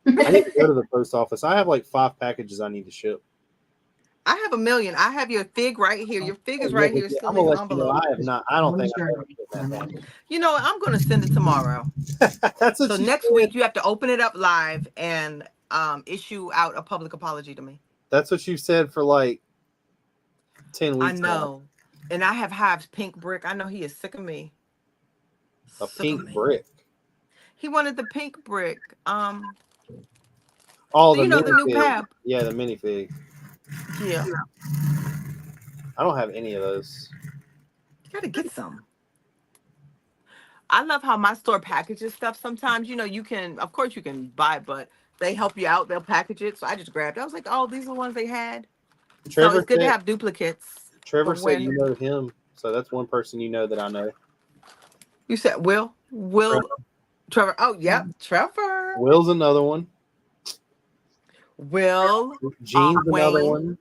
I need to go to the post office. I have like 5 packages I need to ship. I have 1 million. I have your fig right here. Your fig is right here, still I'm in gonna the let you know, envelope. I have not. I don't think I've ever shipped that package. You know what? I'm going to send it tomorrow. That's what So she next said. week you have to open it up live and issue out a public apology to me. That's what you said for like 10 weeks. I know. And I have Hive's pink brick. I know he is sick of me. A Sick of pink me. brick. He wanted the pink brick. Oh, So the you know the new minifig. pab. Yeah, the minifig. Yeah. I don't have any of those. You gotta get some. I love how my store packages stuff sometimes. You can, of course you can buy, but they help you out. They'll package it. So I just grabbed it. I was like, oh, these are the ones they had. So it's good to have duplicates. Trevor for said when- you know him. So that's one person you know that I know. You said Will? Trevor. Oh, yep. Trevor. Will's another one. Will. Gene's another Wayne. one.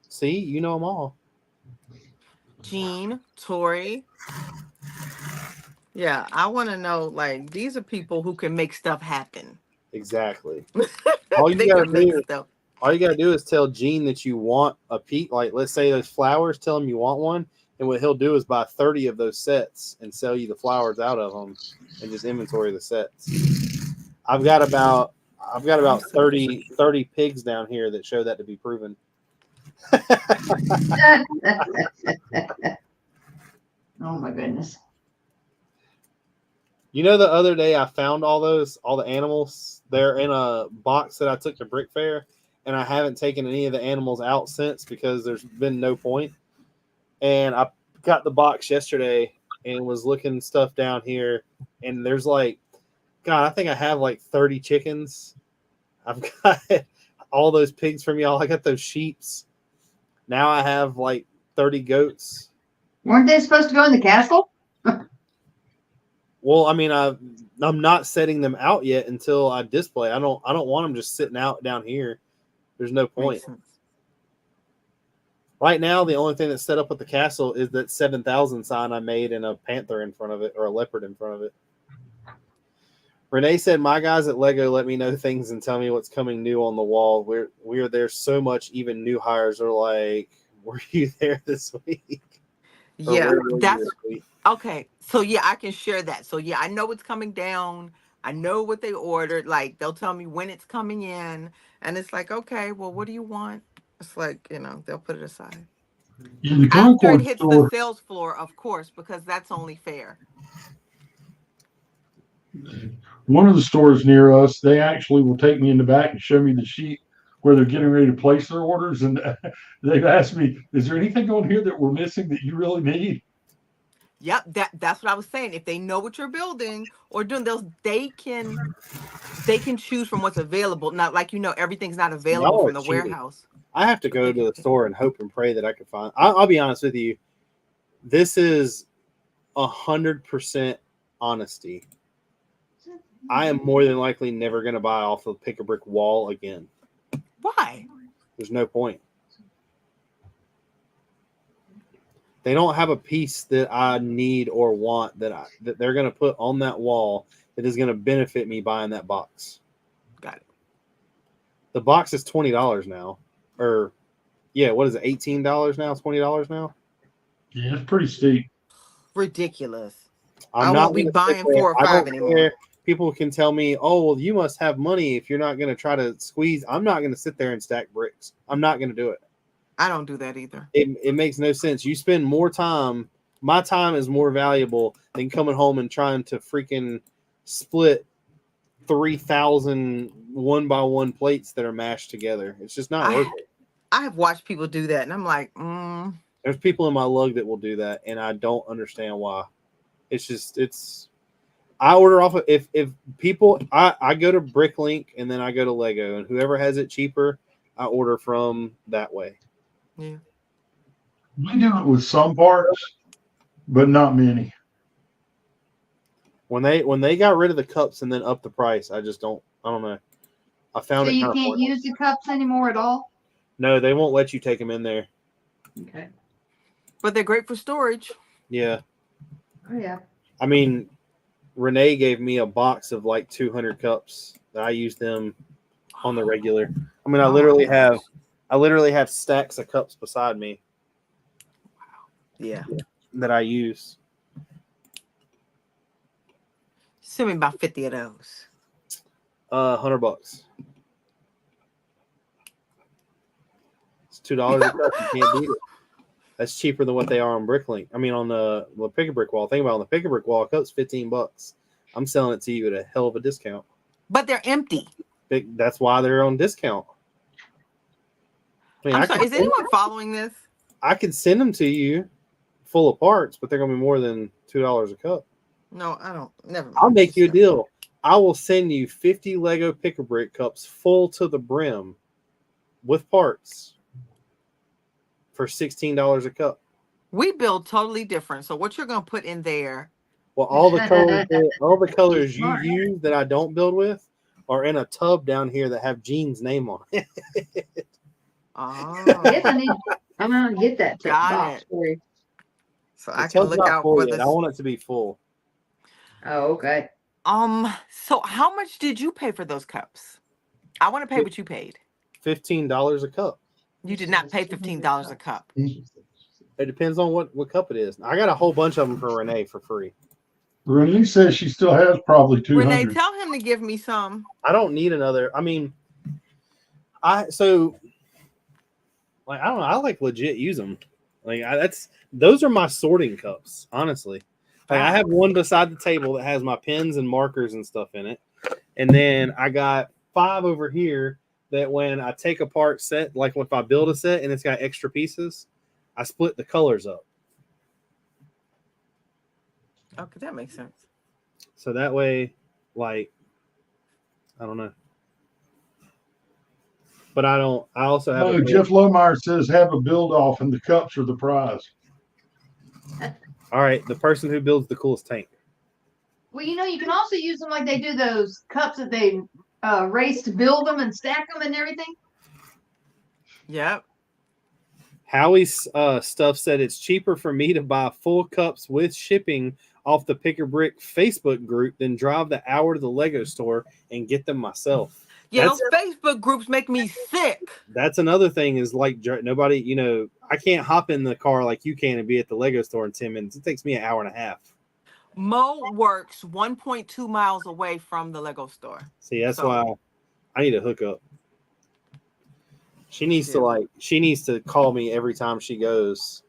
See, you know them all. Gene, Tori, Yeah, I want to know. Like, these are people who can make stuff happen. Exactly. All you They gotta can make do, stuff. all you gotta do is tell Gene that you want a piece. Like, let's say those flowers. Tell him you want one, and what he'll do is buy 30 of those sets and sell you the flowers out of them, and just inventory the sets. I've got about 30 pigs down here that show that to be proven. Oh my goodness. You know, the other day I found all the animals. They're in a box that I took to Brick Fair, and I haven't taken any of the animals out since because there's been no point. And I got the box yesterday and was looking stuff down here, and there's like, God, I think I have like 30 chickens. I've got all those pigs from y'all. I got those sheeps. Now I have like 30 goats. Weren't they supposed to go in the castle? Well, I mean, I'm not setting them out yet until I display. I don't want them just sitting out down here. There's no point. Makes sense. Right now, the only thing that's set up at the castle is that 7,000 sign I made and a panther in front of it or a leopard in front of it. Renee said, "My guys at Lego let me know things and tell me what's coming new on the wall. We're there so much. Even new hires are like, were you there this week? Or Yeah, where were you that's this week?" okay. So yeah, I can share that. So yeah, I know what's coming down. I know what they ordered. Like they'll tell me when it's coming in, and it's like, okay, well, what do you want? It's like, they'll put it aside In the after it Concord hits the store, sales floor, of course, because that's only fair. one of the stores near us, they actually will take me in the back and show me the sheet where they're getting ready to place their orders. And they've asked me, is there anything on here that we're missing that you really need? Yep, that's what I was saying. If they know what you're building or doing, they can choose from what's available. Not like everything's not available Y'all are from the cheating. warehouse. I have to But they go to can the store and hope and pray that I can find. I'll be honest with you. This is 100% honesty. I am more than likely never going to buy off of Pick a Brick Wall again. Why? There's no point. They don't have a piece that I need or want that they're going to put on that wall that is going to benefit me buying that box. Got it. The box is $20 now. Or, yeah, what is it, $18 now? $20 now? Yeah, it's pretty steep. Ridiculous. I'm I not won't be gonna sit buying there. 4 or I 5 don't anymore. care. People can tell me, oh, well, you must have money if you're not going to try to squeeze. I'm not going to sit there and stack bricks. I'm not going to do it. I don't do that either. It makes no sense. You spend more time. My time is more valuable than coming home and trying to freaking split 3,000 one-by-one plates that are mashed together. It's just not worth it. I have watched people do that, and I'm like, There's people in my lug that will do that, and I don't understand why. It's I order off of if people I go to Bricklink and then I go to Lego, and whoever has it cheaper, I order from that way. yeah. We do it with some parts, but not many. When they got rid of the cups and then up the price, I don't know. I found So it you kind of can't use the cups anymore at all? No, they won't let you take them in there. Okay. But they're great for storage. Yeah. Oh yeah. I mean, Renee gave me a box of like 200 cups that I use them on the regular. I mean, I literally have stacks of cups beside me. Yeah. That I use. Send me about 50 of those. $100. It's $2 a cup. You can't beat it. That's cheaper than what they are on Bricklink. I mean, on the Pick a Brick Wall. Think about it, on the Pick a Brick Wall, a cup's $15. I'm selling it to you at a hell of a discount. But they're empty. That's why they're on discount. I mean, I'm sorry. Is anyone following this? I could send them to you full of parts, but they're going to be more than $2 a cup. No, I don't. Never mind. I'll make you a deal. I will send you 50 Lego Pick a Brick cups full to the brim with parts for $16 a cup. We build totally different. So what you're going to put in there? Well, all the colors you use that I don't build with are in a tub down here that have Gene's name on it. Oh, Yes, I'm gonna get that Got box it. for you. So The I can tub's look not out full for yet. this. I want it to be full. Oh, okay. So how much did you pay for those cups? I want to pay what you paid. $15 a cup. You did not pay $15 a cup. It depends on what cup it is. I got a whole bunch of them for Renee for free. Renee says she still has probably Renee, 200. tell him to give me some. I don't need another. I mean, I don't know. I like legit use them. Those are my sorting cups, honestly. Like I have one beside the table that has my pens and markers and stuff in it, and then I got 5 over here that when I take apart set, like if I build a set and it's got extra pieces, I split the colors up. Okay, that makes sense. So that way, like, I don't know. But I also have Oh, Jeff Lohmeyer says have a build off and the cups are the prize. All right, the person who builds the coolest tank. Well, you can also use them like they do those cups that they race to build them and stack them and everything. Yep. Howie's stuff said it's cheaper for me to buy full cups with shipping off the Pick a Brick Facebook group than drive the hour to the Lego store and get them myself. Yeah, those Facebook groups make me sick. That's another thing is like nobody, I can't hop in the car like you can and be at the Lego store in 10 minutes. It takes me an hour and a half. Mo works 1.2 miles away from the Lego store. See, that's why I need to hook up. She needs to call me every time she goes.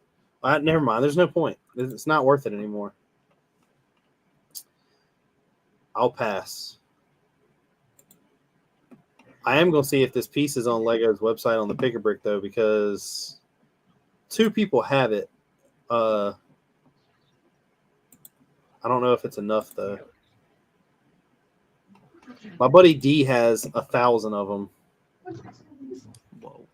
Never mind. There's no point. It's not worth it anymore. I'll pass. I am going to see if this piece is on Lego's website on the Pick a Brick though, because 2 people have it. I don't know if it's enough though. My buddy D has 1,000 of them. Whoa.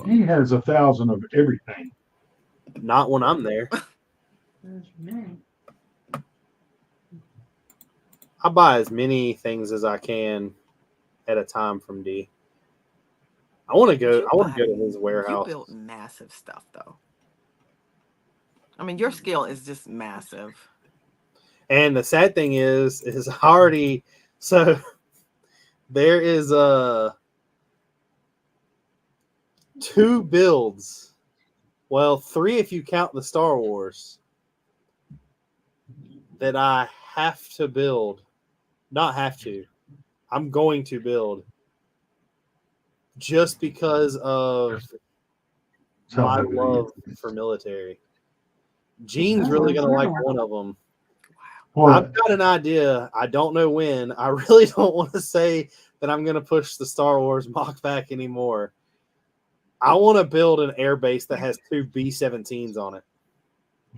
He has 1,000 of everything. Not when I'm there. I buy as many things as I can at a time from D. I want to go to his warehouse. You built massive stuff though. I mean, your skill is just massive. And the sad thing is already so there is 2 builds. Well, 3 if you count the Star Wars that I have to build. Not have to. I'm going to build just because of my love for military. Gene's really going to like one of them. I've got an idea. I don't know when. I really don't want to say that I'm going to push the Star Wars mock back anymore. I want to build an air base that has 2 B-17s on it.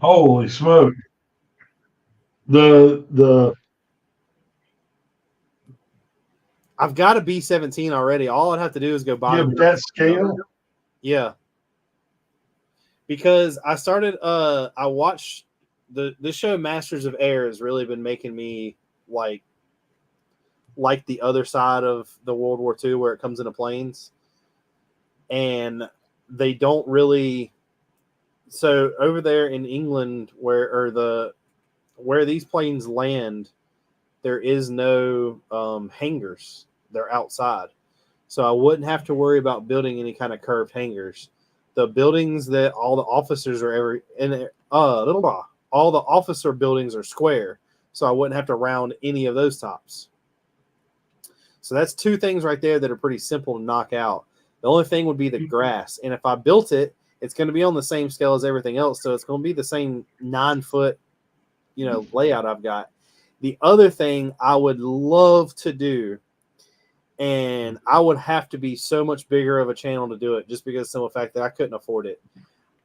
Holy smoke. I've got a B-17 already. All I'd have to do is go buy. Yeah, but that scale. Yeah. Because I started. I watched this show Masters of Air has really been making me like the other side of the World War II where it comes into planes, and they don't really. So over there in England, where these planes land, there is no hangars. They're outside. So I wouldn't have to worry about building any kind of curved hangars. The buildings that all the officers are all the officer buildings are square. So I wouldn't have to round any of those tops. So that's 2 things right there that are pretty simple to knock out. The only thing would be the grass. And if I built it, it's going to be on the same scale as everything else. So it's going to be the same 9-foot, layout I've got. The other thing I would love to do, and I would have to be so much bigger of a channel to do it just because of the simple fact that I couldn't afford it.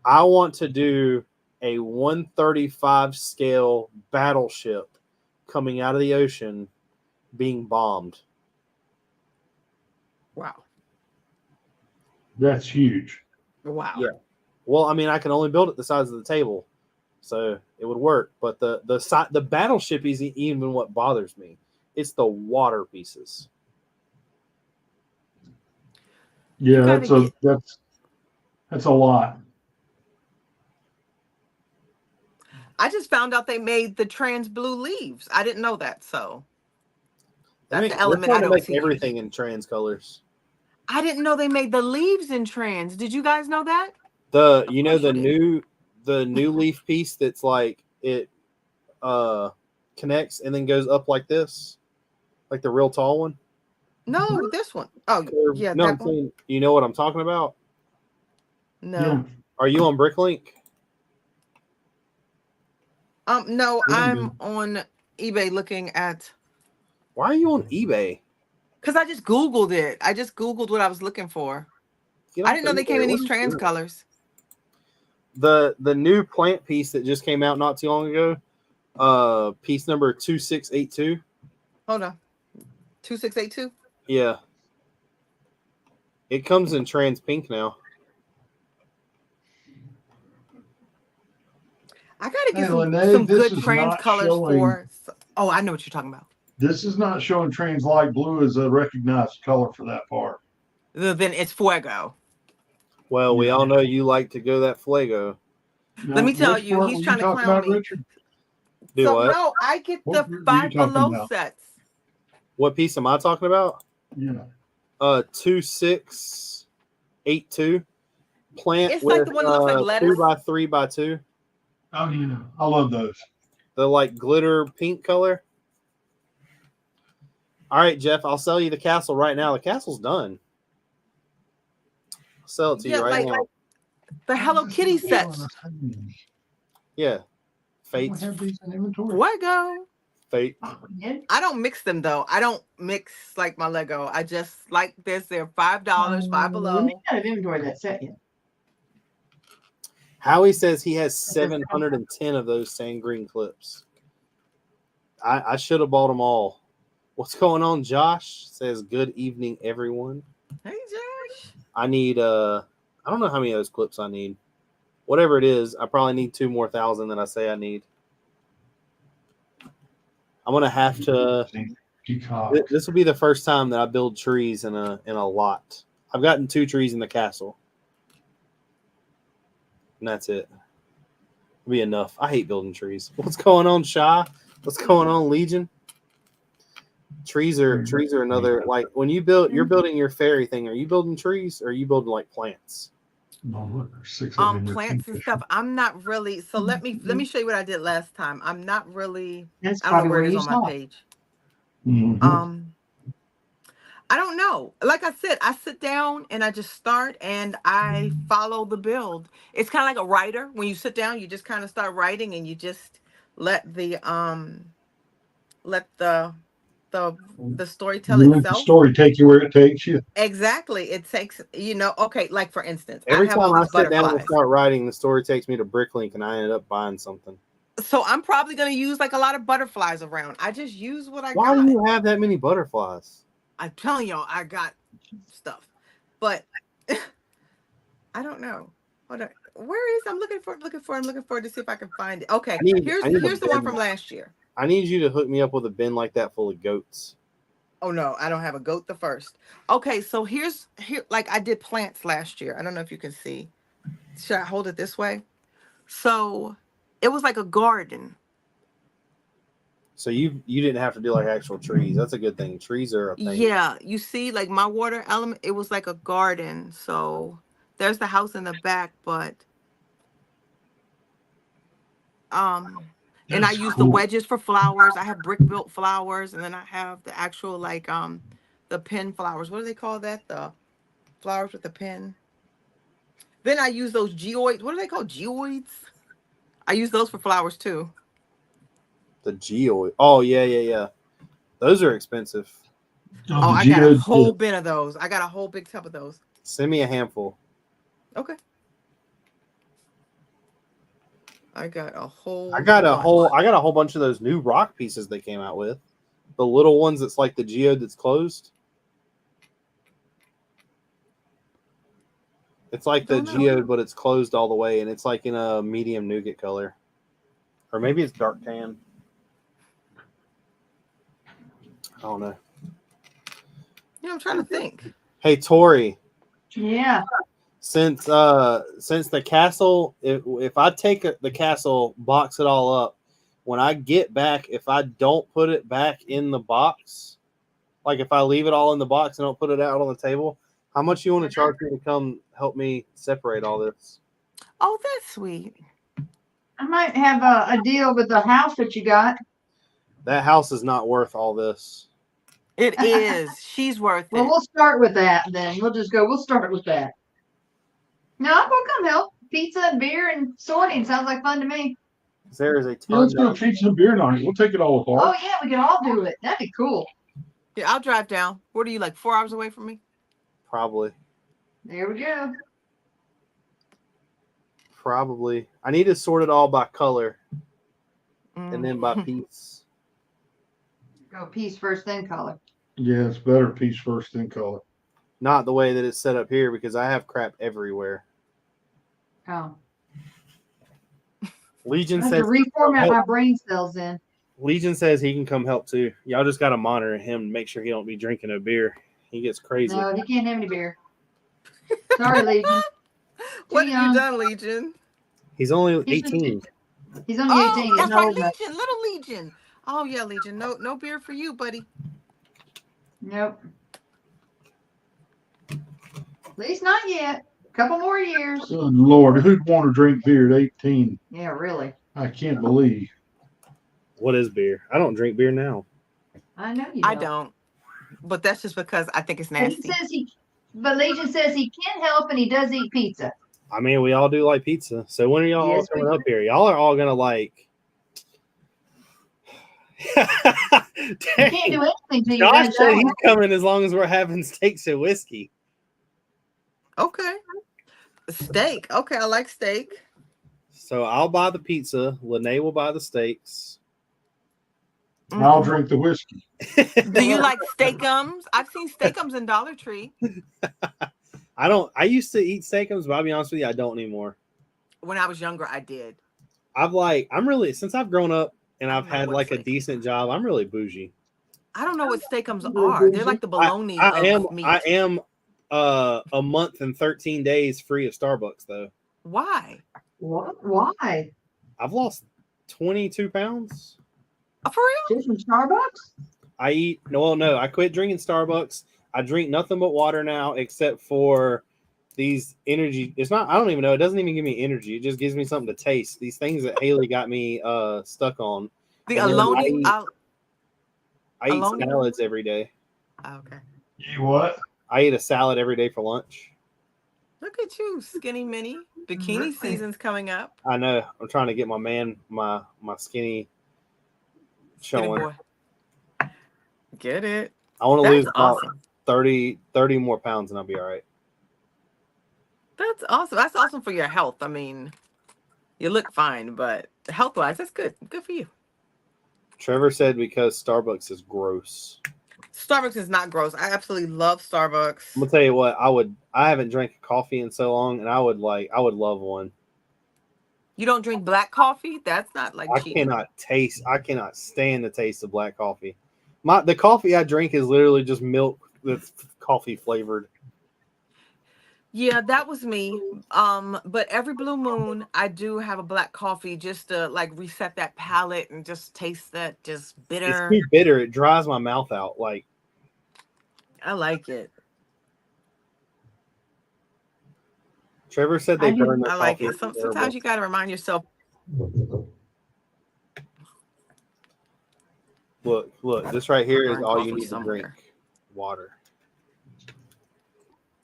I want to do a 135 scale battleship coming out of the ocean being bombed. Wow. That's huge. Wow. Yeah. Well, I mean, I can only build it the size of the table, so it would work. But the battleship isn't even what bothers me. It's the water pieces. Yeah, that's a lot. I just found out they made the trans blue leaves. I didn't know that. So that's the They're element trying I to don't make see. everything in trans colors. I didn't know they made the leaves in trans. Did you guys know that? The Of course you did. the new leaf piece that's like it connects and then goes up like this, like the real tall one. No, this one. Oh, yeah, No, I'm that one. saying, you know what I'm talking about? No. Yeah. Are you on Bricklink? No, Yeah, I'm man. on eBay looking at Why are you on eBay? because I just Googled it. I just Googled what I was looking for. Get I off didn't know of they came eBay. in What these are you trans doing? colors. The new plant piece that just came out not too long ago, piece number 2682. Hold on. 2682. Yeah. It comes in trans pink now. I gotta Hey, get Lene, some this good is trans not colors showing. for. Oh, I know what you're talking about. This is not showing trans light blue as a recognized color for that part. Then it's fuego. Well, we Yeah. all know you like to go that Fuego. Now, Let me tell which you, part he's were you trying to talking clown about, me. Richard? Do So what? no, I get What the group were you Five talking Below about? sets. What piece am I talking about? Yeah. 2682. Plant It's like with the one that looks like 2 lettuce. by 3 by 2. Oh, yeah. I love those. The like glitter pink color. All right, Jeff, I'll sell you the castle right now. The castle's done. I'll sell it to Yeah, you right like now. the Hello Kitty This is not sets. showing us things. Yeah. We Fates. have these in inventory. Fuego. Fate. Yeah. I don't mix them though. I don't mix like my Lego. I just like this. They're $5, Five We may Below. not have inventory that set yet. Howie says he has 710 of those sand green clips. I should have bought them all. What's going on? Josh says, good evening, everyone. Hey Josh. I need I don't know how many of those clips I need. Whatever it is, I probably need 2 more thousand than I say I need. I'm gonna have to Peacock. this will be the first time that I build trees in a lot. I've gotten 2 trees in the castle. And that's it. It'll be enough. I hate building trees. What's going on, Shy? What's going on, Legion? Trees are another, like when you're building your fairy thing, are you building trees or are you building like plants? No, look, there's 6 of them in your Plants and kingfisher. stuff. I'm not really. So let me show you what I did last time. I'm not really. That's I don't know probably where where it is you on my saw it. page. Mhm. I don't know. Like I said, I sit down and I just start and I follow the build. It's kind of like a writer. When you sit down, you just kind of start writing and you just let the story tell You let the itself. story take you where it takes you. Exactly. It takes, okay, like for instance, I Every have all time I these sit down and butterflies. start writing, the story takes me to Bricklink and I ended up buying something. So I'm probably going to use like a lot of butterflies around. I just use what I Why got. do you have that many butterflies? I'm telling y'all, I got stuff, but I don't know. Hold on. Where is I'm looking for to see if I can find it. Okay, I need here's a the one bin. from last year. I need you to hook me up with a bin like that full of goats. Oh no, I don't have a goat the first. Okay, so here like I did plants last year. I don't know if you can see. Should I hold it this way? So it was like a garden. So you didn't have to do like actual trees. That's a good thing. Trees are a thing. Yeah, you see, like my water element, it was like a garden. So there's the house in the back, but and I That's use the cool. wedges for flowers. I have brick built flowers, and then I have the actual like the pin flowers. What do they call that? The flowers with the pin. Then I use those geoids. What are they called? Geoids? I use those for flowers too. The geoid. Oh yeah. Those are expensive. Oh, the I got a geodes, whole bin of those. I got a whole big tub of those. Send me a handful. Okay. I got a whole I got a bunch. whole bunch of those new rock pieces they came out with. The little ones that's like the geode that's closed. It's like the Don't know. geode, but it's closed all the way, and it's like in a medium nougat color. Or maybe it's dark tan. I don't know. I'm trying to think. Hey, Tori. Yeah. Since the castle, if I take the castle, box it all up, when I get back, if I don't put it back in the box, like if I leave it all in the box and don't put it out on the table, how much you want to charge me to come help me separate all this? Oh, that's sweet. I might have a deal with the house that you got. That house is not worth all this. It is. She's worth Well, it. we'll start with that then. We'll start with that. No, I'm gonna come help. Pizza and beer and sorting sounds like fun to me. There is a Yeah, ton. let's go pizza and beer night. We'll take it all Oh apart. yeah, we can all do it. That'd be cool. Yeah, I'll drive down. What are you, like 4 hours away from me? Probably. There we go. Probably. I need to sort it all by color and then by piece. Go piece first, then color. Yeah, it's better piece first, then color. Not the way that it's set up here because I have crap everywhere. Oh. Legion I have says to reformat my brain cells in. Legion says he can come help too. Y'all just gotta monitor him and make sure he don't be drinking a beer. He gets crazy. No, he can't have any beer. Sorry, Legion. What Too have you young. done, Legion? He's only He's 18. He's only 18. He's That's not right, old enough. Legion. Little Legion. Oh yeah, Legion. No beer for you, buddy. Nope. At least not yet. Couple more years. Good Lord, who'd want to drink beer at 18? Yeah, really. I can't believe. What is beer? I don't drink beer now. I know you. I don't. But that's just because I think it's But nasty. But Legion says he can help and he does eat pizza. I mean, we all do like pizza. So when are y'all all Yes, we coming up here? Y'all are all gonna like. You can't do anything till you Josh guys said show he's up. coming as long as we're having steaks and whiskey. Okay. Steak. Okay, I like steak. So I'll buy the pizza. Lene will buy the steaks. I'll drink the whiskey. Do you like steakums? I've seen steakums in Dollar Tree. I don't. I used to eat steakums, but I'll be honest with you, I don't anymore. When I was younger, I did. I'm really since I've grown up and I've I don't know had what like a steak decent job. I'm really bougie. I don't know what steakums are. They're like the bologna I am. of meat. I am. A month and 13 days free of Starbucks though. Why? What? Why? I've lost 22 pounds. For real? Just from Starbucks? I eat no. I quit drinking Starbucks. I drink nothing but water now, except for these energy. It's not. I don't even know. It doesn't even give me energy. It just gives me something to taste. These things that Haley got me stuck on. The And then aloni. I eat Aloni? salads every day. Okay. You what? I eat a salad every day for lunch. Look at you, skinny mini. Bikini season's coming up. I know. I'm trying to get my skinny Skinny showing. boy. Get it. I want to That's lose about awesome. 30 more pounds and I'll be all right. That's awesome. That's awesome for your health. I mean, you look fine, but health-wise, that's good. Good for you. Trevor said because Starbucks is gross. Starbucks is not gross. I absolutely love Starbucks. I'm gonna tell you what, I haven't drank coffee in so long and I would love one. You don't drink black coffee? That's not like I cheating. cannot stand the taste of black coffee. The coffee I drink is literally just milk that's coffee flavored. Yeah, that was me. But every blue moon, I do have a black coffee just to like reset that palate and just taste that just It's bitter. too bitter. It dries my mouth out. Like I like it. Trevor said they burn their I like coffee. it. Sometimes you got to remind yourself. Look, this right here is Burn all you coffee need to somewhere. drink. Water.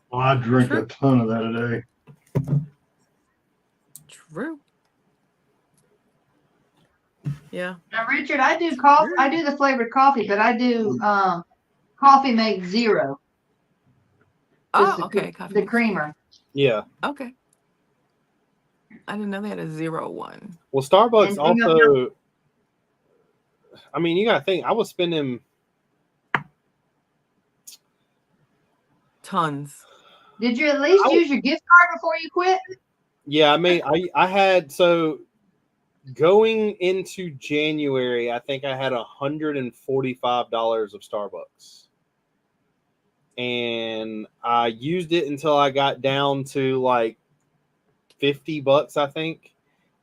Well, I drink True. a ton of that a day. True. Yeah. Now, Richard, I do coffee. I do the flavored coffee, but I do coffee made zero. Just Oh, okay. The creamer. Yeah. Okay. I didn't know they had a 0-1. Well, Starbucks And also. I mean, you got to think. I was spending Tons. Did you at least use your gift card before you quit? Yeah, I mean, I had so going into January, I think I had $145 of Starbucks. and I used it until I got down to like $50, I think.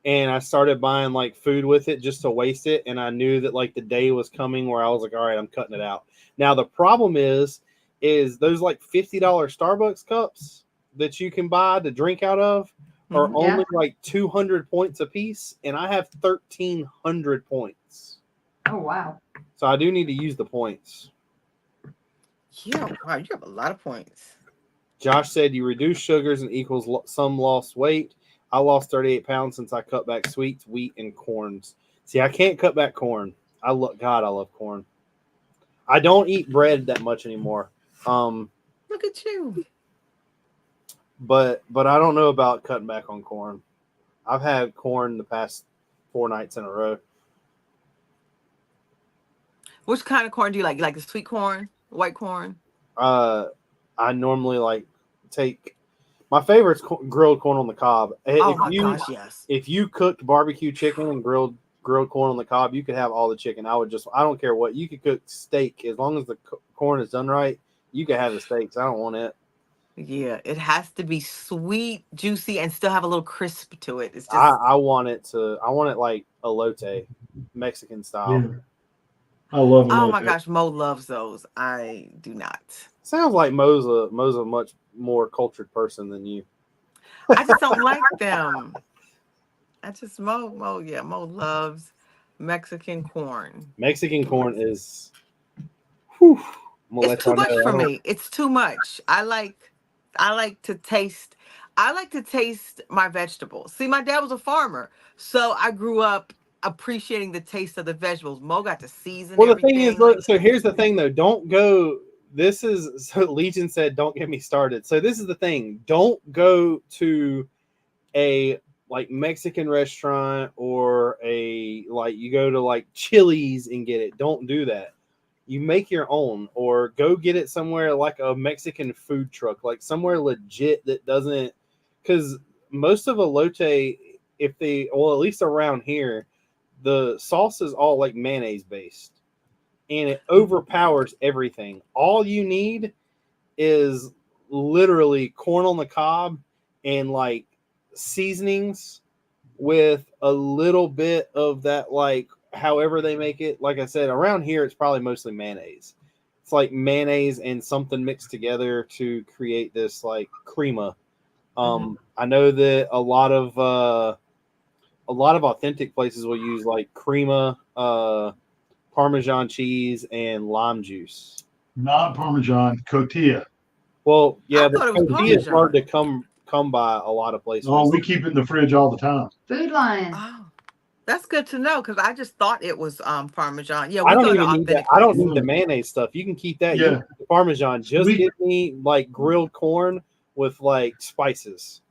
And I started buying like food with it just to waste it. And I knew that like the day was coming where I was like, all right, I'm cutting it out. Now the problem is those like $50 Starbucks cups that you can buy to drink out of are only like 200 points a piece, and I have 1,300 points. Oh wow! So I do need to use the points. Yeah, wow, you have a lot of points. Josh said you reduce sugars and equals some lost weight. I lost 38 pounds since I cut back sweets, wheat, and corns. See, I can't cut back corn. I love corn. I don't eat bread that much anymore. Look at you. But I don't know about cutting back on corn. I've had corn the past 4 nights in a row. Which kind of corn do you like? You like the sweet corn, white corn? I normally like take my favorite's grilled corn on the cob. Oh my gosh, yes. If you cooked barbecue chicken and grilled corn on the cob, you could have all the chicken. I don't care what. You could cook steak as long as the corn is done right. You could have the steaks. I don't want it. Yeah, it has to be sweet, juicy, and still have a little crisp to it. It's just I want it like elote, Mexican style. Yeah. I love it. oh my gosh, Mo loves those. I do not. Sounds like Mo's a much more cultured person than you. I just don't like them. Mo loves Mexican corn. Mexican corn is It's too much for me. It's too much. I like to taste my vegetables. See, my dad was a farmer, so I grew up appreciating the taste of the vegetables. Mo got to season. Well, the thing is, so here's the thing though. Don't go. Legion said, don't get me started. So this is the thing. Don't go to a like Mexican restaurant or you go to like Chili's and get it. Don't do that. You make your own, or go get it somewhere like a Mexican food truck, like somewhere legit that doesn't, because most of elote, at least around here, the sauce is all like mayonnaise based, and it overpowers everything. All you need is literally corn on the cob and like seasonings with a little bit of that, like however they make it. Like I said, around here it's probably mostly mayonnaise. It's like mayonnaise and something mixed together to create this like crema. I know that a lot of authentic places will use like crema, Parmesan cheese, and lime juice. Not Parmesan, cotija. Well, yeah, the cotija is hard to come by a lot of places. Oh, we keep it in the fridge all the time. Food Lion. Oh, that's good to know, because I just thought it was Parmesan. Yeah, I don't even need that. I don't need the mayonnaise stuff. You can keep that. Yeah, Parmesan. Just give me like grilled corn with like spices.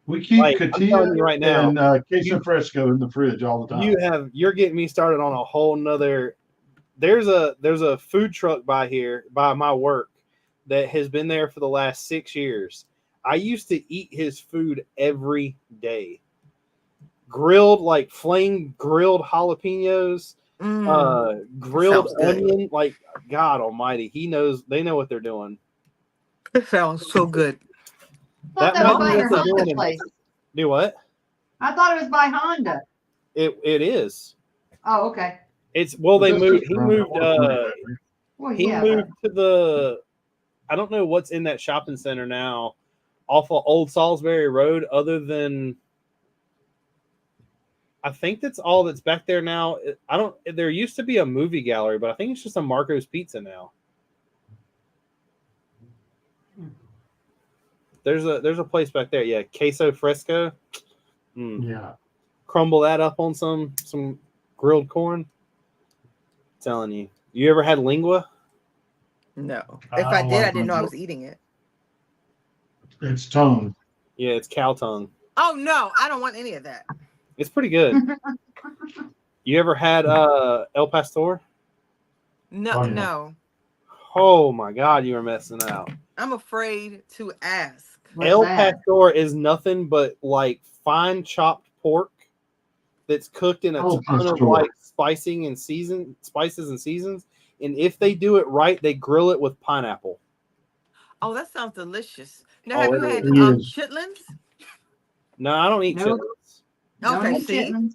We keep cotija right now, and queso fresco in the fridge all the time. You're getting me started on a whole nother. There's a food truck by my work that has been there for the last 6 years. I used to eat his food every day. Grilled, like flame grilled jalapenos, grilled onion. Like, God Almighty, they know what they're doing. It sounds so good. I thought that was by your Honda place. Do what? I thought it was by Honda. It is. Oh, okay. They moved. He moved. He Yeah, moved to the. I don't know what's in that shopping center now, off of Old Salisbury Road. Other than, I think that's all that's back there now. There used to be a movie gallery, but I think it's just a Marco's Pizza now. There's a place back there. Yeah, queso fresco. Yeah. Crumble that up on some grilled corn. I'm telling you. You ever had lingua? No. If I did, I didn't know I was eating it. It's tongue. Yeah, it's cow tongue. Oh no, I don't want any of that. It's pretty good. You ever had El Pastor? No, no. Oh my God, you were messing out. I'm afraid to ask. El Pastor is nothing but like fine chopped pork that's cooked in a ton of like spices and seasons. And if they do it right, they grill it with pineapple. Oh, that sounds delicious. Now, have Oh, you it had is. It is. chitlins? No, I don't eat Nope. chitlins. Don't Okay, eat see? chitlins.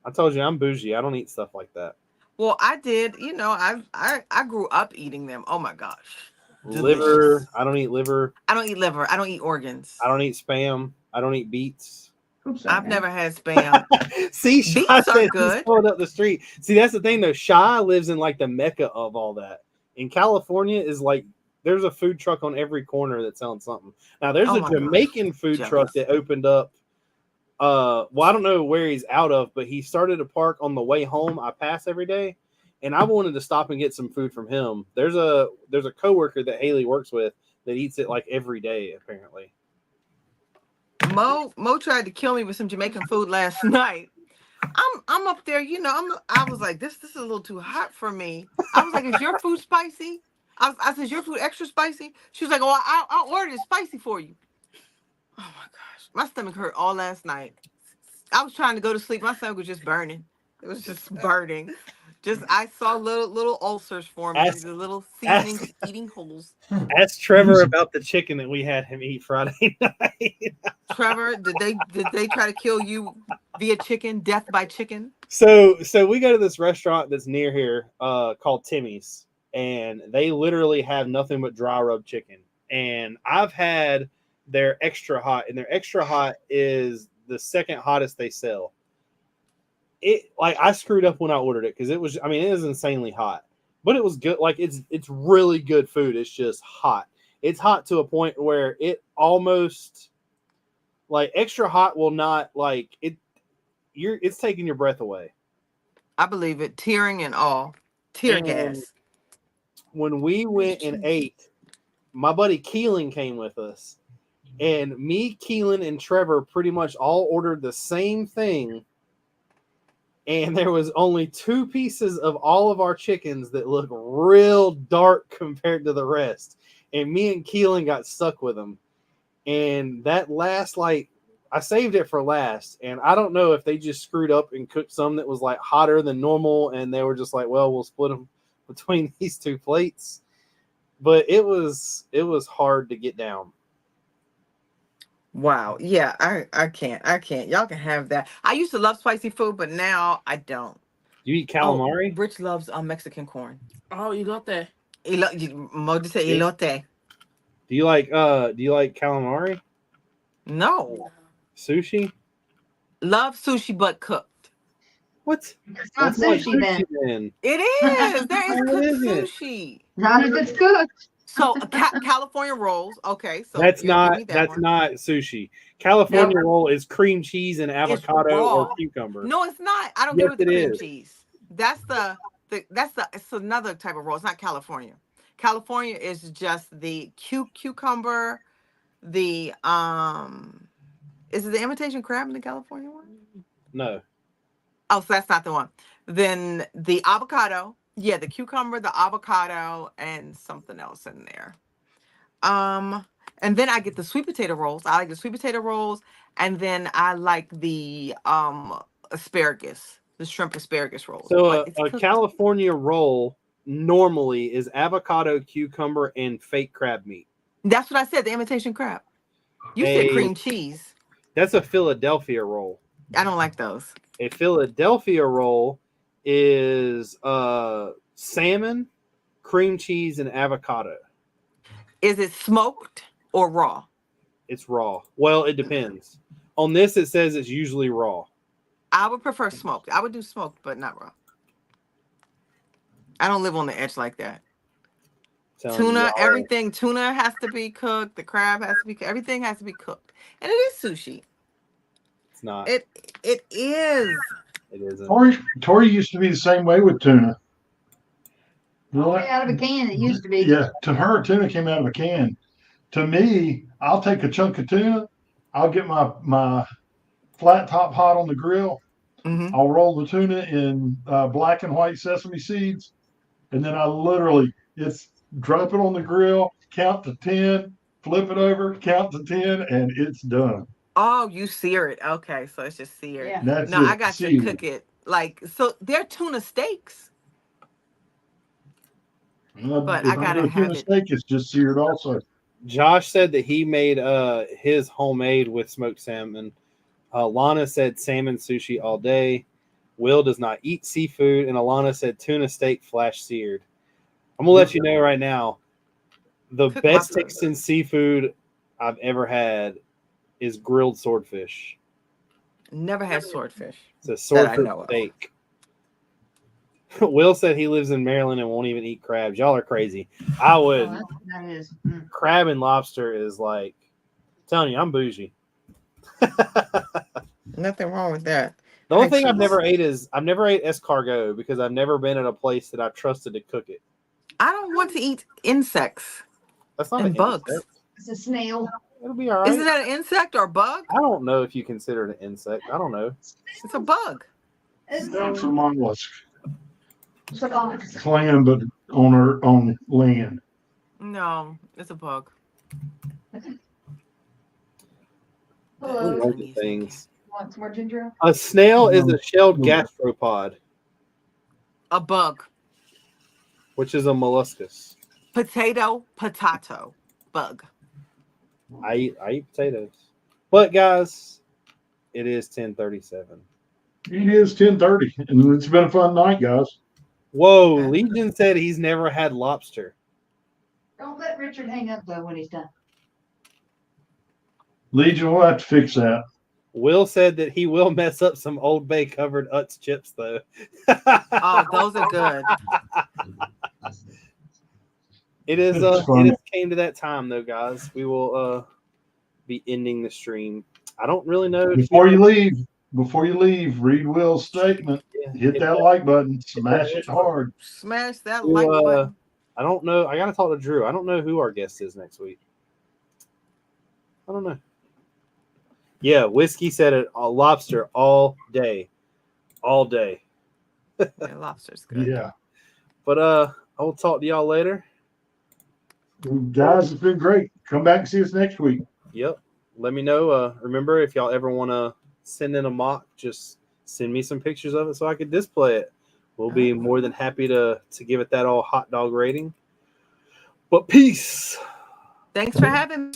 I told you I'm bougie. I don't eat stuff like that. Well, I did. You know, I grew up eating them. Oh my gosh, delicious. Liver. I don't eat liver. I don't eat liver. I don't eat organs. I don't eat spam. I don't eat beets. Oops, I've okay. never had spam. See, Shy Beets are said he's good. pulling up the street. See, that's the thing though. Shy lives in like the mecca of all that. In California is like there's a food truck on every corner that's selling something. Now there's Oh a my gosh, Jamaican food truck jealous. that opened up. Well, I don't know where he's out of, but he started a park on the way home. I pass every day, and I wanted to stop and get some food from him. There's a coworker that Haley works with that eats it like every day apparently. Mo tried to kill me with some Jamaican food last night. I'm up there, you know. I was like, this is a little too hot for me. I was like, is your food spicy? I said, is your food extra spicy? She was like, oh, I'll order it spicy for you. Oh my gosh, my stomach hurt all last night. I was trying to go to sleep. My stomach was just burning. It was just burning. Just I saw little ulcers forming, Ask- the little ask- seasoning eating holes. Ask Trevor about the chicken that we had him eat Friday night. Trevor, did they try to kill you via chicken, death by chicken? So we go to this restaurant that's near here called Timmy's, and they literally have nothing but dry rub chicken. And I've had their extra hot, and their extra hot is the second hottest they sell. It like I screwed up when I ordered it because it was insanely hot, but it was good. Like it's really good food. It's just hot. It's hot to a point where it almost like extra hot will not like it. It's taking your breath away. I believe it. Tearing and all. Tear And gas. when we went and ate, my buddy Keelan came with us, and me, Keelan, and Trevor pretty much all ordered the same thing. And there was only 2 pieces of all of our chickens that look real dark compared to the rest. And me and Keelan got stuck with them. And that last, like, I saved it for last. And I don't know if they just screwed up and cooked some that was like hotter than normal. And they were just like, well, we'll split them between these 2 plates. But it was hard to get down. Wow. Yeah, I can't. Y'all can have that. I used to love spicy food, but now I don't. You eat Oh, calamari? Rich loves Mexican corn. Oh, elote. Mo dice elote. Do you like calamari? No. Sushi? Love sushi, but cooked. What? It's not That's not sushi then. then. It is. There is What cooked is it? sushi. Not if it's cooked. So California rolls. Okay, so That's you'll give me not that one. sushi. California Nope. roll is cream cheese and avocado or raw. cucumber. No, it's not. I don't Yes, get it with it the cream is. cheese. It's another type of roll. It's not California. California is just the cucumber, the is it the imitation crab in the California one? No. Oh, so that's not the one. Then the avocado. Yeah, the cucumber, the avocado, and something else in there. And then I get the sweet potato rolls. I like the sweet potato rolls, and then I like the asparagus, the shrimp asparagus rolls. So But it's a cooked. California roll normally is avocado, cucumber, and fake crab meat. That's what I said, the imitation crab. You said cream cheese. That's a Philadelphia roll. I don't like those. A Philadelphia roll is salmon, cream cheese, and avocado. Is it smoked or raw? It's raw. Well, it depends. On this, it says it's usually raw. I would prefer smoked. I would do smoked, but not raw. I don't live on the edge like that. Tuna, everything. Tuna has to be cooked. The crab has to be cooked. Everything has to be cooked. And it is sushi. It's not. It is. It isn't. Tori used to be the same way with tuna. Only out of a can it used to be. Yeah, to her, tuna came out of a can. To me, I'll take a chunk of tuna. I'll get my flat top hot on the grill. Mm-hmm. I'll roll the tuna in black and white sesame seeds, and then it's drop it on the grill, count to 10, flip it over, count to 10, and it's done. Oh, you sear it. Okay, so it's just seared. Yeah. That's No, it. I got to Seared. cook it. Like, so they're tuna steaks. But if I I gotta do a have tuna it. steak, it's just seared also. Josh said that he made his homemade with smoked salmon. Lana said salmon sushi all day. Will does not eat seafood, and Alana said tuna steak flash seared. I'm gonna let you know right now, the Cook best my- Texan seafood I've ever had is grilled swordfish. Never had swordfish. It's a That I swordfish know of. steak. Will said he lives in Maryland and won't even eat crabs. Y'all are crazy. I would. Oh, that is. Crab and lobster is like, I'm telling you, I'm bougie. Nothing wrong with that. The only Thanks thing for I've this. never ate is I've never ate escargot because I've never been at a place that I trusted to cook it. I don't want to eat insects That's not and an bugs. insect. It's a snail. It'll be all right. Isn't that an insect or bug? I don't know if you consider it an insect. I don't know. It's a bug. It's It's a mollusk. a bug. Clam, but on land. No, it's a bug. Hello. Loads of things. Want some more ginger ale? A snail is a shelled gastropod, A bug. which is a molluscus. Potato. Bug. I eat potatoes. But guys, it is 10:37. It is 10:30, and it's been a fun night, guys. Whoa, Okay. Legion said he's never had lobster. Don't let Richard hang up though when he's done. Legion, we'll have to fix that. Will said that he will mess up some Old Bay covered Utz chips though. Oh, those are good. It is It's fun. it has came to that time though, guys. We will be ending the stream. I don't really know. Before you leave, read Will's statement. Hit that like button, smash it hard. Smash that Who, like button. I don't know. I gotta talk to Drew. I don't know who our guest is next week. I don't know. Yeah, Whiskey said it. Lobster all day, all day. Yeah, lobster's good. Yeah. But I'll talk to y'all later. Guys, it's been great. Come back and see us next week. Yep. Let me know. Remember, if y'all ever want to send in a mock, just send me some pictures of it so I could display it. We'll be more than happy to give it that all hot dog rating. But peace. Thanks for having me.